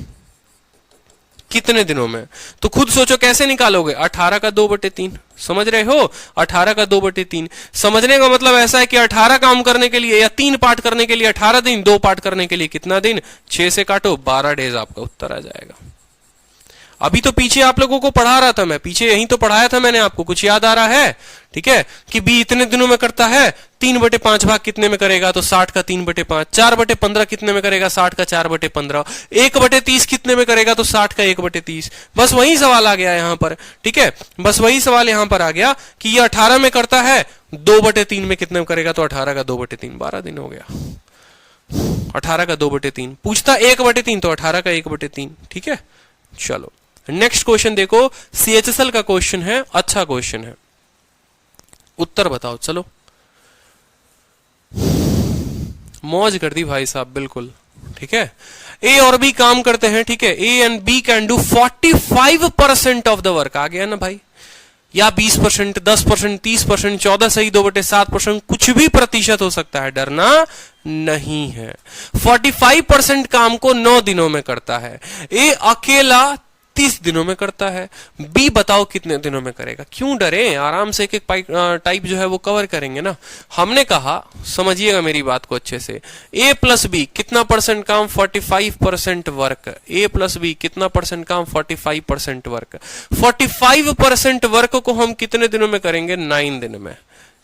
कितने दिनों में। तो खुद सोचो कैसे निकालोगे, 18 का 2/3, समझ रहे हो, 18 का 2/3। समझने का मतलब ऐसा है कि 18 काम करने के लिए या 3 पार्ट करने के लिए 18 दिन, 2 पार्ट करने के लिए कितना दिन, 6 से काटो 12 डेज, आपका उत्तर आ जाएगा। अभी तो पीछे आप लोगों को पढ़ा रहा था मैं, पीछे यहीं तो पढ़ाया था मैंने आपको, कुछ याद आ रहा है, ठीक है, कि बी इतने दिनों में करता है, 3/5 भाग कितने में करेगा, तो 60 का 3/5, 4/15 कितने में करेगा, 60 का 4/15, 1/30 कितने में करेगा, तो 60 का 1/30। बस वही सवाल आ गया यहां पर, ठीक है, बस वही सवाल यहां पर आ गया कि ये 18 में करता है, 2/3 में कितने में करेगा, तो 18 का 2/3, 12 दिन हो गया। 18 का 2/3 पूछता 1/3, तो 18 का 1/3, ठीक है। चलो नेक्स्ट क्वेश्चन देखो, सीएचएसएल का क्वेश्चन है, अच्छा क्वेश्चन है, उत्तर बताओ। चलो मौज कर दी भाई साहब, बिल्कुल ठीक है। ए और बी काम करते हैं, ठीक है, A and B can do 45% of the work, आ गया ना भाई, या 20%, 10%, 30%, 14 सही 2/7%, कुछ भी प्रतिशत हो सकता है, डरना नहीं है। 45% काम को 9 दिनों में करता है, ए अकेला 30 दिनों में करता है, बी बताओ कितने दिनों में करेगा। क्यों डरे, आराम से एक एक टाइप जो है वो कवर करेंगे ना। हमने कहा, समझिएगा मेरी बात को अच्छे से, ए प्लस बी कितना परसेंट काम, 45% वर्क, ए प्लस बी कितना परसेंट काम, 45% वर्क। 45% वर्क को हम कितने दिनों में करेंगे, 9 दिन में।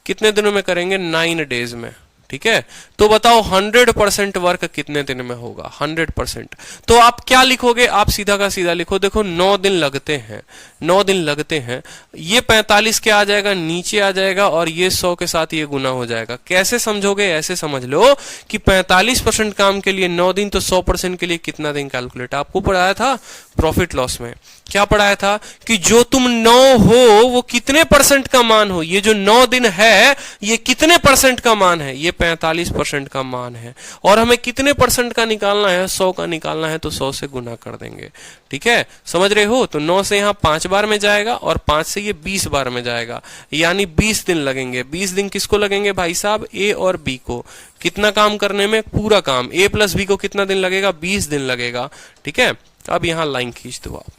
कितने दिनों में करेंगे, 9 डेज में, ठीक है। तो बताओ 100% वर्क कितने दिन में होगा, 100%। तो आप क्या लिखोगे, आप सीधा का सीधा लिखो, देखो 9 दिन लगते हैं, 9 दिन लगते हैं, ये 45 के आ जाएगा, नीचे आ जाएगा, और ये 100 के साथ ये गुना हो जाएगा। कैसे समझोगे, ऐसे समझ लो कि 45% काम के लिए 9 दिन, तो 100% के लिए कितना दिन कैलकुलेट। आपको पढ़ाया था प्रॉफिट लॉस में, क्या पढ़ाया था कि जो तुम 9 हो वो कितने परसेंट का मान हो, ये जो 9 दिन है ये कितने परसेंट का मान है, ये 45% का मान है, और हमें कितने परसेंट का निकालना है, 100 का निकालना है, तो 100 से गुना कर देंगे, ठीक है, समझ रहे हो। तो 9 से यहां 5 बार में जाएगा, और 5 से ये 20 बार में जाएगा, यानी 20 दिन लगेंगे। 20 दिन किसको लगेंगे भाई साहब, ए और बी को। कितना काम करने में, पूरा काम। ए प्लस बी को कितना दिन लगेगा, 20 दिन लगेगा, ठीक है। अब यहां लाइन खींच दो आप,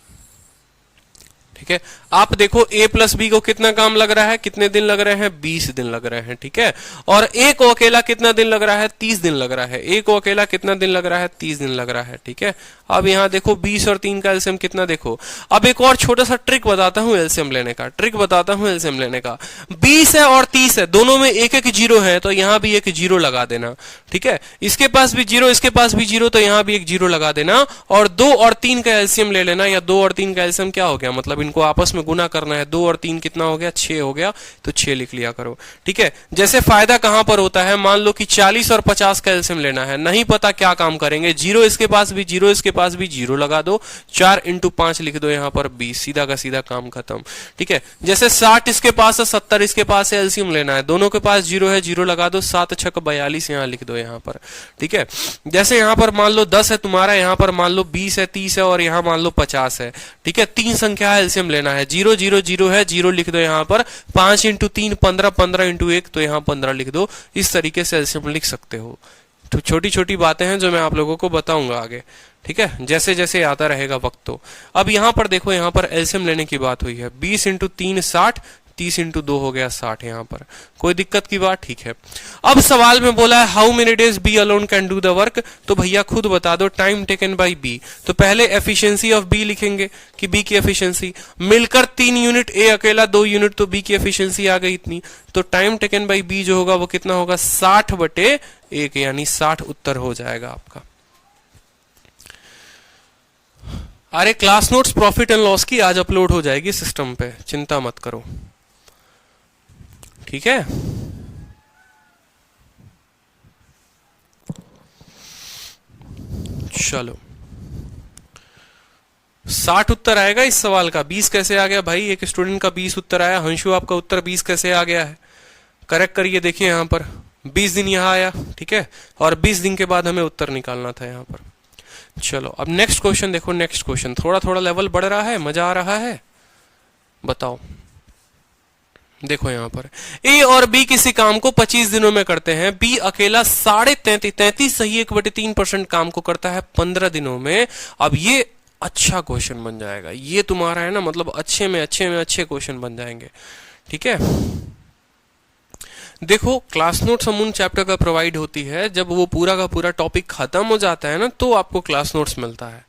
ठीक है। आप देखो ए प्लस बी को कितना काम लग रहा है, कितने दिन लग रहे हैं, 20 दिन लग रहे हैं, ठीक है। और ए को अकेला कितना दिन लग रहा है, 30 दिन लग रहा है। ए को अकेला कितना दिन लग रहा है, 30 दिन लग रहा है, ठीक है। अब यहां देखो 20 और 3 का एलसीएम कितना, देखो। अब एक और छोटा सा ट्रिक बताता हूं एलसीएम लेने का, ट्रिक बताता हूं एलसीएम लेने का। 20 है और 30 है, दोनों में एक एक जीरो है, तो यहां भी एक जीरो लगा देना, ठीक है। इसके पास भी जीरो, इसके पास भी जीरो, तो यहां भी एक जीरो लगा देना। और 2 और 3 का एलसीएम ले लेना, या 2 और 3 का एलसीएम क्या हो गया, मतलब इनको आपस में गुना करना है। 2 और 3 कितना हो गया, 6 हो गया, तो 6 लिख लिया करो, ठीक है। जैसे फायदा कहां पर होता है, मान लो कि 40 और 50 का एलसीएम लेना है, नहीं पता क्या काम करेंगे, जीरो इसके पास भी जीरो, इसके पास भी जीरो लगा दो, 4 × 5 लिख दो यहां पर 20, सीधा का सीधा काम खत्म, ठीक है। जैसे 60 इसके पास है, 70 इसके पास है, एलसीएम लेना है, दोनों के पास जीरो है, जीरो लगा दो, 7 × 6 = 42 यहां लिख दो यहां पर, ठीक है। जैसे यहां पर मान लो 10 है तुम्हारा, यहां पर मान लो 20 है, 30 है, और यहां मान लो 50 है, ठीक है। 3 संख्या है, एलसीएम लेना है, 0 0 0 है, 0 लिख दो यहां पर, 5 × 3 15, 15 × 1 तो यहां 15 लिख दो। इस तरीके से एलसीएम लिख सकते हो। तो छोटी छोटी बातें हैं जो मैं आप लोगों को बताऊंगा आगे, ठीक है, जैसे जैसे आता रहेगा वक्त। तो अब यहां पर देखो, यहां पर एलसीएम लेने की बात हुई है, 20 × 3 60, 30 × 2 हो गया 60, यहां पर कोई दिक्कत की बात, ठीक है। अब सवाल में बोला है how many days B alone can do the work, तो भैया खुद बता दो, टाइम टेकन बाय बी। तो पहले एफिशिएंसी ऑफ बी लिखेंगे कि बी की एफिशिएंसी मिलकर 3 यूनिट, ए अकेला 2 यूनिट, तो बी की एफिशिएंसी आ गई इतनी। तो टाइम टेकन बाय बी जो होगा वो कितना होगा, 60/1, यानी 60 उत्तर हो जाएगा आपका। अरे class notes profit and loss की आज अपलोड हो जाएगी सिस्टम पे, चिंता मत करो, ठीक है। चलो 60 उत्तर आएगा इस सवाल का। 20 कैसे आ गया भाई, एक स्टूडेंट का 20 उत्तर आया। हंशु आपका उत्तर 20 कैसे आ गया है, करेक्ट करिए। देखिए यहां पर 20 दिन यहां आया, ठीक है, और 20 दिन के बाद हमें उत्तर निकालना था यहां पर। चलो अब नेक्स्ट क्वेश्चन देखो, नेक्स्ट क्वेश्चन थोड़ा थोड़ा लेवल बढ़ रहा है, मजा आ रहा है, बताओ। देखो यहां पर ए और बी किसी काम को 25 दिनों में करते हैं, बी अकेला 33.5 सही 1/3% काम को करता है 15 दिनों में। अब ये अच्छा क्वेश्चन बन जाएगा ये तुम्हारा, है ना, मतलब अच्छे में अच्छे में अच्छे क्वेश्चन बन जाएंगे। ठीक है, देखो क्लास नोट्स अमून चैप्टर का प्रोवाइड होती है, जब वो पूरा का पूरा टॉपिक खत्म हो जाता है ना तो आपको क्लास नोट्स मिलता है।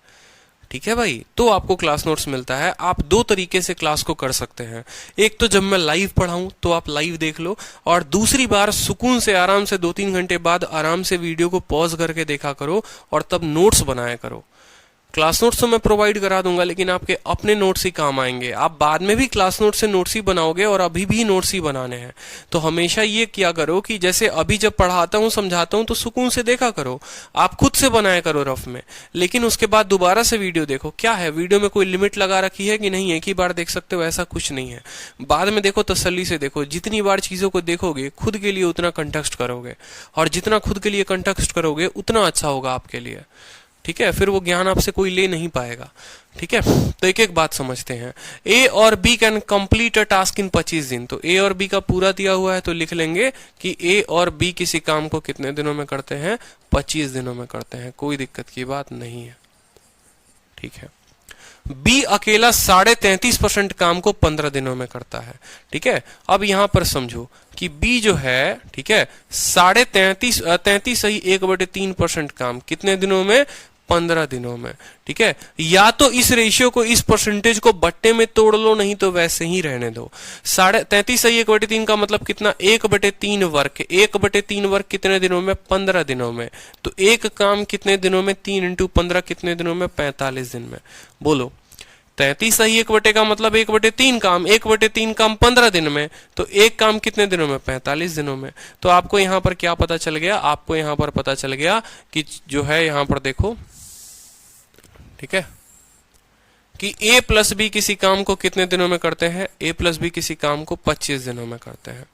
ठीक है भाई, तो आपको क्लास नोट्स मिलता है। आप दो तरीके से क्लास को कर सकते हैं, एक तो जब मैं लाइव पढ़ाऊं तो आप लाइव देख लो, और दूसरी बार सुकून से आराम से 2-3 घंटे बाद आराम से वीडियो को पॉज करके देखा करो और तब नोट्स बनाया करो। क्लास नोट्स तो मैं प्रोवाइड करा दूंगा, लेकिन आपके अपने नोट्स ही काम आएंगे। आप बाद में भी क्लास नोट्स से नोट्स ही बनाओगे और अभी भी नोट्स ही बनाने हैं। तो हमेशा ये किया करो कि जैसे अभी जब पढ़ाता हूं समझाता हूं तो सुकून से देखा करो, आप खुद से बनाया करो रफ में, लेकिन उसके बाद दोबारा से वीडियो देखो। क्या है, वीडियो में कोई लिमिट लगा रखी है कि नहीं, एक ही बार देख सकते हो, ऐसा कुछ नहीं है। बाद में देखो, तसल्ली से देखो, जितनी बार चीजों को देखोगे खुद के लिए उतना कंटेक्स्ट करोगे, और जितना खुद के लिए कंटेक्स्ट करोगे उतना अच्छा होगा आपके लिए। ठीक है, फिर वो ज्ञान आपसे कोई ले नहीं पाएगा। ठीक है, तो एक एक बात समझते हैं। ए और B can complete a task in 25 दिन। तो ए और बी का पूरा दिया हुआ है तो लिख लेंगे कि ए और बी किसी काम को कितने दिनों में करते हैं, 25 दिनों में करते हैं, कोई दिक्कत की बात नहीं है। ठीक है, बी अकेला 33.5% काम को 15 दिनों में करता है। ठीक है, अब यहां पर समझो कि बी जो है, ठीक है, 33.5 सही 1/3% काम कितने दिनों में, 15 दिनों में। ठीक है, या तो इस रेशियो को, इस परसेंटेज को बट्टे में तोड़ लो, नहीं तो वैसे ही रहने दो। 33.5 सही 1/3 का मतलब कितना, 1/3 वर्ग। 1/3 वर्ग कितने दिनों में, 15 दिनों में। तो एक काम कितने दिनों में, 3 × 15 कितने दिनों में, 45 दिन में। बोलो, 33 सही 1/3 का मतलब 1/3 काम, 1/3 काम 15 दिन में, तो एक काम कितने दिनों में, 45 दिनों में। तो आपको यहां पर क्या पता चल गया, आपको यहां पर पता चल गया कि जो है, यहां पर देखो, ठीक है, कि a प्लस बी किसी काम को कितने दिनों में करते हैं, a प्लस बी किसी काम को 25 दिनों में करते हैं।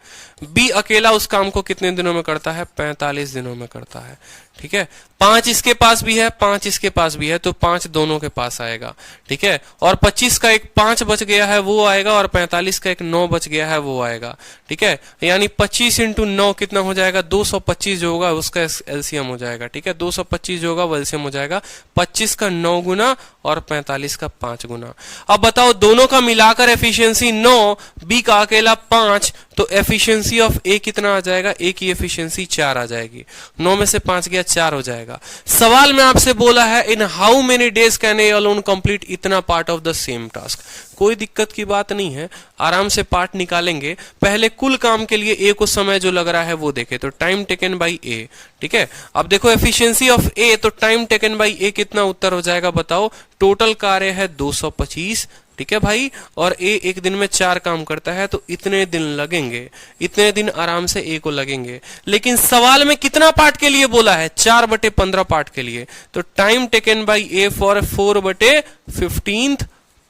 b अकेला उस काम को कितने दिनों में करता है, 45 दिनों में करता है। ठीक है, 5 इसके पास भी है, 5 इसके पास भी है, तो 5 दोनों के पास आएगा। ठीक है, और 25 का एक 5 बच गया है वो आएगा, और 45 का एक 9 बच गया है वो आएगा। ठीक है, यानी 25 × 9 कितना हो जाएगा, 225 जो होगा उसका एलसीएम हो जाएगा। ठीक है, 225 जो होगा वो एलसीएम हो जाएगा, 25 का 9 गुना और 45 का 5 गुना। अब बताओ, दोनों का मिलाकर एफिशिएंसी 9, बी का अकेला 5, तो एफिशिएंसी ऑफ ए कितना आ जाएगा, ए की एफिशिएंसी 4 आ जाएगी। 9 में से 5 गया, 4 हो जाएगा। सवाल में आपसे बोला है, in how many days can A alone complete इतना part of the same task. कोई दिक्कत की बात नहीं है, आराम से पार्ट निकालेंगे। पहले कुल काम के लिए ए को समय जो लग रहा है वो देखे, तो टाइम टेकन बाई ए। ठीक है, अब देखो एफिशिएंसी ऑफ ए, तो टाइम टेकन बाई ए कितना उत्तर हो जाएगा, बताओ। टोटल कार्य है 225। ठीक है भाई, और ए एक दिन में 4 काम करता है, तो इतने दिन लगेंगे, इतने दिन आराम से ए को लगेंगे। लेकिन सवाल में कितना पार्ट के लिए बोला है, 4/15 पार्ट के लिए। तो time taken by A for 4/15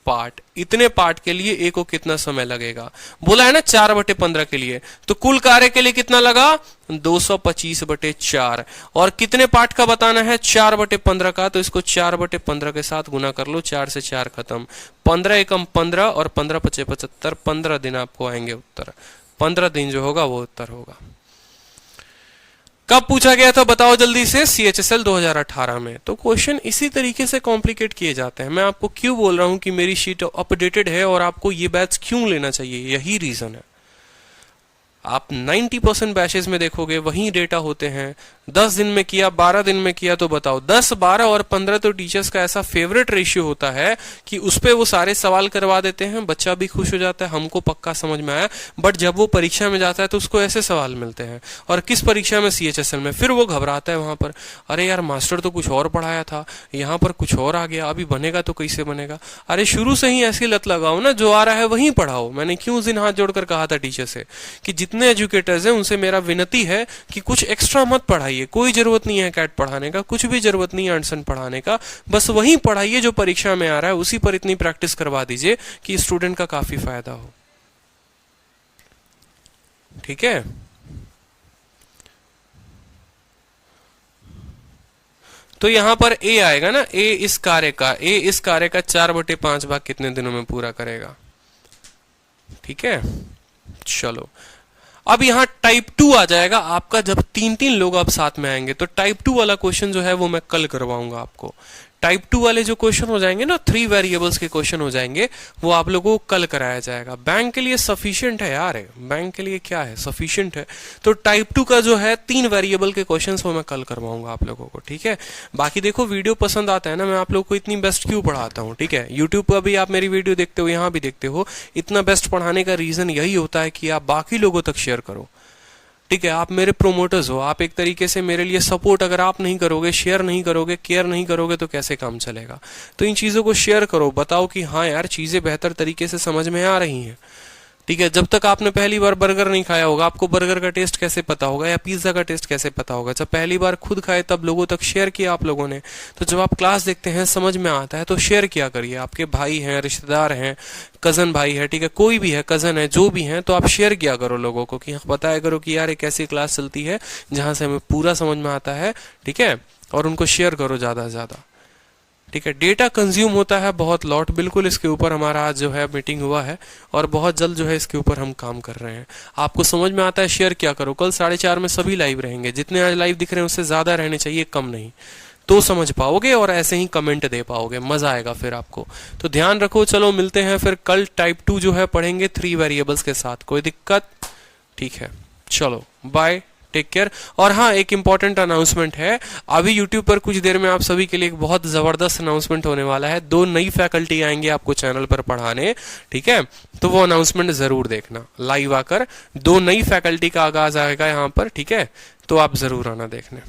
part, इतने पार्ट के लिए ए को कितना समय लगेगा, बोला है ना 4/15 के लिए। तो कुल कार्य के लिए कितना लगा, 225/4। और कितने पार्ट का बताना है, 4/15 का, तो इसको 4/15 के साथ गुना कर लो, 4 से 4 खत्म, 15 एकम 15 और 15 × 5 = 75, 15 दिन आपको आएंगे उत्तर। 15 दिन जो होगा वो उत्तर होगा। कब पूछा गया था बताओ जल्दी से, CHSL 2018 में। तो क्वेश्चन इसी तरीके से कॉम्प्लिकेट किए जाते हैं। मैं आपको क्यों बोल रहा हूं कि मेरी शीट अपडेटेड है और आपको ये बैच क्यों लेना चाहिए, यही रीजन है। आप 90% बैचेस में देखोगे वही डेटा होते हैं। 10 दिन में किया, 12 दिन में किया, तो बताओ 10, 12 और 15 तो टीचर्स का ऐसा फेवरेट रेशियो होता है कि उस पे वो सारे सवाल करवा देते हैं, बच्चा भी खुश हो जाता है, हमको पक्का समझ में आया। बट जब वो परीक्षा में जाता है तो उसको ऐसे सवाल मिलते हैं, और किस परीक्षा में, CHSL में, फिर वो घबराता है वहां पर, अरे यार मास्टर तो कुछ और पढ़ाया था, यहाँ पर कुछ और आ गया, अभी बनेगा तो कैसे बनेगा। अरे शुरू से ही ऐसी लत लगाओ ना, जो आ रहा है वही पढ़ाओ। मैंने क्यों उस दिन हाथ जोड़कर कहा था टीचर से कि जितने एजुकेटर्स हैं उनसे मेरा विनती है कि कुछ एक्स्ट्रा मत पढ़ाइए, कोई जरूरत नहीं है कैट पढ़ाने का, कुछ भी जरूरत नहीं है अंडरसन पढ़ाने का, बस वही पढ़ाइए जो परीक्षा में आ रहा है, उसी पर इतनी प्रैक्टिस करवा दीजिए कि स्टूडेंट का काफी फायदा हो। ठीक है, तो यहां पर ए आएगा ना, ए इस कार्य का 4/5 भाग कितने दिनों में पूरा करेगा। ठीक है, चलो अब यहां टाइप 2 आ जाएगा आपका, जब 3-3 लोग अब साथ में आएंगे। तो टाइप 2 वाला क्वेश्चन जो है वो मैं कल करवाऊंगा आपको। टाइप 2 वाले जो क्वेश्चन हो जाएंगे ना, 3 वेरिएबल्स के क्वेश्चन हो जाएंगे, वो आप लोगों को कल कराया जाएगा। बैंक के लिए सफिशिएंट है यार, बैंक के लिए क्या है, सफिशिएंट है। तो टाइप 2 का जो है 3 वेरिएबल के क्वेश्चंस वो मैं कल करवाऊंगा आप लोगों को, ठीक है। बाकी देखो वीडियो पसंद आता है ना, मैं आप लोगों को इतनी बेस्ट क्यों पढ़ाता हूँ, ठीक है। यूट्यूब पर भी आप मेरी वीडियो देखते हो, यहाँ भी देखते हो, इतना बेस्ट पढ़ाने का रीजन यही होता है कि आप बाकी लोगों तक शेयर करो, ठीक है। आप मेरे प्रोमोटर्स हो, आप एक तरीके से मेरे लिए सपोर्ट अगर आप नहीं करोगे, शेयर नहीं करोगे, केयर नहीं करोगे, तो कैसे काम चलेगा। तो इन चीजों को शेयर करो, बताओ कि हाँ यार चीजें बेहतर तरीके से समझ में आ रही हैं, ठीक है। जब तक आपने पहली बार बर्गर नहीं खाया होगा, आपको बर्गर का टेस्ट कैसे पता होगा या पिज्जा का टेस्ट कैसे पता होगा। जब पहली बार खुद खाए तब लोगों तक शेयर किया आप लोगों ने। तो जब आप क्लास देखते हैं, समझ में आता है, तो शेयर किया करिए। आपके भाई हैं, रिश्तेदार हैं, कजन भाई है, ठीक है, कोई भी है, कजन है, जो भी है, तो आप शेयर किया करो लोगों को, कि बताया करो कि यार एक ऐसी क्लास चलती है जहां से हमें पूरा समझ में आता है, ठीक है। और उनको शेयर करो ज्यादा से ज्यादा, ठीक है। डेटा कंज्यूम होता है बहुत लॉट, बिल्कुल इसके ऊपर हमारा आज जो है मीटिंग हुआ है और बहुत जल्द जो है इसके ऊपर हम काम कर रहे हैं। आपको समझ में आता है, शेयर क्या करो। कल 4:30 में सभी लाइव रहेंगे, जितने आज लाइव दिख रहे हैं उससे ज्यादा रहने चाहिए, कम नहीं, तो समझ पाओगे और ऐसे ही कमेंट दे पाओगे, मजा आएगा फिर आपको। तो ध्यान रखो, चलो मिलते हैं फिर कल। टाइप 2 जो है पढ़ेंगे 3 वेरिएबल्स के साथ, कोई दिक्कत, ठीक है। चलो बाय, टेक केयर। और हाँ, एक इंपॉर्टेंट अनाउंसमेंट है, अभी यूट्यूब पर कुछ देर में आप सभी के लिए एक बहुत जबरदस्त अनाउंसमेंट होने वाला है। 2 नई फैकल्टी आएंगे आपको चैनल पर पढ़ाने, ठीक है। तो वो अनाउंसमेंट जरूर देखना लाइव आकर। 2 नई फैकल्टी का आगाज आएगा यहाँ पर, ठीक है, तो आप जरूर आना देखने।